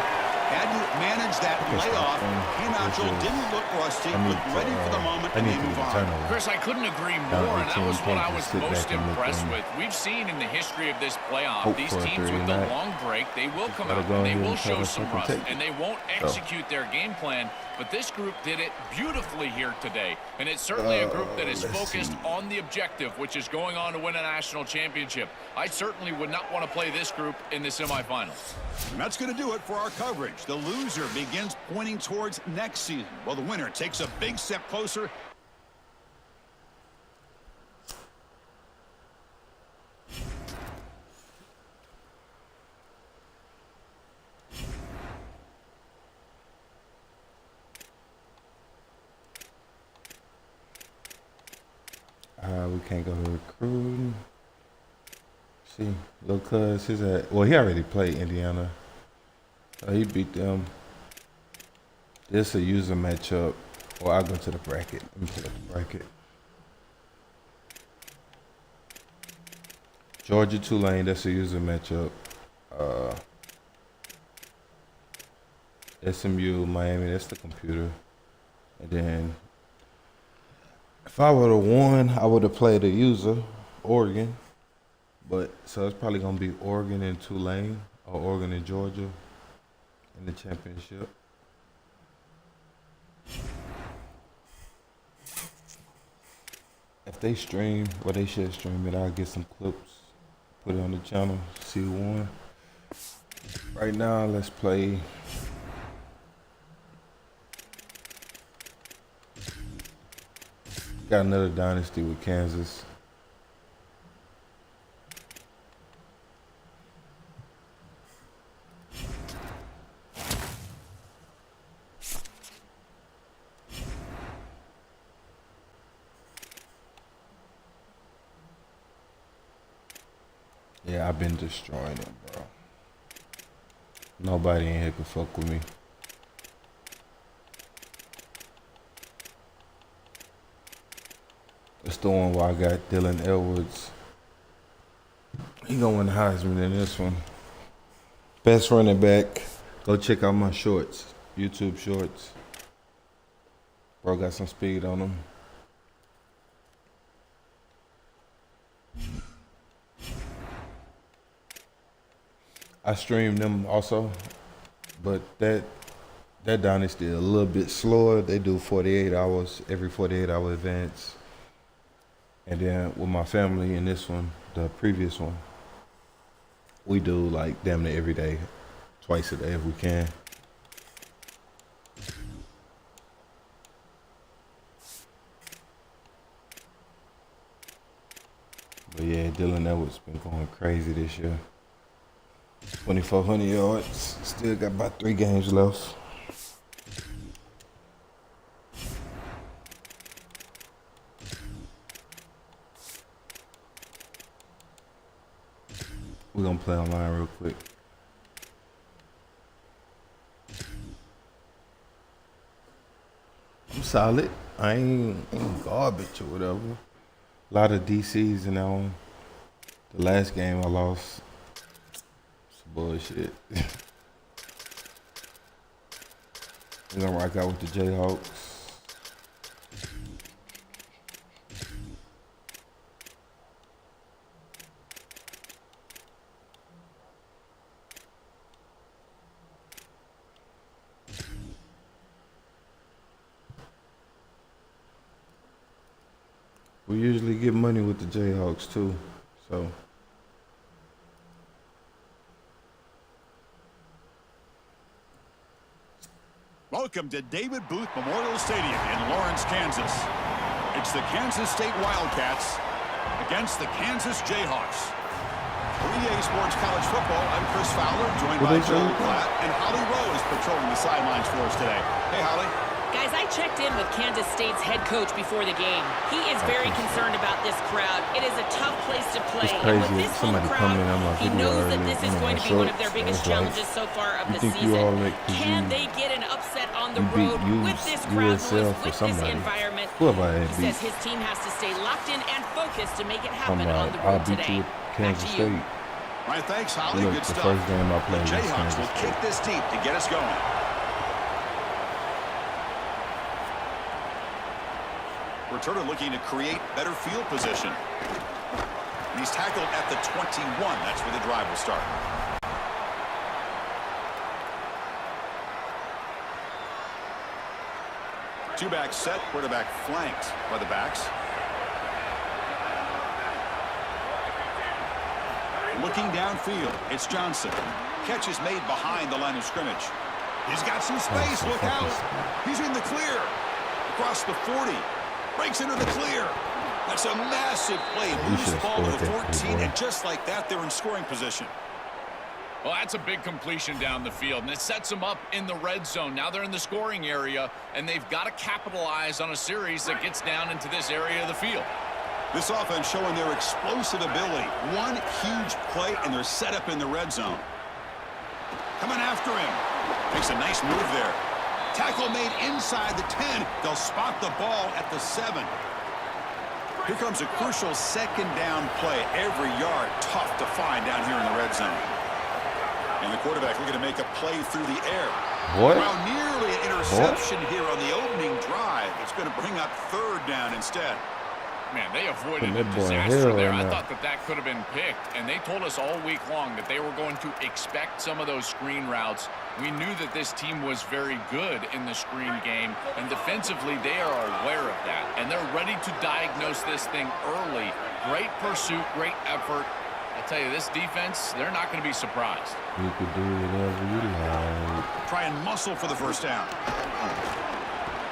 had to manage that layoff, came out, Joe, didn't look rusty, looked ready for the moment, and they move on. Chris, I couldn't agree more, and that was what I was most impressed with. We've seen in the history of this playoff, these teams with the long break, they will come out and they will show some rust, and they won't execute their game plan. But this group did it beautifully here today, and it's certainly a group that is focused on the objective, which is going on to win a national championship. I certainly would not want to play this group in the semifinals. And that's going to do it for our coverage. The loser begins pointing towards next season, while the winner takes a big step closer. We can't go to recruiting. See, little cuz, he already played Indiana. He beat them. This a user matchup. Or I'll go to the bracket. Let me put up the bracket. Georgia Tulane, that's a user matchup. SMU, Miami, that's the computer. And then if I would have won, I would have played a user, Oregon. But so it's probably gonna be Oregon and Tulane or Oregon and Georgia in the championship. If they stream, well, they should stream it. I'll get some clips, put it on the channel, see who won. Right now, let's play. Got another Dynasty with Kansas. Yeah, I've been destroying them, bro. Nobody in here can fuck with me. It's the one where I got Dylan Edwards. He gonna win the Heisman in this one. Best running back. Go check out my shorts. YouTube shorts. Bro got some speed on him. I stream them also, but that Dynasty is a little bit slower. They do 48 hours, every 48-hour advance. And then with my family in this one, the previous one, we do like damn near every day, twice a day if we can. But yeah, Dylan Edwards been going crazy this year. 2,400 yards. Still got about 3 games left. We're gonna play online real quick. I'm solid. I ain't garbage or whatever. A lot of DCs in that one. The last game I lost. Some bullshit. We're gonna rock out with the Jayhawks. We usually get money with the Jayhawks too, so Welcome to David Booth Memorial Stadium in Lawrence, Kansas. It's the Kansas State Wildcats against the Kansas Jayhawks. For EA Sports College Football, I'm Chris Fowler, joined by Joel Platt and Holly Rose patrolling the sidelines for us today. Hey, Holly. Guys, I checked in with Kansas State's head coach before the game. He is very concerned about this crowd. It is a tough place to play. And with this home crowd, he knows that this is going to be one of their biggest challenges so far of the season. Can they get an upset on the road with this crowd noise, with this environment? He says his team has to stay locked in and focused to make it happen on the road today. Back to you. All right, thanks, Holly. Good stuff. First game I played the Jayhawks will kick this deep to get us going. Returner looking to create better field position. And he's tackled at the 21. That's where the drive will start. Two-back set, quarterback flanked by the backs. Looking downfield, it's Johnson. Catch is made behind the line of scrimmage. He's got some space, look out. He's in the clear. Across the 40. Breaks into the clear. That's a massive play. Moves the ball to the 14, and just like that, they're in scoring position. Well, that's a big completion down the field, and it sets them up in the red zone. Now they're in the scoring area, and they've got to capitalize on a series that gets down into this area of the field. This offense showing their explosive ability. One huge play, and they're set up in the red zone. Coming after him. Makes a nice move there. Tackle made inside the 10. They'll spot the ball at the 7. Here comes a crucial second down play. Every yard tough to find down here in the red zone. And the quarterback looking to make a play through the air. What? Well, nearly an interception here on the opening drive. It's going to bring up third down instead. Man, they avoided a disaster there. I thought that could have been picked, and they told us all week long that they were going to expect some of those screen routes. We knew that this team was very good in the screen game, and defensively they are aware of that, and they're ready to diagnose this thing early. Great pursuit, great effort. I tell you, this defense, they're not going to be surprised. You could do whatever you like. Try and muscle for the first down.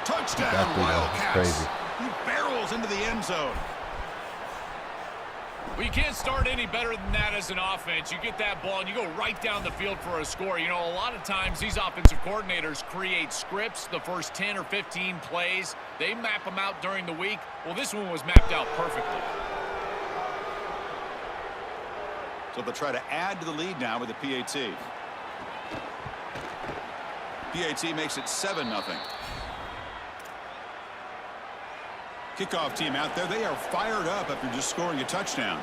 Touchdown, Wildcats. Crazy. He barrels into the end zone. Well, you can't start any better than that as an offense. You get that ball and you go right down the field for a score. You know, a lot of times these offensive coordinators create scripts, the first 10 or 15 plays. They map them out during the week. Well, this one was mapped out perfectly. So they'll try to add to the lead now with the PAT. PAT makes it 7-0. Kickoff team out there. They are fired up after just scoring a touchdown.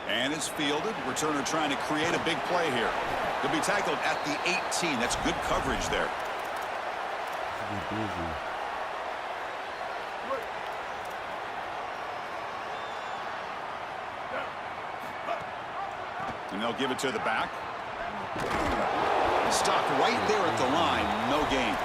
And it's fielded. Returner trying to create a big play here. He'll be tackled at the 18. That's good coverage there. And they'll give it to the back. Stopped right there at the line. No gain.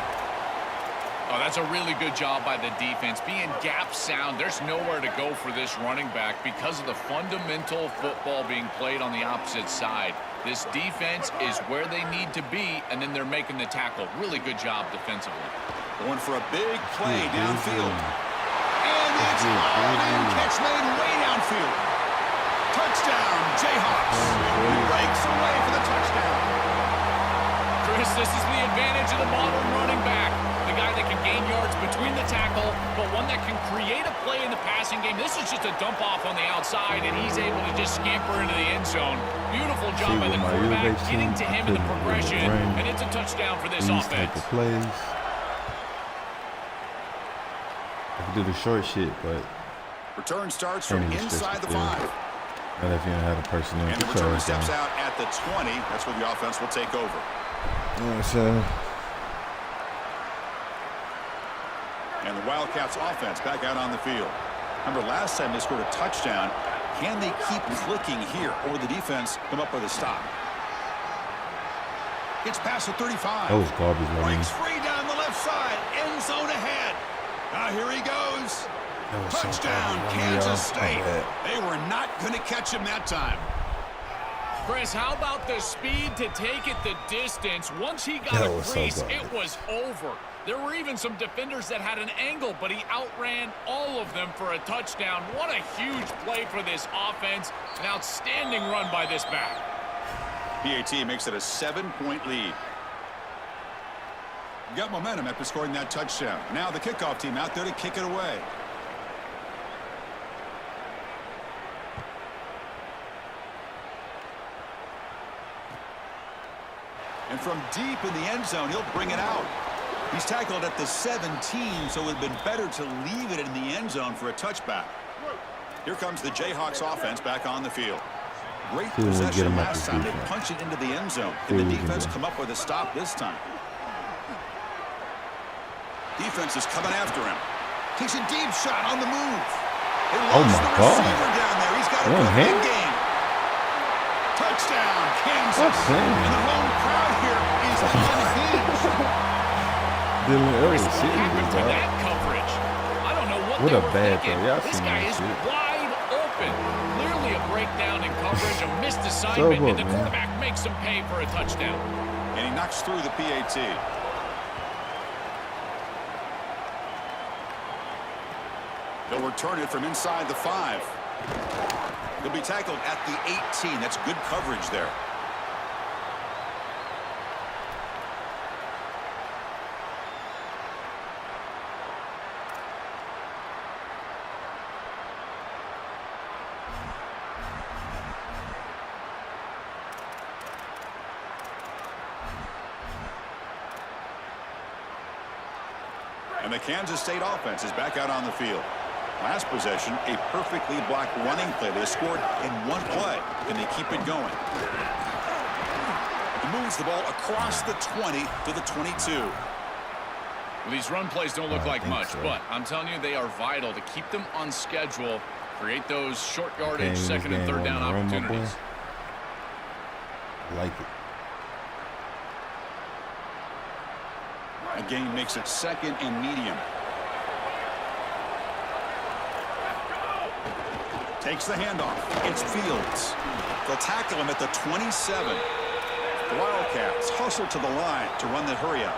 Oh, that's a really good job by the defense. Being gap sound, there's nowhere to go for this running back because of the fundamental football being played on the opposite side. This defense is where they need to be, and then they're making the tackle. Really good job defensively. Going for a big play downfield. And it's all-in catch made way downfield. Touchdown, Jayhawks. He breaks away for the touchdown. Chris, this is the advantage of the modern running back. The guy that can gain yards between the tackle, but one that can create a play in the passing game. This is just a dump off on the outside, and he's able to just scamper into the end zone. Beautiful job by the quarterback, getting to him in the progression, and it's a touchdown for this offense. Plays. I can do the short shit, but return starts from inside the 5. Not if you don't have a person in and the return steps out at the 20. That's where the offense will take over. And the Wildcats offense back out on the field. Remember, last time they scored a touchdown. Can they keep clicking here, or will the defense come up with a stop? Gets past the 35. That was garbage. Breaks free down the left side. End zone ahead. Now here he goes. Touchdown, Kansas State. They were not going to catch him that time. Chris, how about the speed to take it the distance? Once he got That a was so crease, garbage. it was over. There were even some defenders that had an angle, but he outran all of them for a touchdown. What a huge play for this offense. An outstanding run by this back. PAT makes it a 7-point lead. Got momentum after scoring that touchdown. Now the kickoff team out there to kick it away. And from deep in the end zone, he'll bring it out. He's tackled at the 17, so it would have been better to leave it in the end zone for a touchback. Here comes the Jayhawks offense back on the field. Great See if we can get possession him out last this time. They defense. punch it into the end zone. See Can the what we can defense do. come up with a stop this time? Defense is coming after him. Takes a deep shot on the move. They Oh lost my the God. receiver down there. He's got a One big hand? game. Touchdown, Kansas. That's him. And the home crowd here is unhinged. Dylan Ellis, What happened to dog. that coverage? I don't know what What they a were bad thinking. throw. Y'all This seen guy that is shit. wide open. Clearly a breakdown in coverage, a missed assignment, what, and the man? quarterback makes him pay for a touchdown. And he knocks through the PAT. They'll return it from inside the 5. He'll be tackled at the 18. That's good coverage there. And the Kansas State offense is back out on the field. Last possession, a perfectly blocked running play. They scored in one play. Can they keep it going? He moves the ball across the 20 to the 22. Well, these run plays don't look I like think much, so. but I'm telling you, they are vital to keep them on schedule, create those short yardage, Game, this second and game third down on the run, my boy. opportunities. Like it. Again, makes it second and medium. Takes the handoff. It's Fields. They'll tackle him at the 27. The Wildcats hustle to the line to run the hurry up.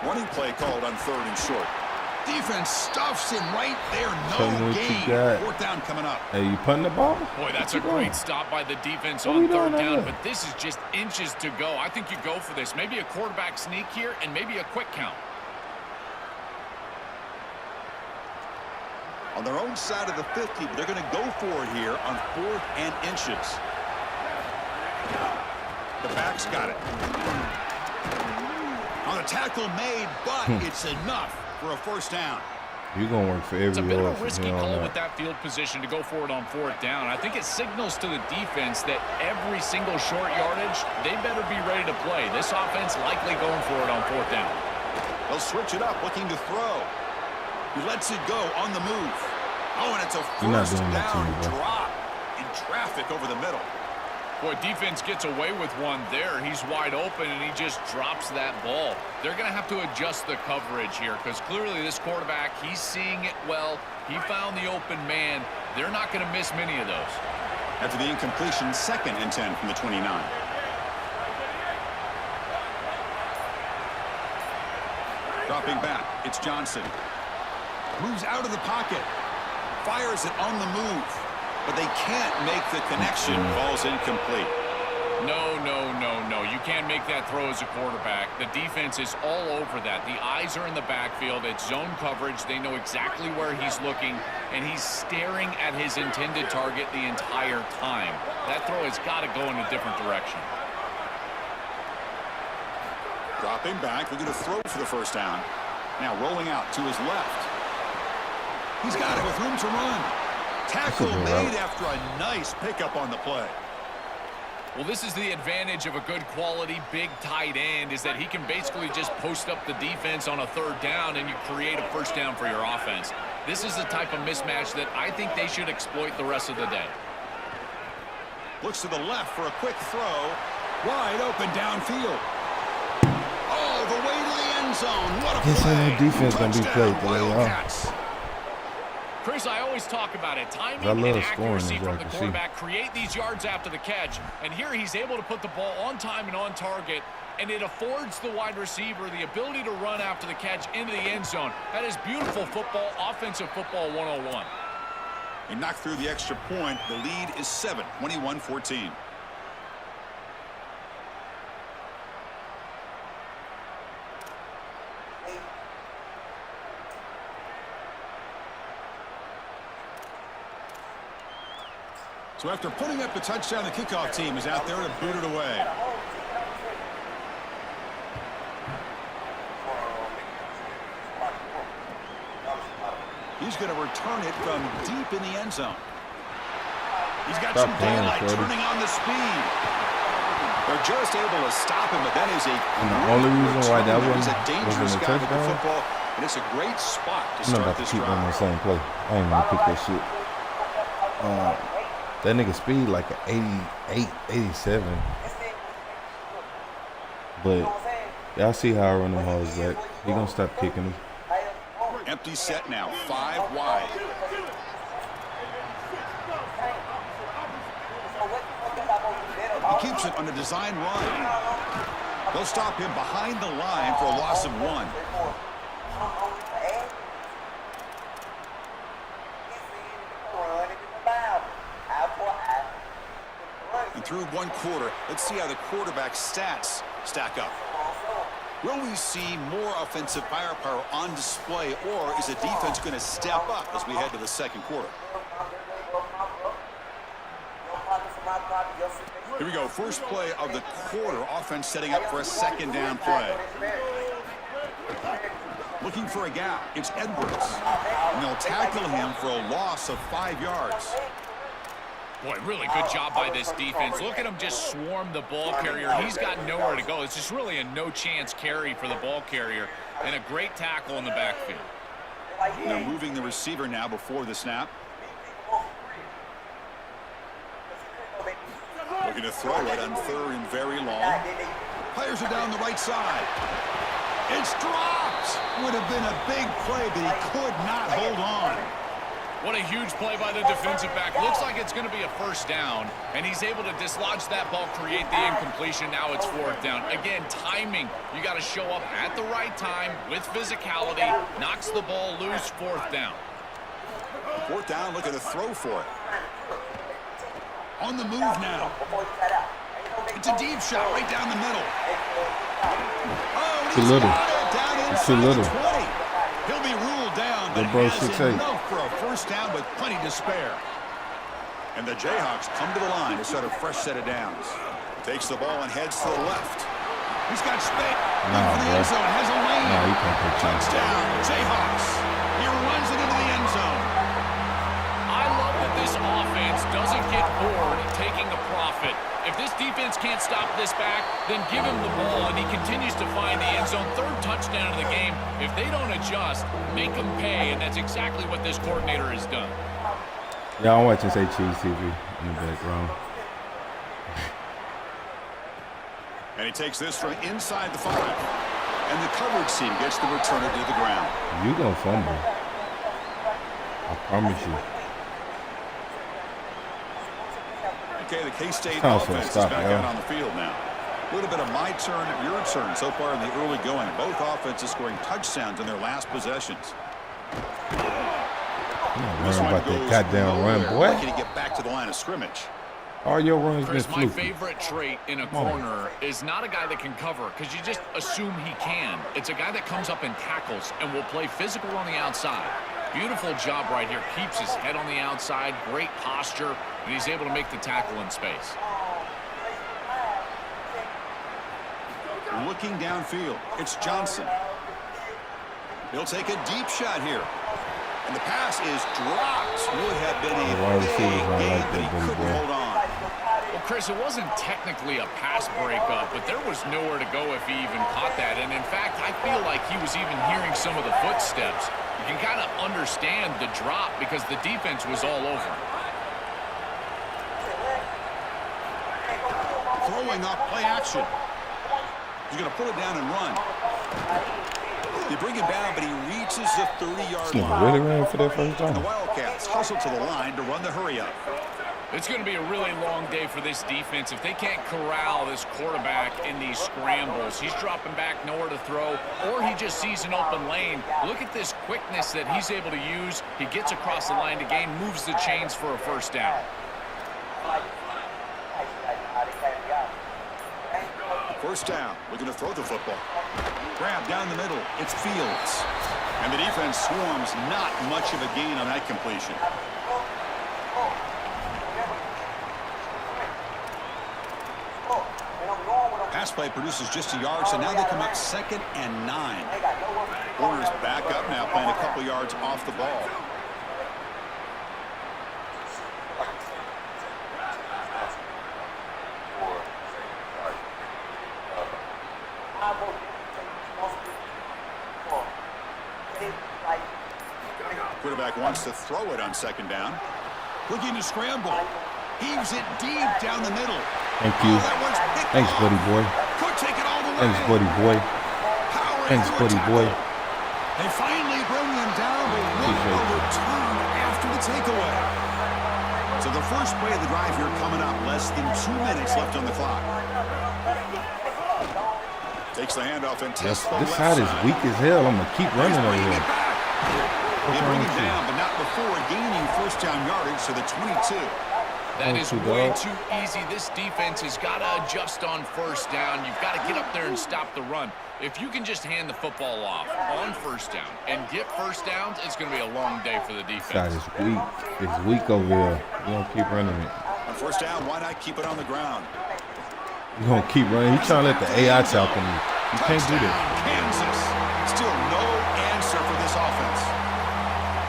Running play called on 3rd and short. Defense stuffs him right there. Tell me No what you gain. got. 4th down coming up. Hey, you punting the ball? Boy, that's a What you great doing? stop by the defense What on we doing 3rd down, out there? but this is just inches to go. I think you go for this. Maybe a quarterback sneak here and maybe a quick count. On their own side of the 50, but they're going to go for it here on 4th and inches. The back's got it. On a tackle made, but it's enough for a 1st down. You're going to work for It's a every bit of yard a from risky here on call out. with that field position to go for it on 4th down. I think it signals to the defense that every single short yardage, they better be ready to play. This offense likely going for it on 4th down. They'll switch it up, looking to throw. He lets it go on the move. Oh, and it's a You're not 1st doing that to down me, bro. drop in traffic over the middle. Boy, defense gets away with one there. He's wide open, and he just drops that ball. They're going to have to adjust the coverage here because clearly this quarterback, he's seeing it well. He found the open man. They're not going to miss many of those. After the incompletion, 2nd and 10 from the 29. Dropping back, it's Johnson. Moves out of the pocket. Fires it on the move. But they can't make the connection. Ball's incomplete. No, no, no, no. You can't make that throw as a quarterback. The defense is all over that. The eyes are in the backfield. It's zone coverage. They know exactly where he's looking, and he's staring at his intended target the entire time. That throw has got to go in a different direction. Dropping back, looking to throw for the 1st down. Now rolling out to his left. He's got it with room to run. Tackle That's a good made route. after a nice pickup on the play. Well, this is the advantage of a good quality big tight end is that he can basically just post up the defense on a 3rd down and you create a 1st down for your offense. This is the type of mismatch that I think they should exploit the rest of the day. Looks to the left for a quick throw. Wide open downfield. Oh, the way to the end zone. What a Guess play. ain't no defense gonna be Touchdown, played today, y'all. Wildcats. Chris, I always talk about it. I Timing love and scoring, accuracy as from y'all the can see. quarterback create these yards after the catch. And here he's able to put the ball on time and on target, and it affords the wide receiver the ability to run after the catch into the end zone. That is beautiful football, offensive football 101. He knocked through the extra point. The lead is 7, 21-14. So after putting up the touchdown, the kickoff team is out there to boot it away. He's going to return it from deep in the end zone. He's got some daylight turning on the speed. They're just able to stop him, but that is a only reason why that was a wasn't dangerous a guy with the touchdown. football, and it's a great spot to I'm not start about to this keep on the drive. same play. I ain't gonna pick that shit. That nigga speed like an 88, 87. But y'all see how I run them hoes back. He gonna stop kicking them. Empty set now, 5 wide. He keeps it on a design run. They'll stop him behind the line for a loss of 1. And through 1 quarter, let's see how the quarterback's stats stack up. Will we see more offensive firepower on display, or is the defense going to step up as we head to the second quarter? Here we go. First play of the quarter. Offense setting up for a second down play. Looking for a gap. It's Edwards. And they'll tackle him for a loss of 5 yards. Boy, really good job by this defense. Look at him just swarm the ball carrier. He's got nowhere to go. It's just really a no-chance carry for the ball carrier, and a great tackle in the backfield. They're moving the receiver now before the snap. Looking to throw it on 3rd and very long. Fires it down the right side. It's dropped. Would have been a big play, but he could not hold on. What a huge play by the defensive back. Looks like it's going to be a first down, and he's able to dislodge that ball, create the incompletion. Now it's 4th down. Again, timing. You got to show up at the right time with physicality. Knocks the ball loose, 4th down. 4th down, looking to throw for it. On the move now. It's a deep shot right down the middle. Oh, Too little. Down It's too inside little. the 20. He'll be ruled down, but bro, has 6'8". enough for a first down with plenty to spare. And the Jayhawks come to the line to set a fresh set of downs. Takes the ball and heads to the left. He's got space. Nah, the bro. end zone, has a lane. Nah, you can't put time. Touchdown, Jayhawks. He runs it into the end zone. I love that this offense doesn't get bored taking a profit. If this defense can't stop this back, then give him the ball, and he continues to find the end zone. 3rd touchdown of the game. If they don't adjust, make them pay, and that's exactly what this coordinator has done. Yeah, I'm watching Say Cheese TV in the background. And he takes this from inside the 5. And the coverage team gets the returner to the ground. You gonna fumble. I promise you. Okay, the K-State Sounds so offense is stop, back yeah. out on the field now. A little bit of my turn, your turn so far in the early going. Both offenses scoring touchdowns in their last possessions. I'm not This worrying one about that goes goddamn run, nowhere. Lucky boy. to get back to the line of scrimmage. All your runs been Chris, my fluky. favorite trait in a corner is not a guy that can cover, because you just assume he can. It's a guy that comes up and tackles and will play physical on the outside. Beautiful job right here. Keeps his head on the outside. Great posture. And he's able to make the tackle in space. Looking downfield, it's Johnson. He'll take a deep shot here. And the pass is dropped. Would have been a wide big receivers don't gain, like but he that, baby couldn't boy. hold on. Well, Chris, it wasn't technically a pass breakup, but there was nowhere to go if he even caught that. And in fact, I feel like he was even hearing some of the footsteps. You can kind of understand the drop because the defense was all over him. Throwing up play action. He's going to put it down and run. They bring him down, but he reaches the 30-yard Nigga line. really ran for that first And the time. Wildcats Wildcats hustle to the line to run the hurry-up. It's going to be a really long day for this defense. If they can't corral this quarterback in these scrambles, he's dropping back, nowhere to throw, or he just sees an open lane. Look at this quickness that he's able to use. He gets across the line to gain, moves the chains for a first down. First down, looking to throw the football. Grab down the middle, it's Fields. And the defense swarms, not much of a gain on that completion. Pass play produces just a yard, so now they come up 2nd and 9. Warner's back up now, playing a couple yards off the ball. Quarterback wants to throw it on 2nd down. Looking to scramble. Heaves it deep down the middle. Thank you. Thanks, buddy boy. Could take it all the way. Thanks, buddy boy. Thanks, buddy boy. They finally bring him down, but one will return after the takeaway. So the first play of the drive here coming up. Less than 2 minutes left on the clock. Takes the handoff and tests the This left side is weak as hell. I'm going to keep running over Bringing here. it back. They bring him down, but not before gaining first down yardage to the 22. That is way too easy. This defense has got to adjust on first down. You've got to get up there and stop the run. If you can just hand the football off on first down and get first downs, it's going to be a long day for the defense. Side is weak. It's weak over here. We're going to keep running it. On first down, why not keep it on the ground? We're going to keep running. He's trying to let the AI talk on you. You can't do this. Kansas. Still no answer for this offense.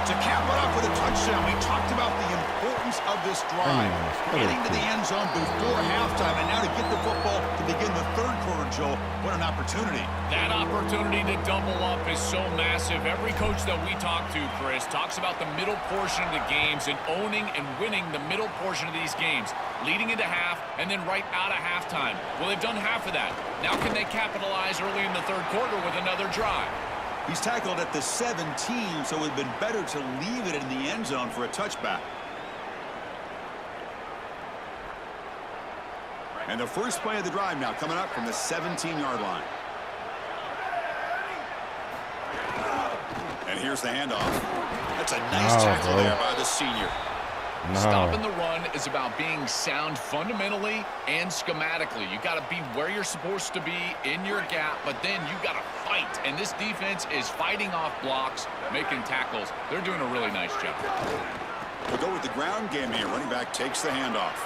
To cap it up with a touchdown, we talked about the importance of this drive. Getting to the end zone before halftime, and now to get the football to begin the third quarter, Joel. What an opportunity. That opportunity to double up is so massive. Every coach that we talk to, Chris, talks about the middle portion of the games and owning and winning the middle portion of these games, leading into half and then right out of halftime. Well, they've done half of that. Now can they capitalize early in the third quarter with another drive? He's tackled at the 17, so it would have been better to leave it in the end zone for a touchback. And the first play of the drive now coming up from the 17-yard line. And here's the handoff. That's a nice tackle there by the senior. Stopping the run is about being sound fundamentally and schematically. You got to be where you're supposed to be in your gap, but then you got to fight. And this defense is fighting off blocks, making tackles. They're doing a really nice job. We'll go with the ground game here. Running back takes the handoff.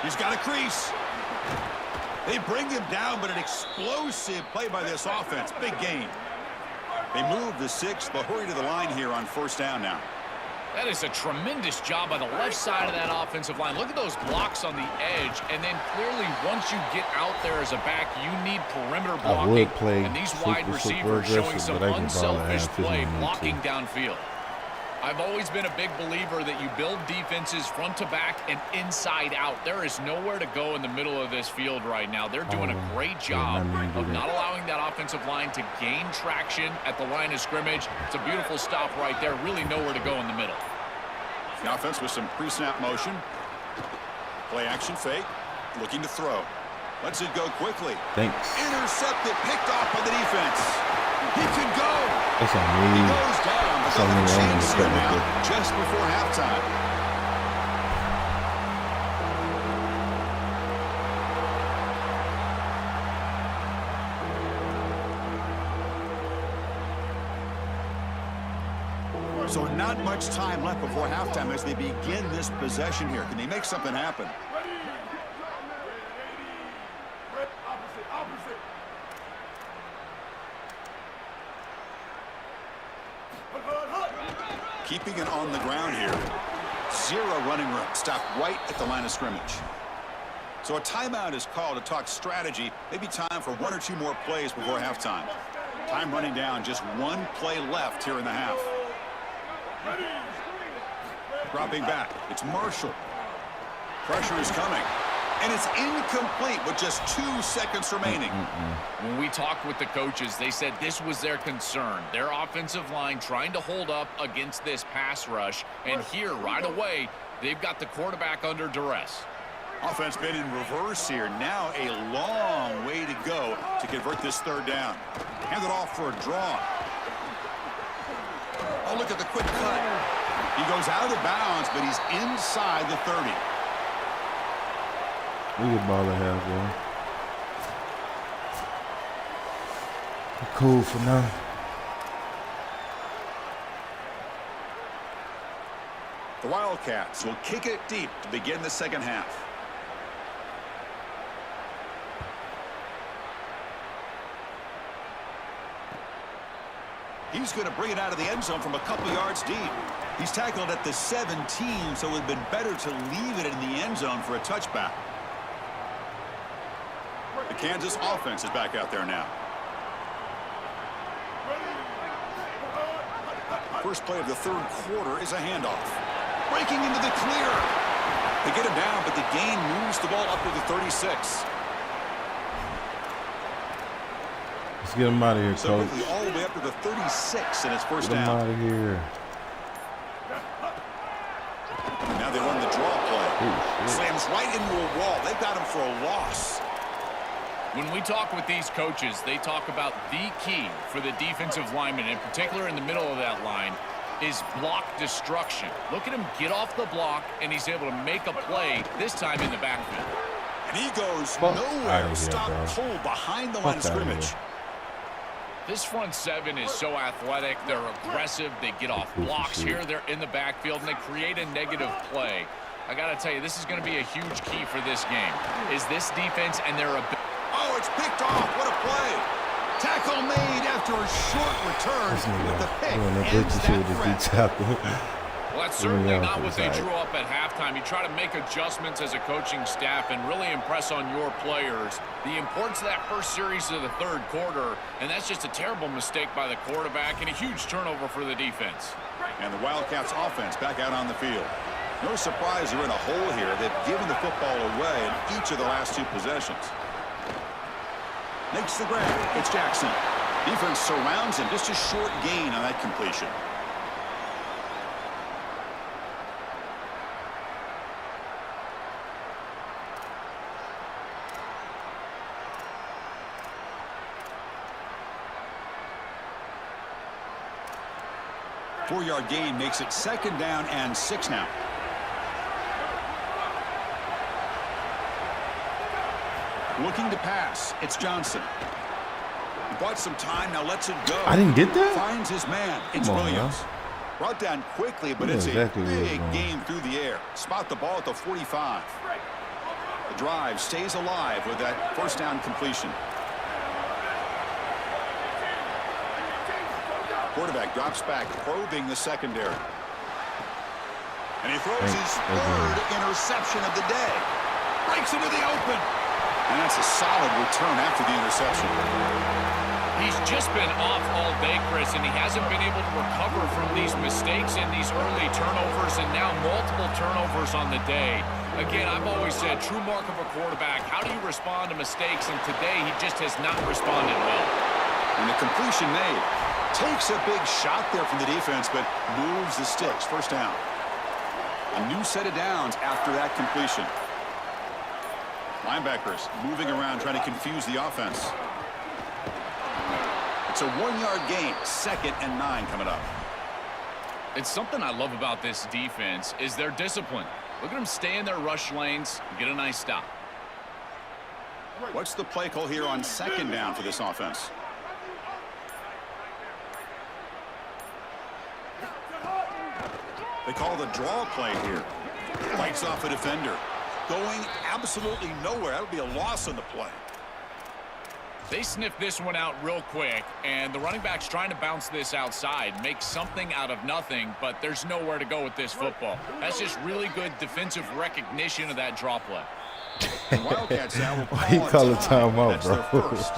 He's got a crease. They bring him down, but an explosive play by this offense. Big gain. They move the 6th. They'll hurry to the line here on first down now. That is a tremendous job by the left side of that offensive line. Look at those blocks on the edge. And then clearly once you get out there as a back, you need perimeter blocking. And these wide receivers showing some unselfish play blocking downfield. I've always been a big believer that you build defenses front to back and inside out. There is nowhere to go in the middle of this field right now. They're doing a great job of not allowing that offensive line to gain traction at the line of scrimmage. It's a beautiful stop right there. Really nowhere to go in the middle. The offense with some pre-snap motion. Play action fake. Looking to throw. Lets it go quickly. Thanks. Intercepted. Picked off by the defense. He could go. That's on me. He goes down. That's on me. Chance here now, just before halftime. So not much time left before halftime as they begin this possession here. Can they make something happen? Keeping it on the ground here. 0 running room. Stopped right at the line of scrimmage. So a timeout is called to talk strategy. Maybe time for 1 or 2 more plays before halftime. Time running down. Just 1 play left here in the half. Dropping back. It's Marshall. Pressure is coming. And it's incomplete with just 2 seconds remaining. When we talked with the coaches, they said this was their concern. Their offensive line trying to hold up against this pass rush. And here, right away, they've got the quarterback under duress. Offense been in reverse here. Now a long way to go to convert this 3rd down. Hand it off for a draw. Oh, look at the quick cut. He goes out of bounds, but he's inside the 30. We get ball ahead, bro. We're cool for now. The Wildcats will kick it deep to begin the 2nd half. He's going to bring it out of the end zone from a couple yards deep. He's tackled at the 17, so it would have been better to leave it in the end zone for a touchback. The Kansas offense is back out there now. First play of the 3rd quarter is a handoff. Breaking into the clear. They get him down, but the gain moves the ball up to the 36. Let's get him out of here, So coach. quickly all the way up to the 36 in its first Get him down. out of here. Now they run the draw play. Ooh, Slams right into a wall. They've got him for a loss. When we talk with these coaches, they talk about the key for the defensive lineman, in particular in the middle of that line, is block destruction. Look at him get off the block, and he's able to make a play, this time in the backfield. And he goes Fuck nowhere. outta here, Stop bro. cold behind the Fuck line of outta scrimmage. here. This front 7 is so athletic. They're aggressive. They get off blocks here. They're in the backfield, and they create a negative play. I got to tell you, this is going to be a huge key for this game, is this defense and their ability. Oh, it's picked off. What a play. Tackle made after a short return with the pick. Ends that threat. Well, that's certainly Yeah, not what they right. drew up at halftime. You try to make adjustments as a coaching staff and really impress on your players. The importance of that first series of the 3rd quarter, and that's just a terrible mistake by the quarterback and a huge turnover for the defense. And the Wildcats offense back out on the field. No surprise they're in a hole here. They've given the football away in each of the last 2 possessions. Makes the grab. It's Jackson. Defense surrounds him. Just a short gain on that completion. Four-yard gain makes it 2nd down and 6 now. Looking to pass. It's Johnson. He bought some time. Now lets it go. I didn't get that? Finds his man. It's Come on, Williams. man. Brought down quickly, but Yeah, it's exactly a what it big was. game through the air. Spot the ball at the 45. The drive stays alive with that 1st down completion. Quarterback drops back, probing the secondary. And he throws his 3rd interception of the day. Breaks into the open. And that's a solid return after the interception. He's just been off all day, Chris, and he hasn't been able to recover from these mistakes and these early turnovers, and now multiple turnovers on the day. Again, I've always said, true mark of a quarterback, how do you respond to mistakes? And today, he just has not responded well. And the completion made. Takes a big shot there from the defense, but moves the sticks. 1st down. A new set of downs after that completion. Linebackers moving around, trying to confuse the offense. It's a 1-yard gain. 2nd and 9 coming up. It's something I love about this defense is their discipline. Look at them stay in their rush lanes and get a nice stop. What's the play call here on 2nd down for this offense? They call the draw play here. Lights off a defender. Going absolutely nowhere. That'll be a loss on the play. They sniff this one out real quick, and the running back's trying to bounce this outside, make something out of nothing, but there's nowhere to go with this football. That's just really good defensive recognition of that draw play. The Wildcats now will Why you call a timeout, That's their bro? first.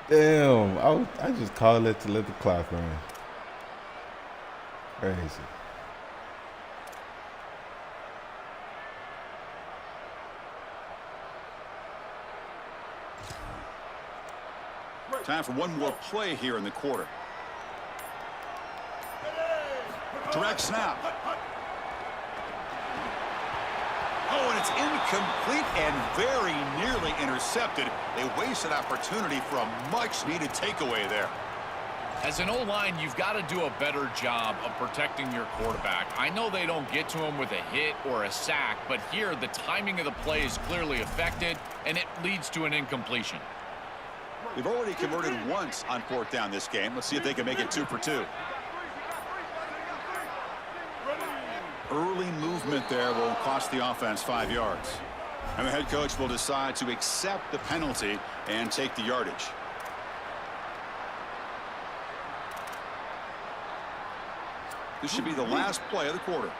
Damn, I just called it to let the clock run. Crazy. Time for one more play here in the quarter. Direct snap. Oh, and it's incomplete and very nearly intercepted. They wasted opportunity for a much-needed takeaway there. As an O-line, you've got to do a better job of protecting your quarterback. I know they don't get to him with a hit or a sack, but here the timing of the play is clearly affected, and it leads to an incompletion. They've already converted once on 4th down this game. Let's see if they can make it 2 for 2. Early movement there will cost the offense 5 yards. And the head coach will decide to accept the penalty and take the yardage. This should be the last play of the quarter.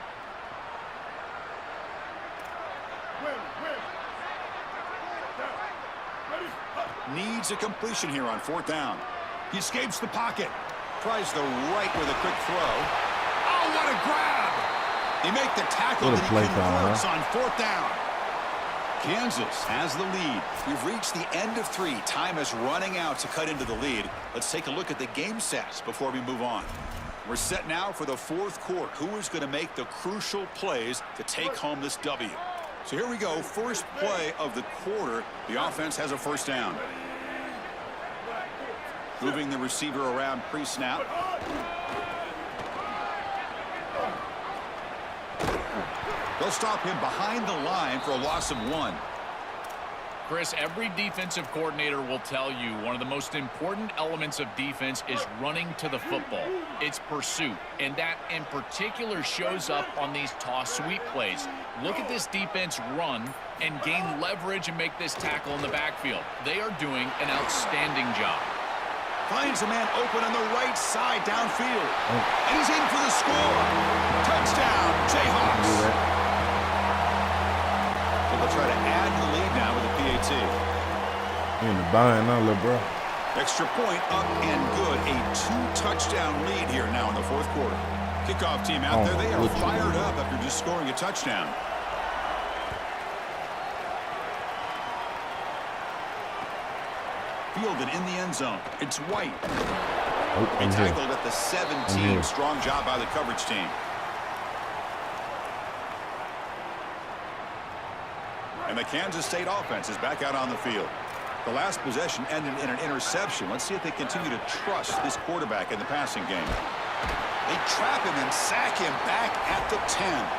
Needs a completion here on 4th down. He escapes the pocket. Tries the right with a quick throw. Oh, what a grab! They make the tackle that he converts on 4th down. Kansas has the lead. We've reached the end of 3. Time is running out to cut into the lead. Let's take a look at the game sets before we move on. We're set now for the 4th quarter. Who is going to make the crucial plays to take home this W? So here we go. First play of the quarter. The offense has a 1st down. Moving the receiver around pre-snap. They'll stop him behind the line for a loss of 1. Chris, every defensive coordinator will tell you one of the most important elements of defense is running to the football. It's pursuit, and that in particular shows up on these toss sweep plays. Look at this defense run and gain leverage and make this tackle in the backfield. They are doing an outstanding job. Finds a man open on the right side downfield. And he's in for the score. Touchdown, Jayhawks. So they'll try to add the lead now with a PAT. In the bind now, little bro. Extra point up and good. A 2-touchdown lead here now in the 4th quarter. Kickoff team out there. They are fired up after just scoring a touchdown. Fielded in the end zone. It's White. He tackled at the 17. Strong job by the coverage team. And the Kansas State offense is back out on the field. The last possession ended in an interception. Let's see if they continue to trust this quarterback in the passing game. They trap him and sack him back at the 10.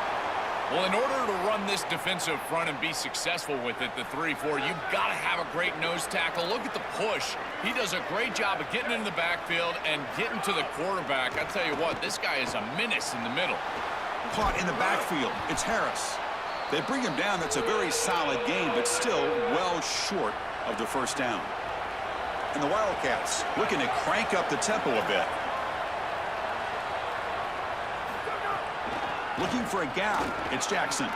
Well, in order to run this defensive front and be successful with it, the 3-4, you've got to have a great nose tackle. Look at the push. He does a great job of getting into the backfield and getting to the quarterback. I tell you what, this guy is a menace in the middle. Caught in the backfield. It's Harris. They bring him down. That's a very solid game, but still well short of the 1st down. And the Wildcats looking to crank up the tempo a bit. Looking for a gap. It's Jackson.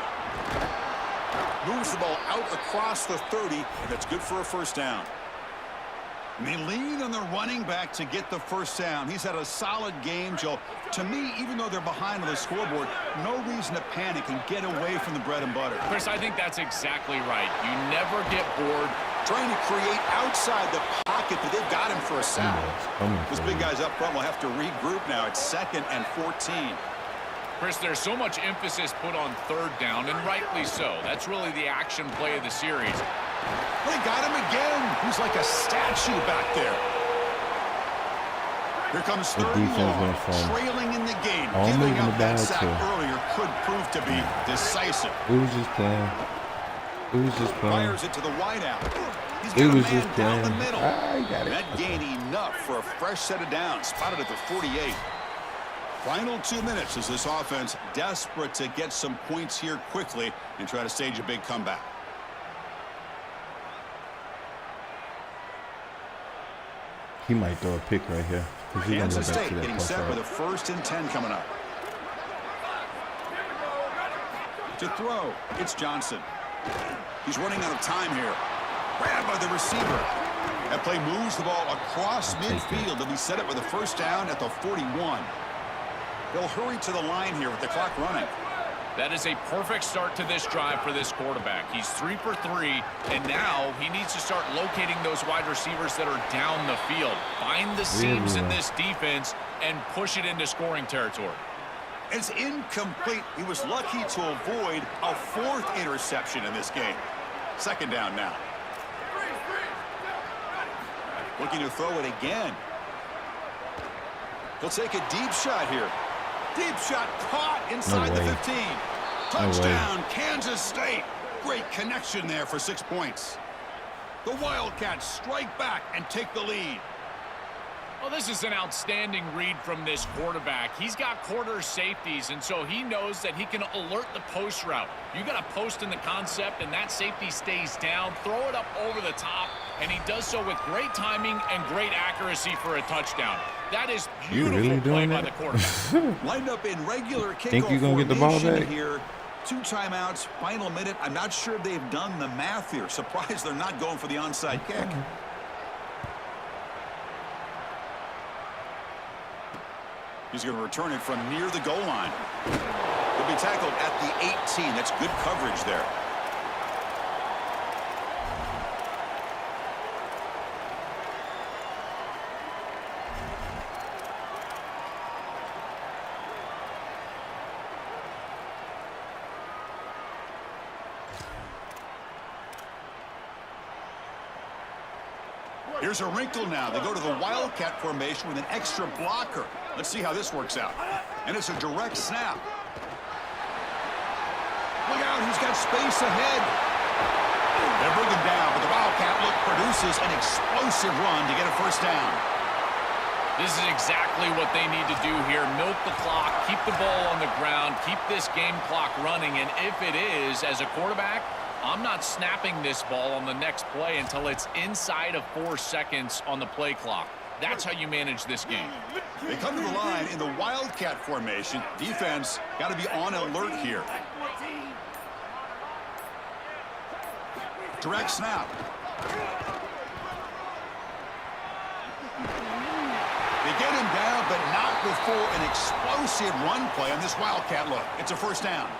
Moves the ball out across the 30, and that's good for a 1st down. And they lean on the running back to get the 1st down. He's had a solid game, Joe. To me, even though they're behind on the scoreboard, no reason to panic and get away from the bread and butter. Chris, I think that's exactly right. You never get bored. Trying to create outside the pocket, but they've got him for a sack. Those big guys up front will have to regroup now. It's 2nd and 14. Chris, there's so much emphasis put on 3rd down, and rightly so. That's really the action play of the series. They got him again. He's like a statue back there. Here comes 3rd and long, trailing in the game. Giving up that sack earlier could prove to be decisive. It was just playing. It was just playing. Fires it to the wideout. He's got a man down the middle. That gained enough for a fresh set of downs. Spotted at the 48. Final 2 minutes as this offense desperate to get some points here quickly and try to stage a big comeback. He might throw a pick right here. Kansas State getting set with a 1st and 10 coming up. To throw, it's Johnson. He's running out of time here. Grabbed by the receiver. That play moves the ball across midfield, and we set it with a 1st down at the 41. They'll hurry to the line here with the clock running. That is a perfect start to this drive for this quarterback. He's 3 for 3, and now he needs to start locating those wide receivers that are down the field. Find the seams in this defense and push it into scoring territory. It's incomplete. He was lucky to avoid a 4th interception in this game. 2nd down now. Looking to throw it again. He'll take a deep shot here. Deep shot caught inside the 15. Touchdown, Kansas State. Great connection there for 6 points. The Wildcats strike back and take the lead. Well, this is an outstanding read from this quarterback. He's got quarter safeties, and so he knows that he can alert the post route. You got a post in the concept, and that safety stays down. Throw it up over the top, and he does so with great timing and great accuracy for a touchdown. That is beautiful play by the quarterback. Lined up in regular kickoff Think you're gonna get the ball back here. 2 timeouts, final minute. I'm not sure they've done the math here. Surprised they're not going for the onside kick. He's going to return it from near the goal line. He'll be tackled at the 18. That's good coverage there. Here's a wrinkle now. They go to the Wildcat formation with an extra blocker. Let's see how this works out. And it's a direct snap. Look out, he's got space ahead. They're bringing down, but the Wildcat look produces an explosive run to get a 1st down. This is exactly what they need to do here. Milk the clock, keep the ball on the ground, keep this game clock running, and if it is, as a quarterback, I'm not snapping this ball on the next play until it's inside of 4 seconds on the play clock. That's how you manage this game. They come to the line in the Wildcat formation. Defense got to be on alert here. Direct snap. They get him down, but not before an explosive run play on this Wildcat look. It's a 1st down.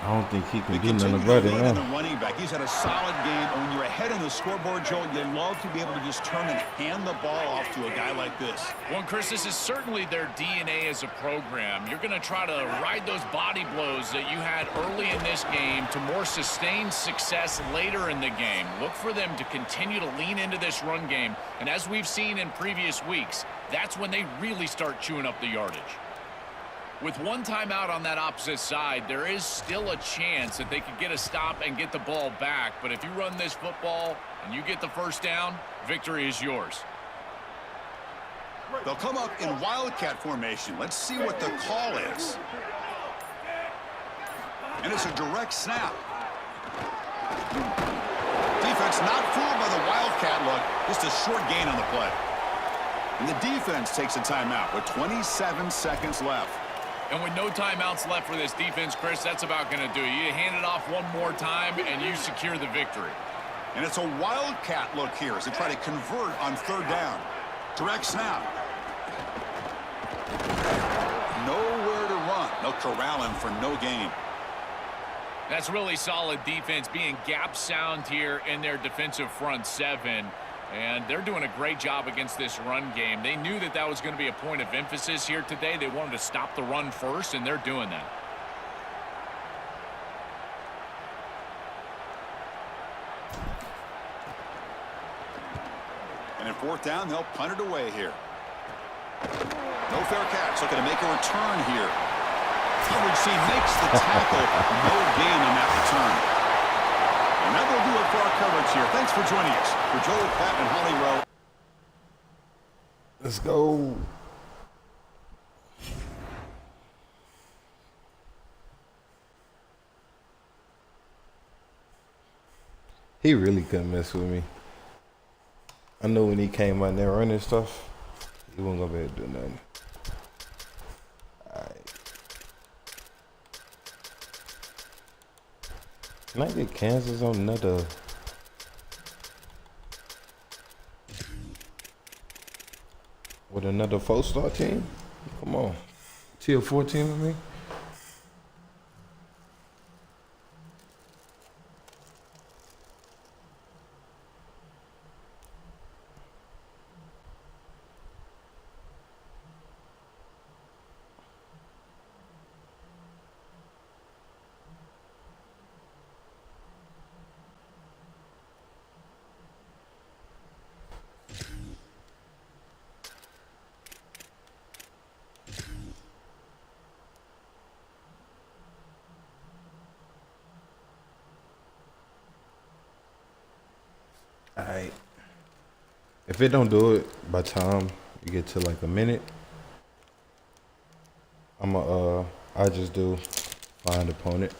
I don't think he can do nothing about it now. The running back. He's had a solid game. And when you're ahead on the scoreboard, Joel, you love to be able to just turn and hand the ball off to a guy like this. Well, Chris, this is certainly their DNA as a program. You're going to try to ride those body blows that you had early in this game to more sustained success later in the game. Look for them to continue to lean into this run game. And as we've seen in previous weeks, that's when they really start chewing up the yardage. With 1 timeout on that opposite side, there is still a chance that they could get a stop and get the ball back. But if you run this football and you get the 1st down, victory is yours. They'll come up in Wildcat formation. Let's see what the call is. And it's a direct snap. Defense not fooled by the Wildcat look. Just a short gain on the play. And the defense takes a timeout with 27 seconds left. And with no timeouts left for this defense, Chris, that's about going to do it. You hand it off one more time, and you secure the victory. And it's a Wildcat look here as they try to convert on 3rd down. Direct snap. Nowhere to run. They'll corral him for no gain. That's really solid defense, being gap sound here in their defensive front 7. And they're doing a great job against this run game. They knew that that was going to be a point of emphasis here today. They wanted to stop the run first, and they're doing that. And in 4th down, they'll punt it away here. No fair catch. Looking to make a return here. Coverage C makes the tackle. No gain on that return. And that will do it for our coverage here. Thanks for joining us. For Joel, Pat, and Holly Rowe. Let's go. He really couldn't mess with me. I know when he came out there running stuff, he wasn't gonna be able to do nothing. Alright. Can I get Kansas on another? With another 4-star team? Come on. Tier 14 with me? Alright. If it don't do it by time you get to like a minute, I just do find opponent.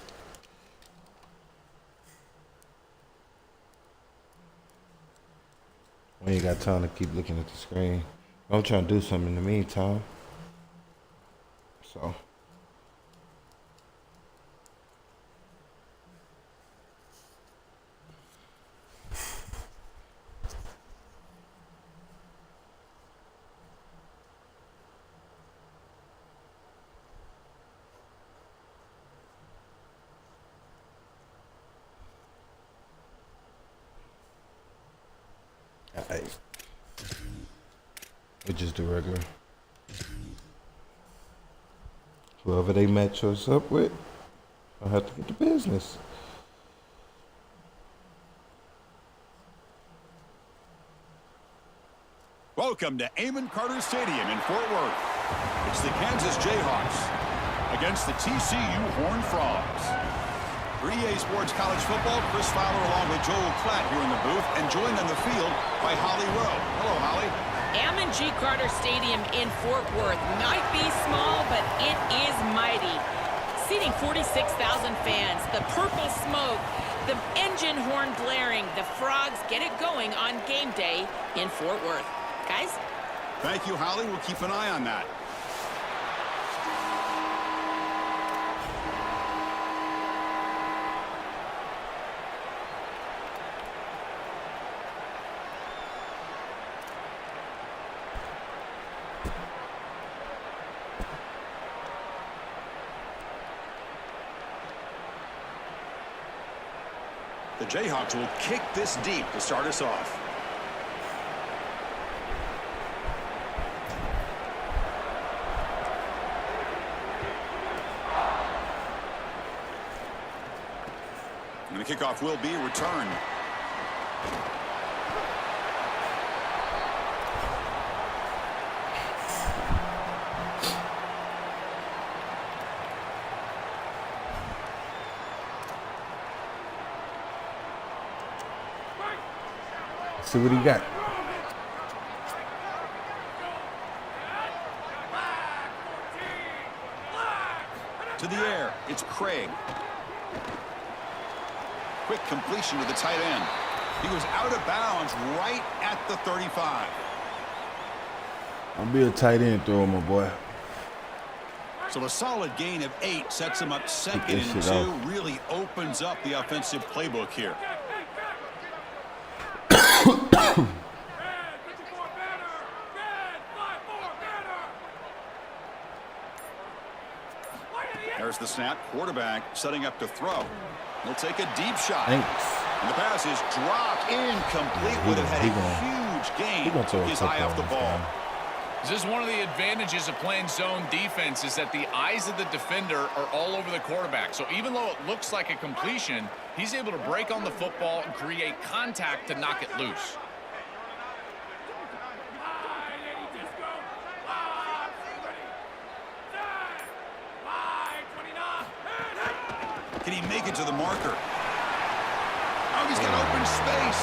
We ain't got time to keep looking at the screen. I'm trying to do something in the meantime. So. Alright. We just do regular. Whoever they match us up with, I'll have to get the business. Welcome to Amon Carter Stadium in Fort Worth. It's the Kansas Jayhawks against the TCU Horned Frogs. For EA Sports College Football, Chris Fowler along with Joel Klatt here in the booth and joined on the field by Holly Rowe. Hello, Holly. Amon G. Carter Stadium in Fort Worth might be small, but it is mighty. Seating 46,000 fans, the purple smoke, the engine horn blaring, the Frogs get it going on game day in Fort Worth. Guys? Thank you, Holly. We'll keep an eye on that. The Jayhawks will kick this deep to start us off. And the kickoff will be returned. See what he got. To the air, it's Craig. Quick completion to the tight end. He was out of bounds right at the 35. I'll be a tight end thrower, my boy. So a solid gain of 8 sets him up second and 2. Really opens up the offensive playbook here. There's the snap. Quarterback setting up to throw. He'll take a deep shot. Thanks. And the pass is dropped incomplete with it. Had a huge gain. Took his eye off the ball. This is one of the advantages of playing zone defense is that the eyes of the defender are all over the quarterback. So even though it looks like a completion, he's able to break on the football and create contact to knock it loose. Can he make it to the marker? Oh, he's got open space.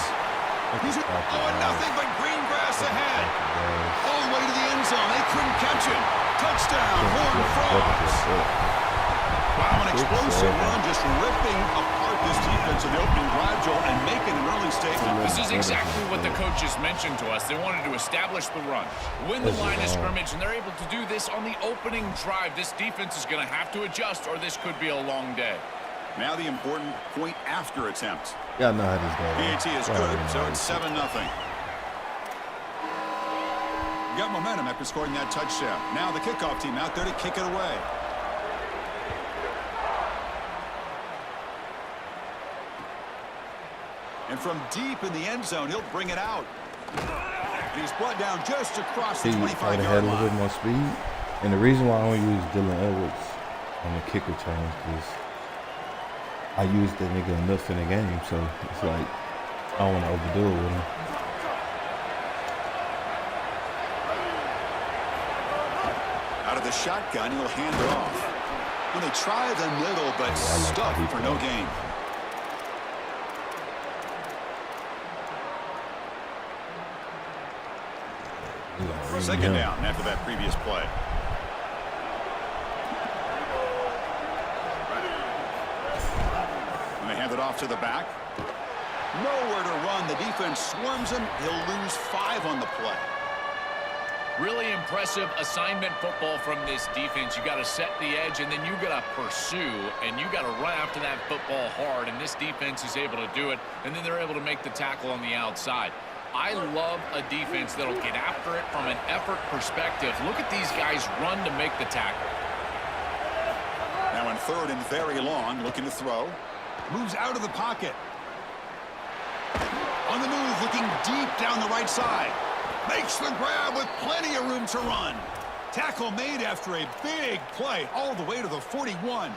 He's nothing but green grass ahead. All the way to the end zone. They couldn't catch him. Touchdown, Horned Frogs. Wow, an explosive run, just ripping apart this defense in the opening drive, Joel, and making an early statement. This is exactly what the coaches mentioned to us. They wanted to establish the run, win the line of scrimmage, and they're able to do this on the opening drive. This defense is going to have to adjust, or this could be a long day. Now the important point after attempt. Y'all know how this goes. PAT is good, so it's 7-0. Got momentum after scoring that touchdown. Now the kickoff team out there to kick it away. And from deep in the end zone, he'll bring it out. He's brought down just across the 25-yard line. Had a little bit more speed. And the reason why I only use Dylan Edwards on the kick return is because I used that nigga enough in the game, so it's like I don't want to overdo it with him. Out of the shotgun, he'll hand it off. When they try the middle, but stuck for no gain. Second down after that previous play. And they hand it off to the back. Nowhere to run. The defense swarms him. He'll lose 5 on the play. Really impressive assignment football from this defense. You got to set the edge, and then you got to pursue, and you got to run after that football hard, and this defense is able to do it, and then they're able to make the tackle on the outside. I love a defense that'll get after it from an effort perspective. Look at these guys run to make the tackle. Now in third and very long, looking to throw. Moves out of the pocket. On the move, looking deep down the right side. Makes the grab with plenty of room to run. Tackle made after a big play all the way to the 41.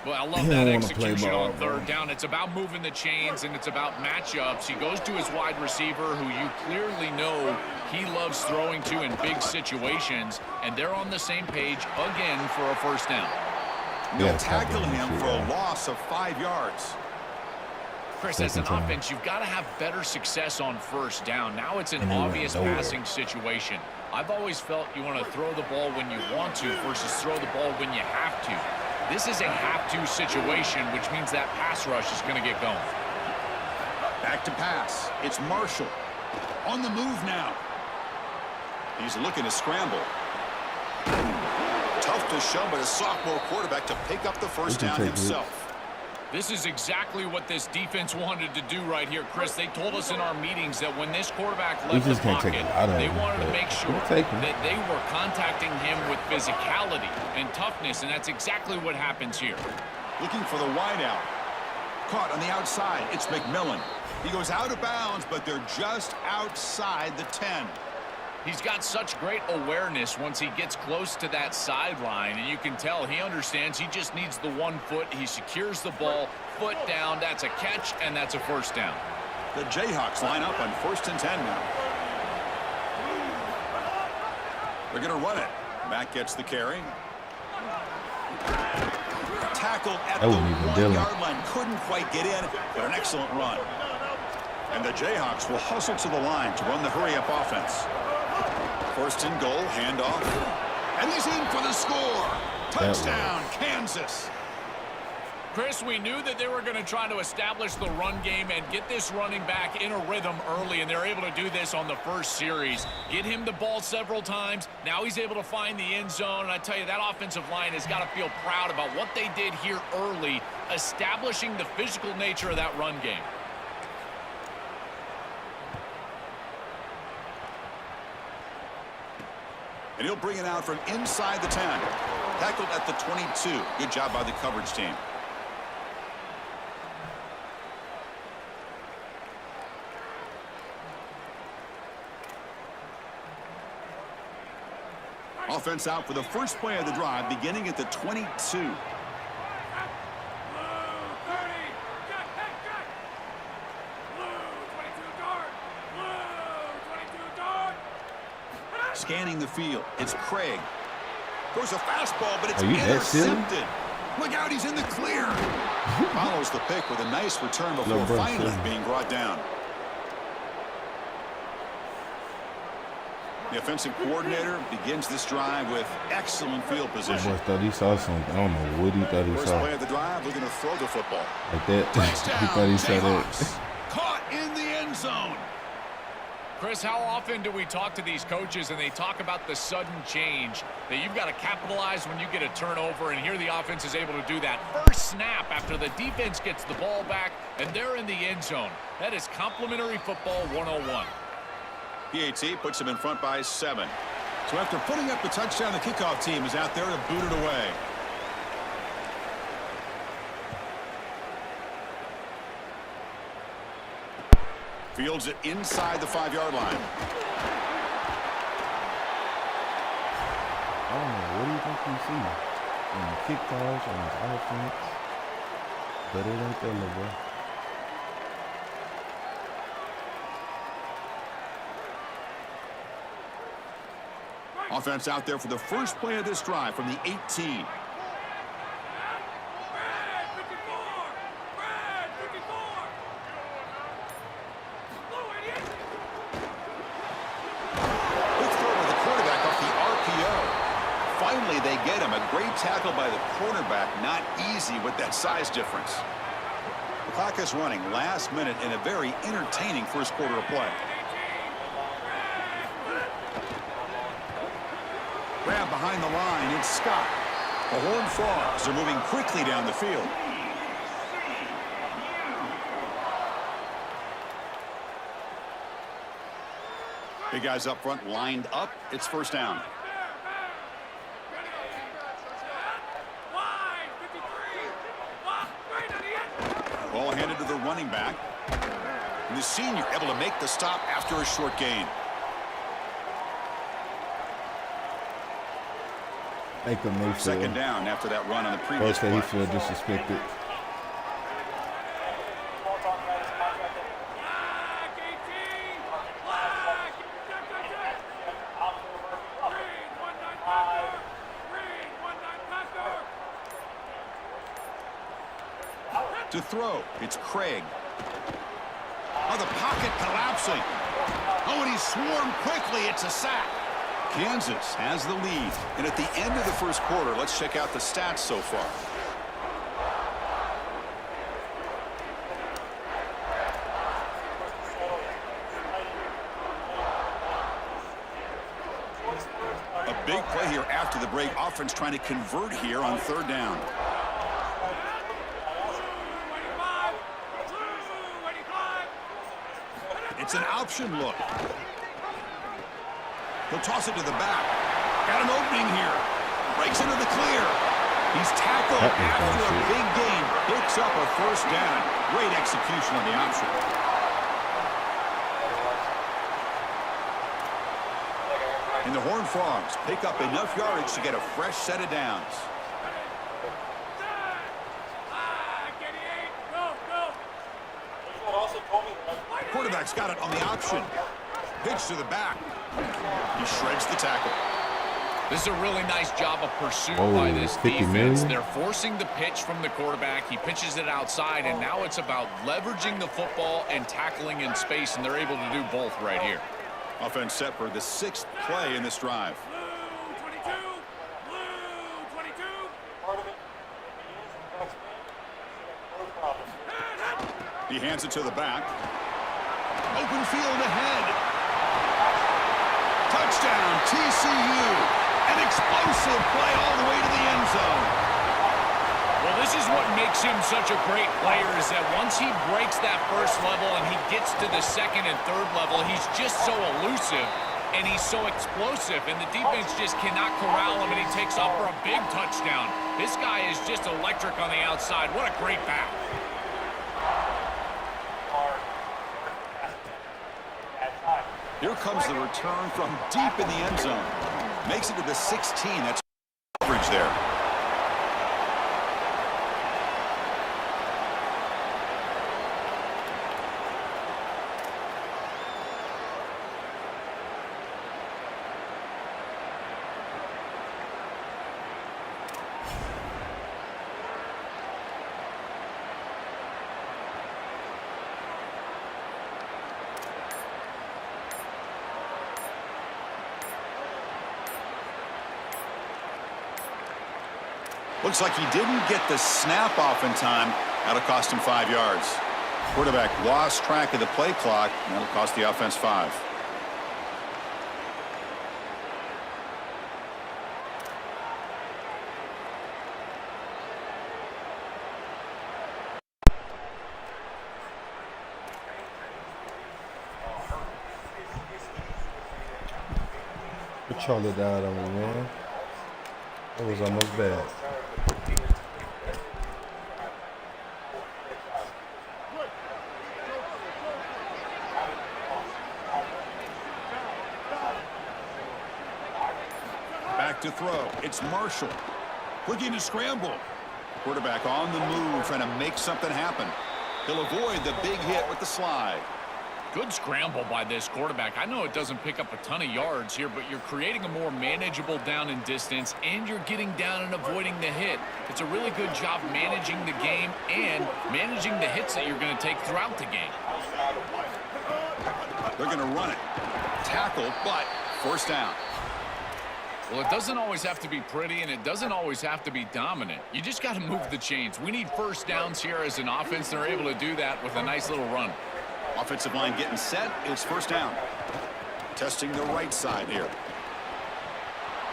Well, I love that execution on third down. It's about moving the chains, and it's about matchups. He goes to his wide receiver, who you clearly know he loves throwing to in big situations, and they're on the same page again for a first down. They'll tackle him for a loss of 5 yards. Chris, as an offense, you've got to have better success on first down. Now it's an obvious passing situation. I've always felt you want to throw the ball when you want to versus throw the ball when you have to. This is a have-to situation, which means that pass rush is going to get going. Back to pass. It's Marshall. On the move now. He's looking to scramble. Tough to show, but a sophomore quarterback to pick up the first down himself. This is exactly what this defense wanted to do right here, Chris. They told us in our meetings that when this quarterback left the pocket, they wanted to make sure that they were contacting him with physicality and toughness, and that's exactly what happens here. Looking for the wideout. Caught on the outside. It's McMillan. He goes out of bounds, but they're just outside the 10. He's got such great awareness once he gets close to that sideline, and you can tell he understands he just needs the 1 foot. He secures the ball, foot down. That's a catch, and that's a first down. The Jayhawks line up on 1st and 10 now. They're going to run it. Matt gets the carry. Tackled at the 1-yard line. Couldn't quite get in, but an excellent run. And the Jayhawks will hustle to the line to run the hurry-up offense. 1st and goal, handoff. And he's in for the score. Touchdown, Kansas. Chris, we knew that they were going to try to establish the run game and get this running back in a rhythm early, and they're able to do this on the first series. Get him the ball several times. Now he's able to find the end zone, and I tell you, that offensive line has got to feel proud about what they did here early, establishing the physical nature of that run game. And he'll bring it out from inside the 10. Tackled at the 22. Good job by the coverage team. Offense out for the first play of the drive, beginning at the 22. Scanning the field. It's Craig. Goes a fastball, but it's intercepted. Look out, he's in the clear. Follows the pick with a nice return before finally being brought down. The offensive coordinator begins this drive with excellent field position. I thought he saw something. I don't know what he thought he saw. First play of the drive, looking to throw the football. Like that. He thought he saw that. Caught in the end zone. Chris, how often do we talk to these coaches and they talk about the sudden change that you've got to capitalize when you get a turnover, and here the offense is able to do that. First snap after the defense gets the ball back, and they're in the end zone. That is complimentary football 101. PAT puts him in front by 7. So after putting up the touchdown, the kickoff team is out there to boot it away. Fields it inside the 5-yard line. I don't know. What do you think you see? On the kickoffs, on his offense. But it ain't that little boy. Offense out there for the first play of this drive from the 18. tackle by the cornerback. Not easy with that size difference. The clock is running last minute in a very entertaining first quarter of play. Grab behind the line. It's Scott. The Horned Frogs are moving quickly down the field. Big guys up front lined up. It's first down. Ball handed to the running back. And the senior able to make the stop after a short gain. Baker Mayfield. Second down after that run on the previous First, he play. feel disrespected. To throw, it's Craig. Oh, the pocket collapsing. Oh, and he swarmed quickly. It's a sack. Kansas has the lead. And at the end of the first quarter, let's check out the stats so far. A big play here after the break. Offense trying to convert here on third down. It's an option look. He'll toss it to the back. Got an opening here. Breaks into the clear. He's tackled after a big gain. Picks up a first down. Great execution on the option. And the Horned Frogs pick up enough yardage to get a fresh set of downs. Quarterback's got it on the option. Pitch to the back. He shreds the tackle. This is a really nice job of pursuit Oh, by this 50 defense. million? They're forcing the pitch from the quarterback. He pitches it outside, and now it's about leveraging the football and tackling in space, and they're able to do both right here. Offense set for the 6th play in this drive. He hands it to the back. Open field ahead. Touchdown, TCU. An explosive play all the way to the end zone. Well, this is what makes him such a great player, is that once he breaks that first level and he gets to the second and third level, he's just so elusive and he's so explosive, and the defense just cannot corral him, and he takes off for a big touchdown. This guy is just electric on the outside. What a great back. Here comes the return from deep in the end zone. Makes it to the 16. That's coverage there. Looks like he didn't get the snap off in time. That'll cost him 5 yards. Quarterback lost track of the play clock, and that'll cost the offense 5. Put Charlie died on me, man. That was almost bad. Back to throw. It's Marshall. Looking to scramble. Quarterback on the move, trying to make something happen. He'll avoid the big hit with the slide. Good scramble by this quarterback. I know it doesn't pick up a ton of yards here, but you're creating a more manageable down and distance, and you're getting down and avoiding the hit. It's a really good job managing the game and managing the hits that you're going to take throughout the game. They're going to run it. Tackle, but first down. Well, it doesn't always have to be pretty, and it doesn't always have to be dominant. You just got to move the chains. We need first downs here as an offense. They're able to do that with a nice little run. Offensive line getting set. It's first down. Testing the right side here.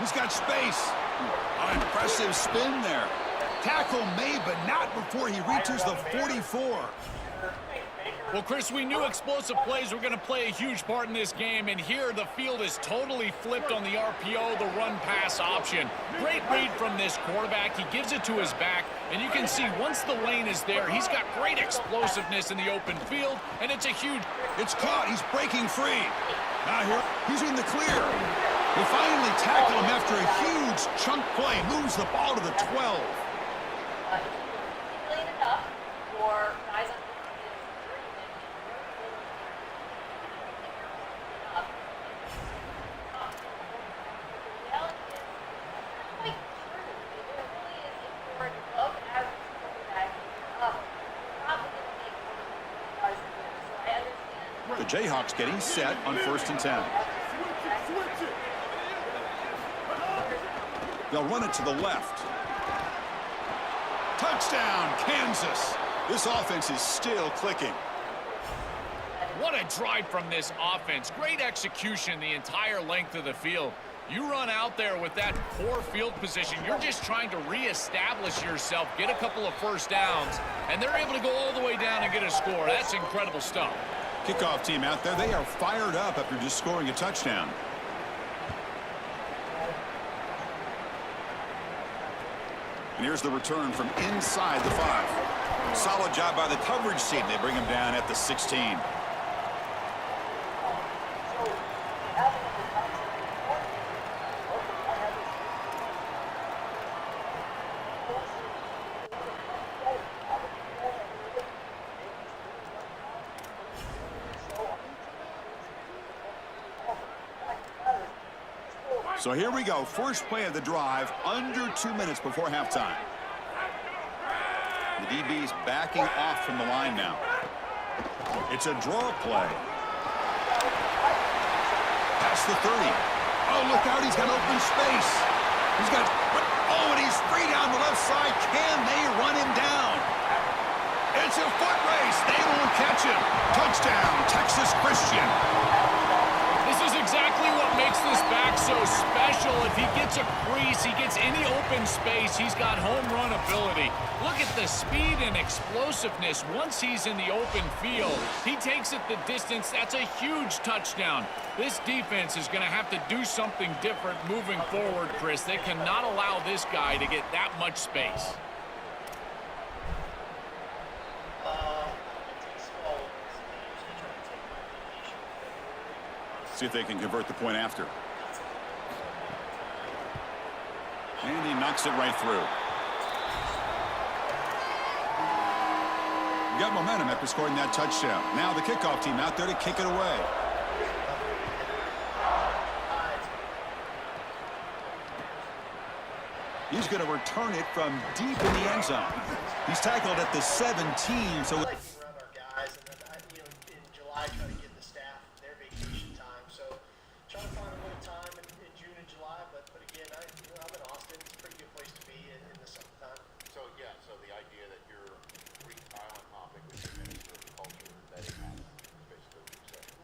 He's got space. An impressive spin there. Tackle made, but not before he reaches the 44. Well, Chris, we knew explosive plays were going to play a huge part in this game, and here the field is totally flipped on the RPO, the run-pass option. Great read from this quarterback. He gives it to his back, and you can see once the lane is there, he's got great explosiveness in the open field, and it's a huge... It's caught. He's breaking free. Now here, he's in the clear. They finally tackle him after a huge chunk play. Moves the ball to the 12. The Jayhawks getting set on 1st and 10. They'll run it to the left. Touchdown, Kansas. This offense is still clicking. What a drive from this offense. Great execution the entire length of the field. You run out there with that poor field position. You're just trying to reestablish yourself, get a couple of first downs, and they're able to go all the way down and get a score. That's incredible stuff. Kickoff team out there. They are fired up after just scoring a touchdown. And here's the return from inside the 5. Solid job by the coverage team. They bring him down at the 16. So here we go. First play of the drive, under 2 minutes before halftime. The DB's backing off from the line now. It's a draw play. Past the 30. Oh, look out. He's got open space. He's got... Oh, and he's free down the left side. Can they run him down? It's a foot race. They won't catch him. Touchdown, Texas Christian. This is exactly what makes this back so special. If he gets a crease, he gets any open space, he's got home run ability. Look at the speed and explosiveness once he's in the open field. He takes it the distance. That's a huge touchdown. This defense is going to have to do something different moving forward, Chris. They cannot allow this guy to get that much space. See if they can convert the point after. And he knocks it right through. You got momentum after scoring that touchdown. Now the kickoff team out there to kick it away. He's going to return it from deep in the end zone. He's tackled at the 17, so...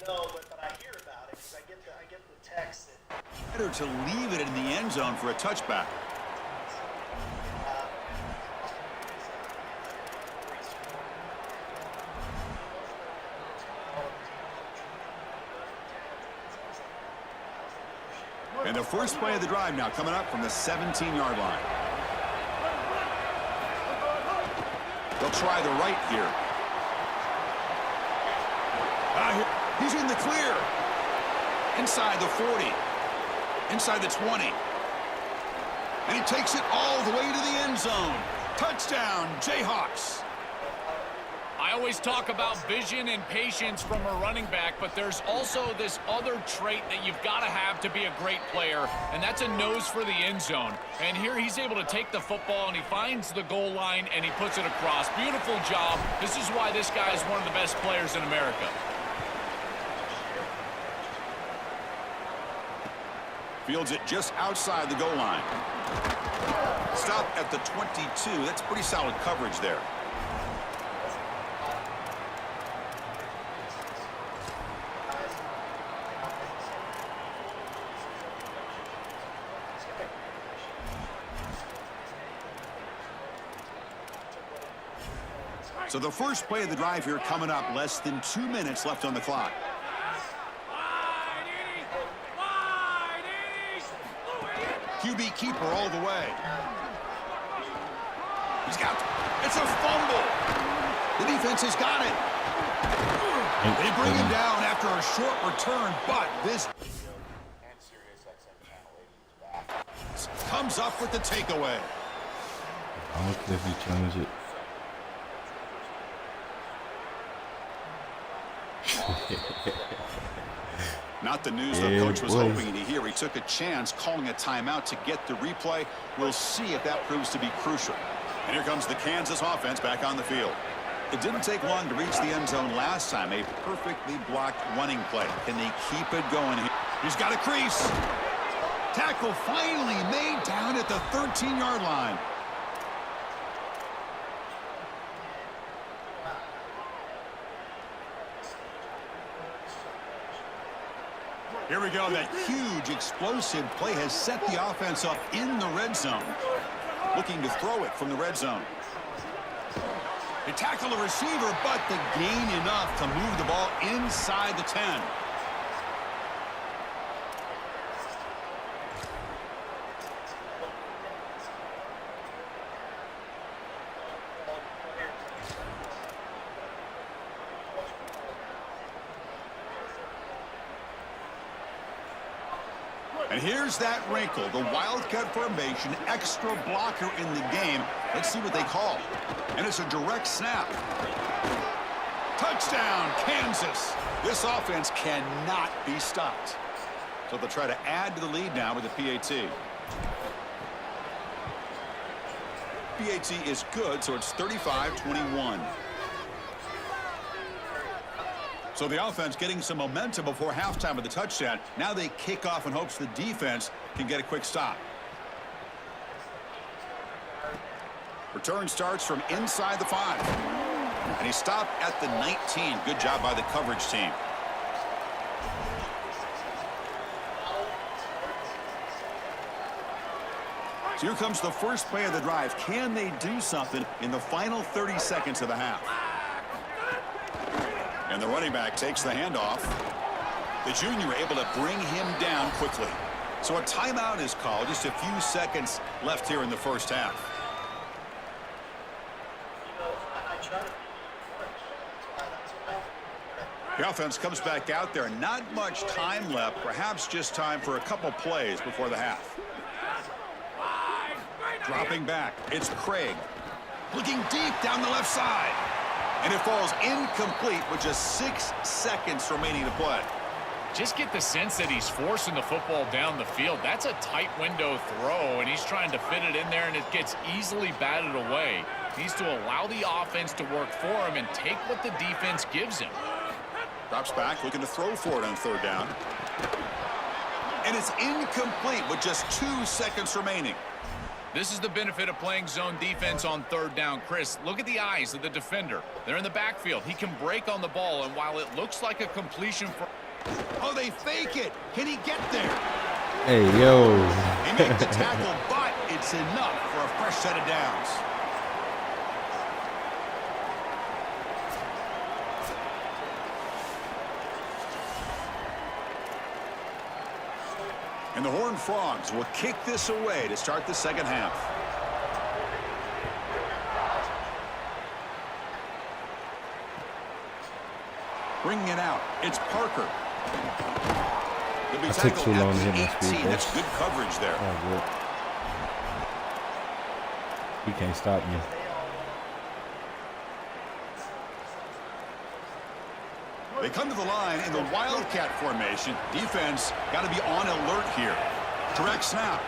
No, but I hear about it because I get the text that... Better to leave it in the end zone for a touchback. And the first play of the drive now coming up from the 17-yard line. They'll try the right here. He's in the clear. Inside the 40. Inside the 20. And he takes it all the way to the end zone. Touchdown, Jayhawks. I always talk about vision and patience from a running back, but there's also this other trait that you've got to have to be a great player, and that's a nose for the end zone. And here he's able to take the football, and he finds the goal line, and he puts it across. Beautiful job. This is why this guy is one of the best players in America. Fields it just outside the goal line. Stop at the 22. That's pretty solid coverage there. So the first play of the drive here coming up, less than 2 minutes left on the clock. QB keeper all the way. He's got it. It's a fumble. The defense has got it. They bring him down after a short return, but this comes up with the takeaway. I don't care if you challenge it. Not the news the coach was hoping to hear. He took a chance calling a timeout to get the replay. We'll see if that proves to be crucial. And here comes the Kansas offense back on the field. It didn't take long to reach the end zone last time. A perfectly blocked running play. Can they keep it going here? He's got a crease. Tackle finally made down at the 13-yard line. Here we go. That huge, explosive play has set the offense up in the red zone. Looking to throw it from the red zone. They tackle the receiver, but the gain enough to move the ball inside the 10. And here's that wrinkle, the wildcat formation, extra blocker in the game. Let's see what they call. And it's a direct snap. Touchdown, Kansas. This offense cannot be stopped. So they'll try to add to the lead now with the PAT. PAT is good, so it's 35-21. So the offense getting some momentum before halftime of the touchdown. Now they kick off in hopes the defense can get a quick stop. Return starts from inside the 5. And he stopped at the 19. Good job by the coverage team. So here comes the first play of the drive. Can they do something in the final 30 seconds of the half? And the running back takes the handoff. The junior able to bring him down quickly. So a timeout is called. Just a few seconds left here in the first half. The offense comes back out there. Not much time left. Perhaps just time for a couple plays before the half. Dropping back. It's Craig. Looking deep down the left side. And it falls incomplete with just 6 seconds remaining to play. Just get the sense that he's forcing the football down the field. That's a tight window throw, and he's trying to fit it in there, and it gets easily batted away. He needs to allow the offense to work for him and take what the defense gives him. Drops back, looking to throw for it on third down. And it's incomplete with just 2 seconds remaining. This is the benefit of playing zone defense on third down. Chris, look at the eyes of the defender. They're in the backfield. He can break on the ball, and while it looks like a completion for... Oh, they fake it. Can he get there? Hey, yo. He made the tackle, but it's enough for a fresh set of downs. And the Horned Frogs will kick this away to start the second half. Bringing it out, it's Parker. He'll be tackled at the 18. That's good coverage there. Oh, good. He can't stop me. They come to the line in the wildcat formation. Defense got to be on alert here. Direct snap.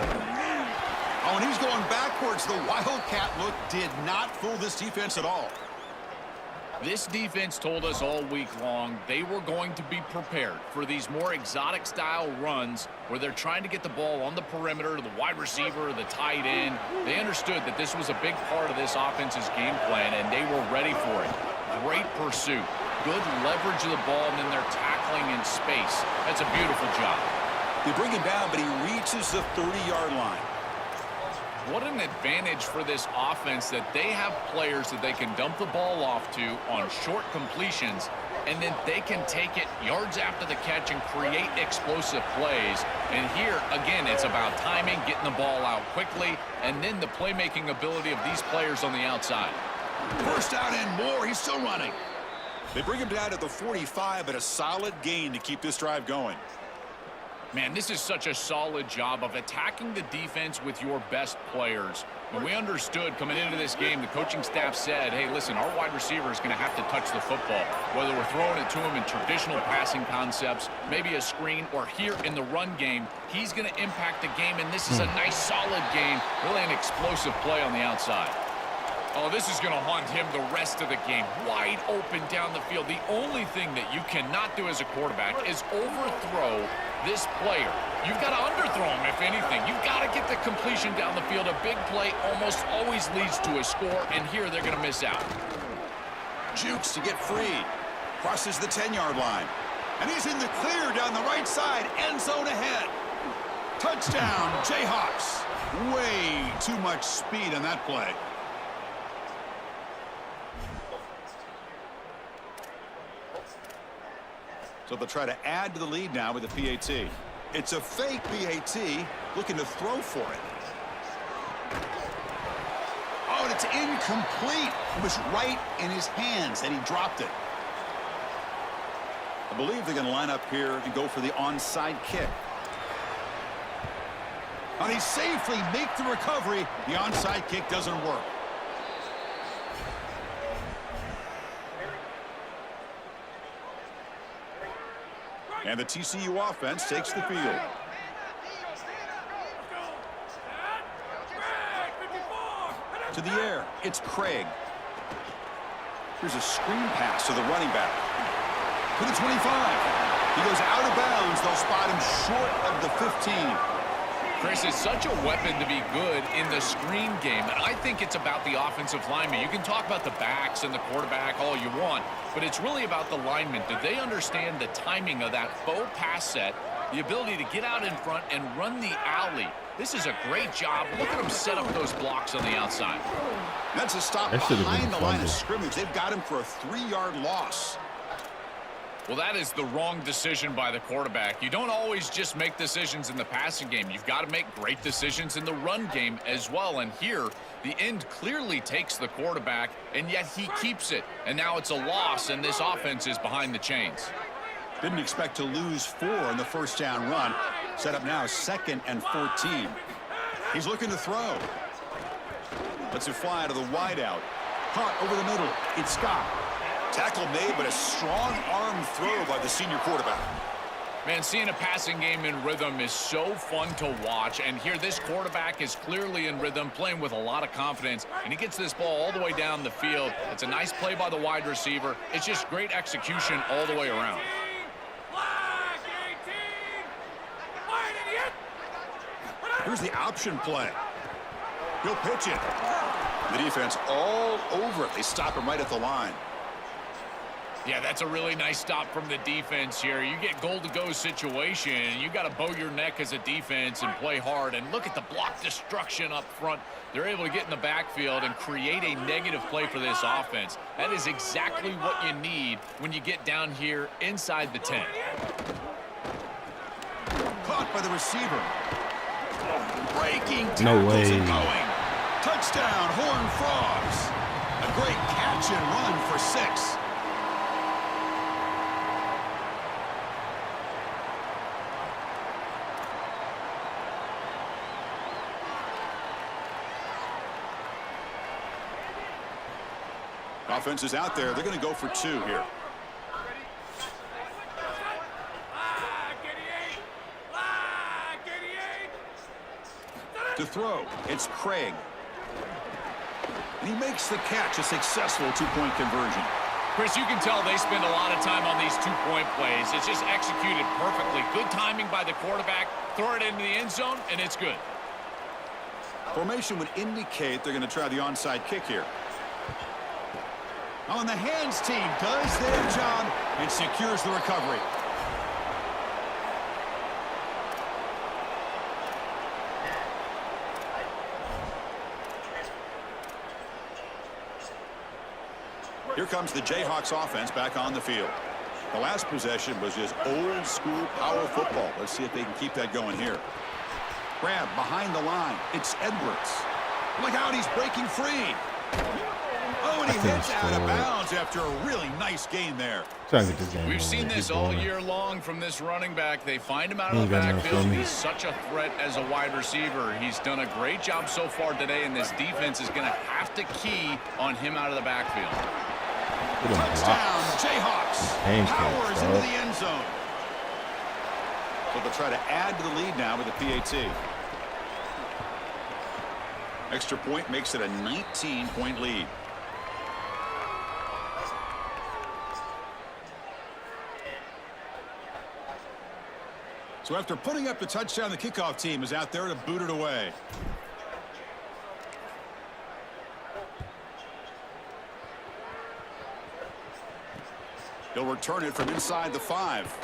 Oh, and he's going backwards. The wildcat look did not fool this defense at all. This defense told us all week long they were going to be prepared for these more exotic style runs where they're trying to get the ball on the perimeter, the wide receiver, the tight end. They understood that this was a big part of this offense's game plan, and they were ready for it. Great pursuit, good leverage of the ball, and then they're tackling in space. That's a beautiful job. They bring him down, but he reaches the 30-yard line. What an advantage for this offense that they have players that they can dump the ball off to on short completions, and then they can take it yards after the catch and create explosive plays. And here, again, it's about timing, getting the ball out quickly, and then the playmaking ability of these players on the outside. First down and more. He's still running. They bring him down at the 45, but a solid gain to keep this drive going. Man, this is such a solid job of attacking the defense with your best players. When we understood coming into this game, the coaching staff said, hey, listen, our wide receiver is going to have to touch the football. Whether we're throwing it to him in traditional passing concepts, maybe a screen, or here in the run game, he's going to impact the game, and this is a nice, solid game, really an explosive play on the outside. Oh, this is going to haunt him the rest of the game. Wide open down the field. The only thing that you cannot do as a quarterback is overthrow this player. You've got to underthrow him, if anything. You've got to get the completion down the field. A big play almost always leads to a score, and here they're going to miss out. Jukes to get free. Crosses the 10-yard line. And he's in the clear down the right side. End zone ahead. Touchdown, Jayhawks. Way too much speed on that play. So they'll try to add to the lead now with a PAT. It's a fake PAT, looking to throw for it. Oh, and it's incomplete. It was right in his hands, and he dropped it. I believe they're going to line up here and go for the onside kick. And he safely makes the recovery. The onside kick doesn't work. And the TCU offense takes the field. To the air, it's Craig. Here's a screen pass to the running back. To the 25. He goes out of bounds. They'll spot him short of the 15. Chris, it's such a weapon to be good in the screen game, and I think it's about the offensive lineman. You can talk about the backs and the quarterback all you want, but it's really about the linemen. Do they understand the timing of that faux pass set, the ability to get out in front and run the alley? This is a great job. Look at them set up those blocks on the outside. That's a stop behind the line of scrimmage. They've got him for a 3-yard loss. Well, that is the wrong decision by the quarterback. You don't always just make decisions in the passing game. You've got to make great decisions in the run game as well. And here, the end clearly takes the quarterback, and yet he keeps it. And now it's a loss, and this offense is behind the chains. Didn't expect to lose 4 in the first down run. Set up now 2nd and 14. He's looking to throw. Lets it fly to the wideout. Caught over the middle. It's Scott. Tackle made, but a strong arm throw by the senior quarterback. Man, seeing a passing game in rhythm is so fun to watch. And here, this quarterback is clearly in rhythm, playing with a lot of confidence. And he gets this ball all the way down the field. It's a nice play by the wide receiver. It's just great execution all the way around. Here's the option play. He'll pitch it. The defense all over it. They stop him right at the line. Yeah, that's a really nice stop from the defense here. You get goal-to-go situation, and you got to bow your neck as a defense and play hard. And look at the block destruction up front. They're able to get in the backfield and create a negative play for this offense. That is exactly what you need when you get down here inside the 10. Caught by the receiver. Breaking tackles No way. and going. Touchdown, Horned Frogs. A great catch and run for 6. Offense is out there. They're going to go for 2 here. To throw, it's Craig. And he makes the catch, a successful 2-point conversion. Chris, you can tell they spend a lot of time on these two-point plays. It's just executed perfectly. Good timing by the quarterback. Throw it into the end zone, and it's good. Formation would indicate they're going to try the onside kick here. On the hands team does their job and secures the recovery. Here comes the Jayhawks offense back on the field. The last possession was just old school power football. Let's see if they can keep that going here. Grab behind the line. It's Edwards. Look out, he's breaking free. Oh, and he hits out of bounds after a really nice gain there. Trying to get this game We've over seen with. this Keep all going. year long from this running back. They find him out of the Ain't got enough backfield. for me. He's such a threat as a wide receiver. He's done a great job so far today, and this defense is going to have to key on him out of the backfield. Touchdown, Jayhawks. Pancakes, Powers dog. into the end zone. So they'll try to add to the lead now with a PAT. Extra point makes it a 19-point lead. So after putting up the touchdown, the kickoff team is out there to boot it away. He'll return it from inside the 5.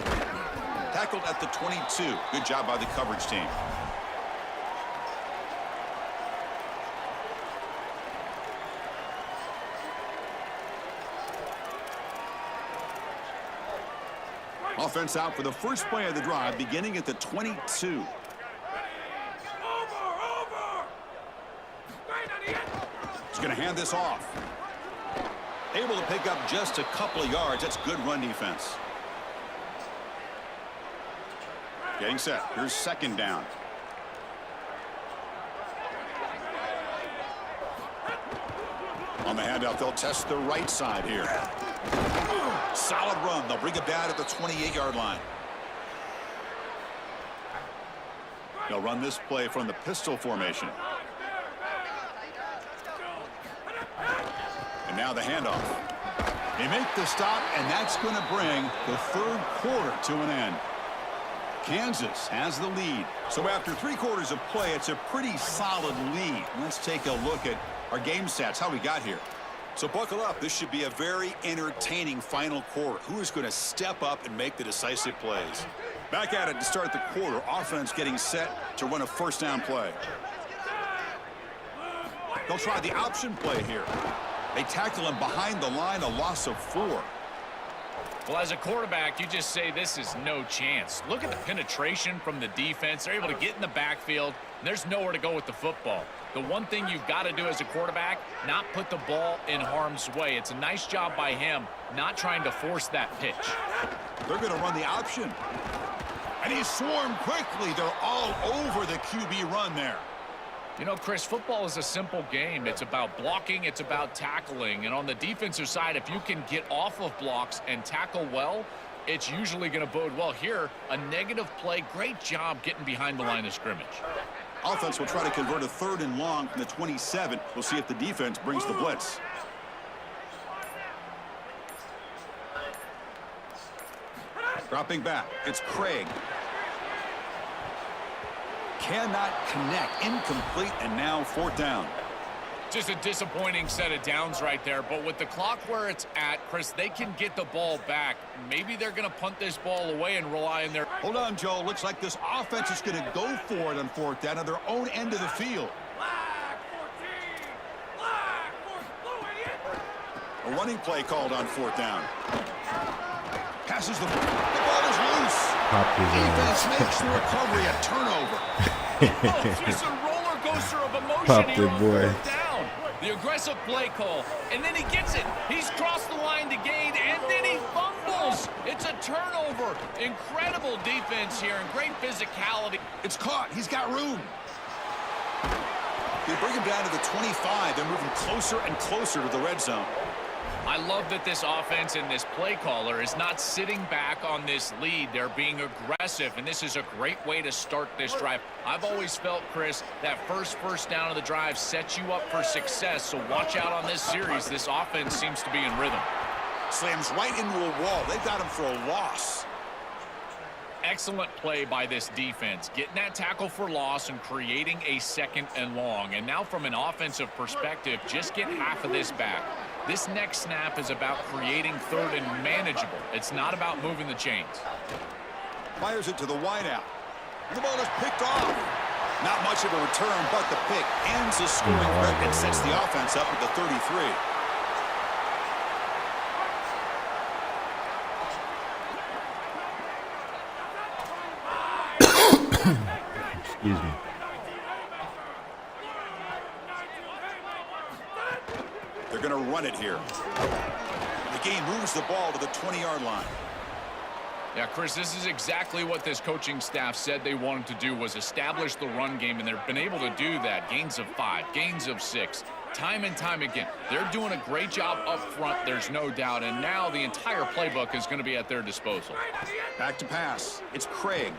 Tackled at the 22. Good job by the coverage team. Offense out for the first play of the drive, beginning at the 22. He's going to hand this off. Able to pick up just a couple of yards. That's good run defense. Getting set. Here's second down. On the handout, they'll test the right side here. Solid run. They'll bring it down at the 28-yard line. They'll run this play from the pistol formation. And now the handoff. They make the stop, and that's going to bring the third quarter to an end. Kansas has the lead. So after 3 quarters of play, it's a pretty solid lead. Let's take a look at our game stats, how we got here. So buckle up. This should be a very entertaining final quarter. Who is going to step up and make the decisive plays? Back at it to start the quarter. Offense getting set to run a first down play. They'll try the option play here. They tackle him behind the line, a loss of 4. Well, as a quarterback, you just say this is no chance. Look at the penetration from the defense. They're able to get in the backfield, and there's nowhere to go with the football. The one thing you've got to do as a quarterback, not put the ball in harm's way. It's a nice job by him, not trying to force that pitch. They're going to run the option. And he's swarmed quickly. They're all over the QB run there. You know, Chris, football is a simple game. It's about blocking. It's about tackling. And on the defensive side, if you can get off of blocks and tackle well, it's usually going to bode well. Here, a negative play. Great job getting behind the line of scrimmage. Offense will try to convert a 3rd and long from the 27. We'll see if the defense brings the blitz. Dropping back. It's Craig. Cannot connect. Incomplete, and now 4th down. Just a disappointing set of downs right there. But with the clock where it's at, Chris, they can get the ball back. Maybe they're going to punt this ball away and rely on their... Hold on, Joe. Looks like this offense is going to go for it on 4th down on their own end of the field. A running play called on 4th down. Passes the ball is loose. Defense makes the recovery, a turnover. It's just a roller coaster of emotion Popped here it, on boy. 4th down. The aggressive play call, and then he gets it. He's crossed the line to gain, and then he fumbles. It's a turnover. Incredible defense here and great physicality. It's caught. He's got room. They bring him down to the 25. They're moving closer and closer to the red zone. I love that this offense and this play caller is not sitting back on this lead. They're being aggressive, and this is a great way to start this drive. I've always felt, Chris, that first down of the drive sets you up for success, so watch out on this series. This offense seems to be in rhythm. Slams right into a wall. They've got him for a loss. Excellent play by this defense, getting that tackle for loss and creating a 2nd and long. And now from an offensive perspective, just get half of this back. This next snap is about creating 3rd and manageable. It's not about moving the chains. Fires it to the wideout. The ball is picked off. Not much of a return, but the pick ends the scoring threat and sets the offense up at the 33. Excuse me. They're going to run it here. The game moves the ball to the 20-yard line. Yeah, Chris, this is exactly what this coaching staff said they wanted to do, was establish the run game, and they've been able to do that. Gains of 5, gains of 6, time and time again. They're doing a great job up front, there's no doubt, and now the entire playbook is going to be at their disposal. Back to pass. It's Craig.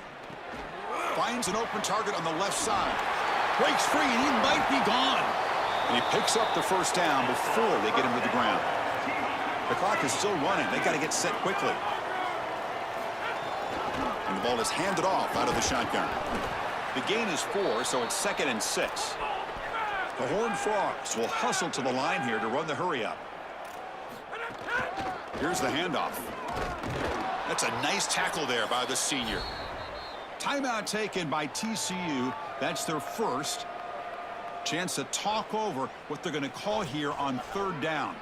Finds an open target on the left side. Breaks free, and he might be gone. And he picks up the first down before they get him to the ground. The clock is still running. They got to get set quickly. And the ball is handed off out of the shotgun. The gain is 4, so it's 2nd and 6. The Horned Frogs will hustle to the line here to run the hurry up. Here's the handoff. That's a nice tackle there by the senior. Timeout taken by TCU. That's their first. Chance to talk over what they're going to call here on 3rd down.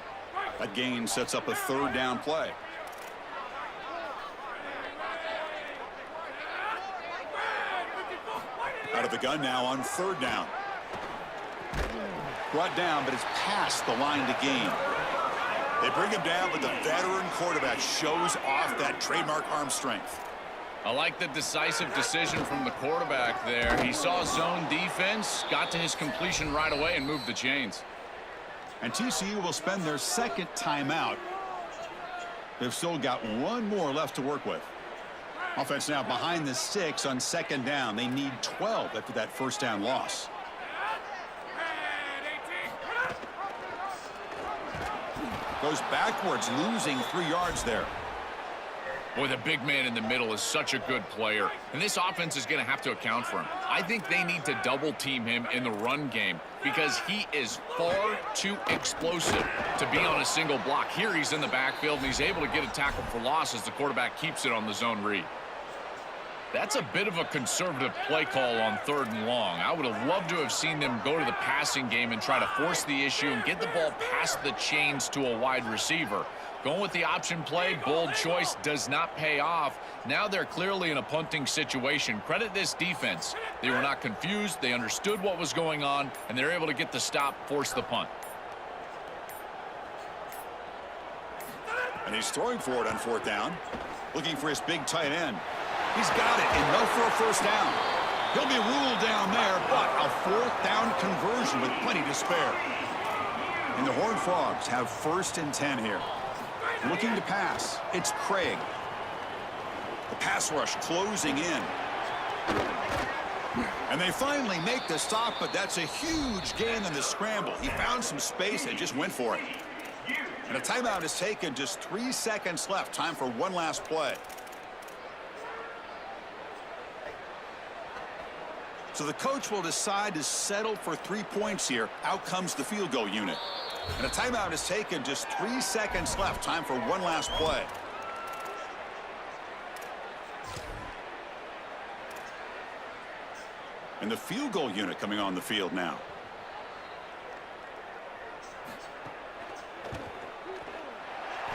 That gain sets up a 3rd down play. Out of the gun now on 3rd down. Brought down, but it's past the line to gain. They bring him down, but the veteran quarterback shows off that trademark arm strength. I like the decisive decision from the quarterback there. He saw zone defense, got to his completion right away, and moved the chains. And TCU will spend their 2nd timeout. They've still got one more left to work with. Offense now behind the 6 on 2nd down. They need 12 after that first down loss. Goes backwards, losing 3 yards there. Boy, the big man in the middle is such a good player, and this offense is going to have to account for him. I think they need to double-team him in the run game because he is far too explosive to be on a single block. Here he's in the backfield, and he's able to get a tackle for loss as the quarterback keeps it on the zone read. That's a bit of a conservative play call on 3rd and long. I would have loved to have seen them go to the passing game and try to force the issue and get the ball past the chains to a wide receiver. Going with the option play, bold choice, does not pay off. Now they're clearly in a punting situation. Credit this defense. They were not confused. They understood what was going on, and they're able to get the stop, force the punt. And he's throwing for it on 4th down. Looking for his big tight end. He's got it, and no for a first down. He'll be ruled down there, but a 4th down conversion with plenty to spare. And the Horned Frogs have 1st and 10 here. Looking to pass. It's Craig. The pass rush closing in. And they finally make the stop, but that's a huge gain in the scramble. He found some space and just went for it. And a timeout is taken, just 3 seconds left. Time for one last play. So the coach will decide to settle for 3 points here. Out comes the field goal unit. And a timeout is taken, just 3 seconds left. Time for one last play. And the field goal unit coming on the field now.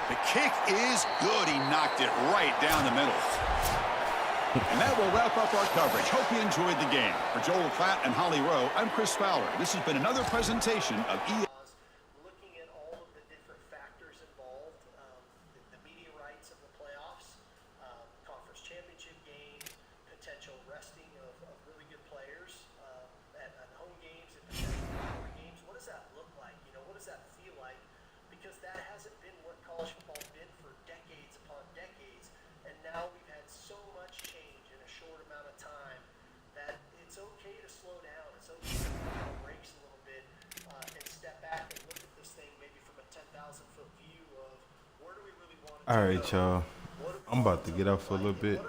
The kick is good. He knocked it right down the middle. And that will wrap up our coverage. Hope you enjoyed the game. For Joel Platt and Holly Rowe, I'm Chris Fowler. This has been another presentation of Looking at all of the different factors involved, the media rights of the playoffs, conference championship games, potential resting of really good players at home games and potential games. What does that look like? You know, what does that feel like? Because that hasn't been what college football's been for decades upon decades, and now we've had so much change in a short amount of time that it's okay to slow down. It's okay to put on the brakes a little bit and step back. All right, y'all. I'm about to get up for a little bit.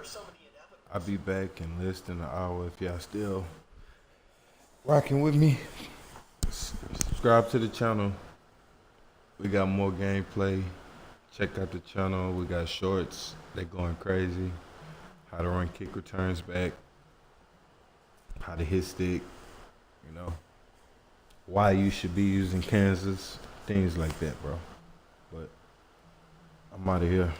I'll be back in less than an hour if y'all still rocking with me. Subscribe to the channel. We got more gameplay. Check out the channel. We got shorts. They're going crazy. How to run kick returns back. How to hit stick. You know. Why you should be using Kansas. Things like that, bro. But I'm out of here.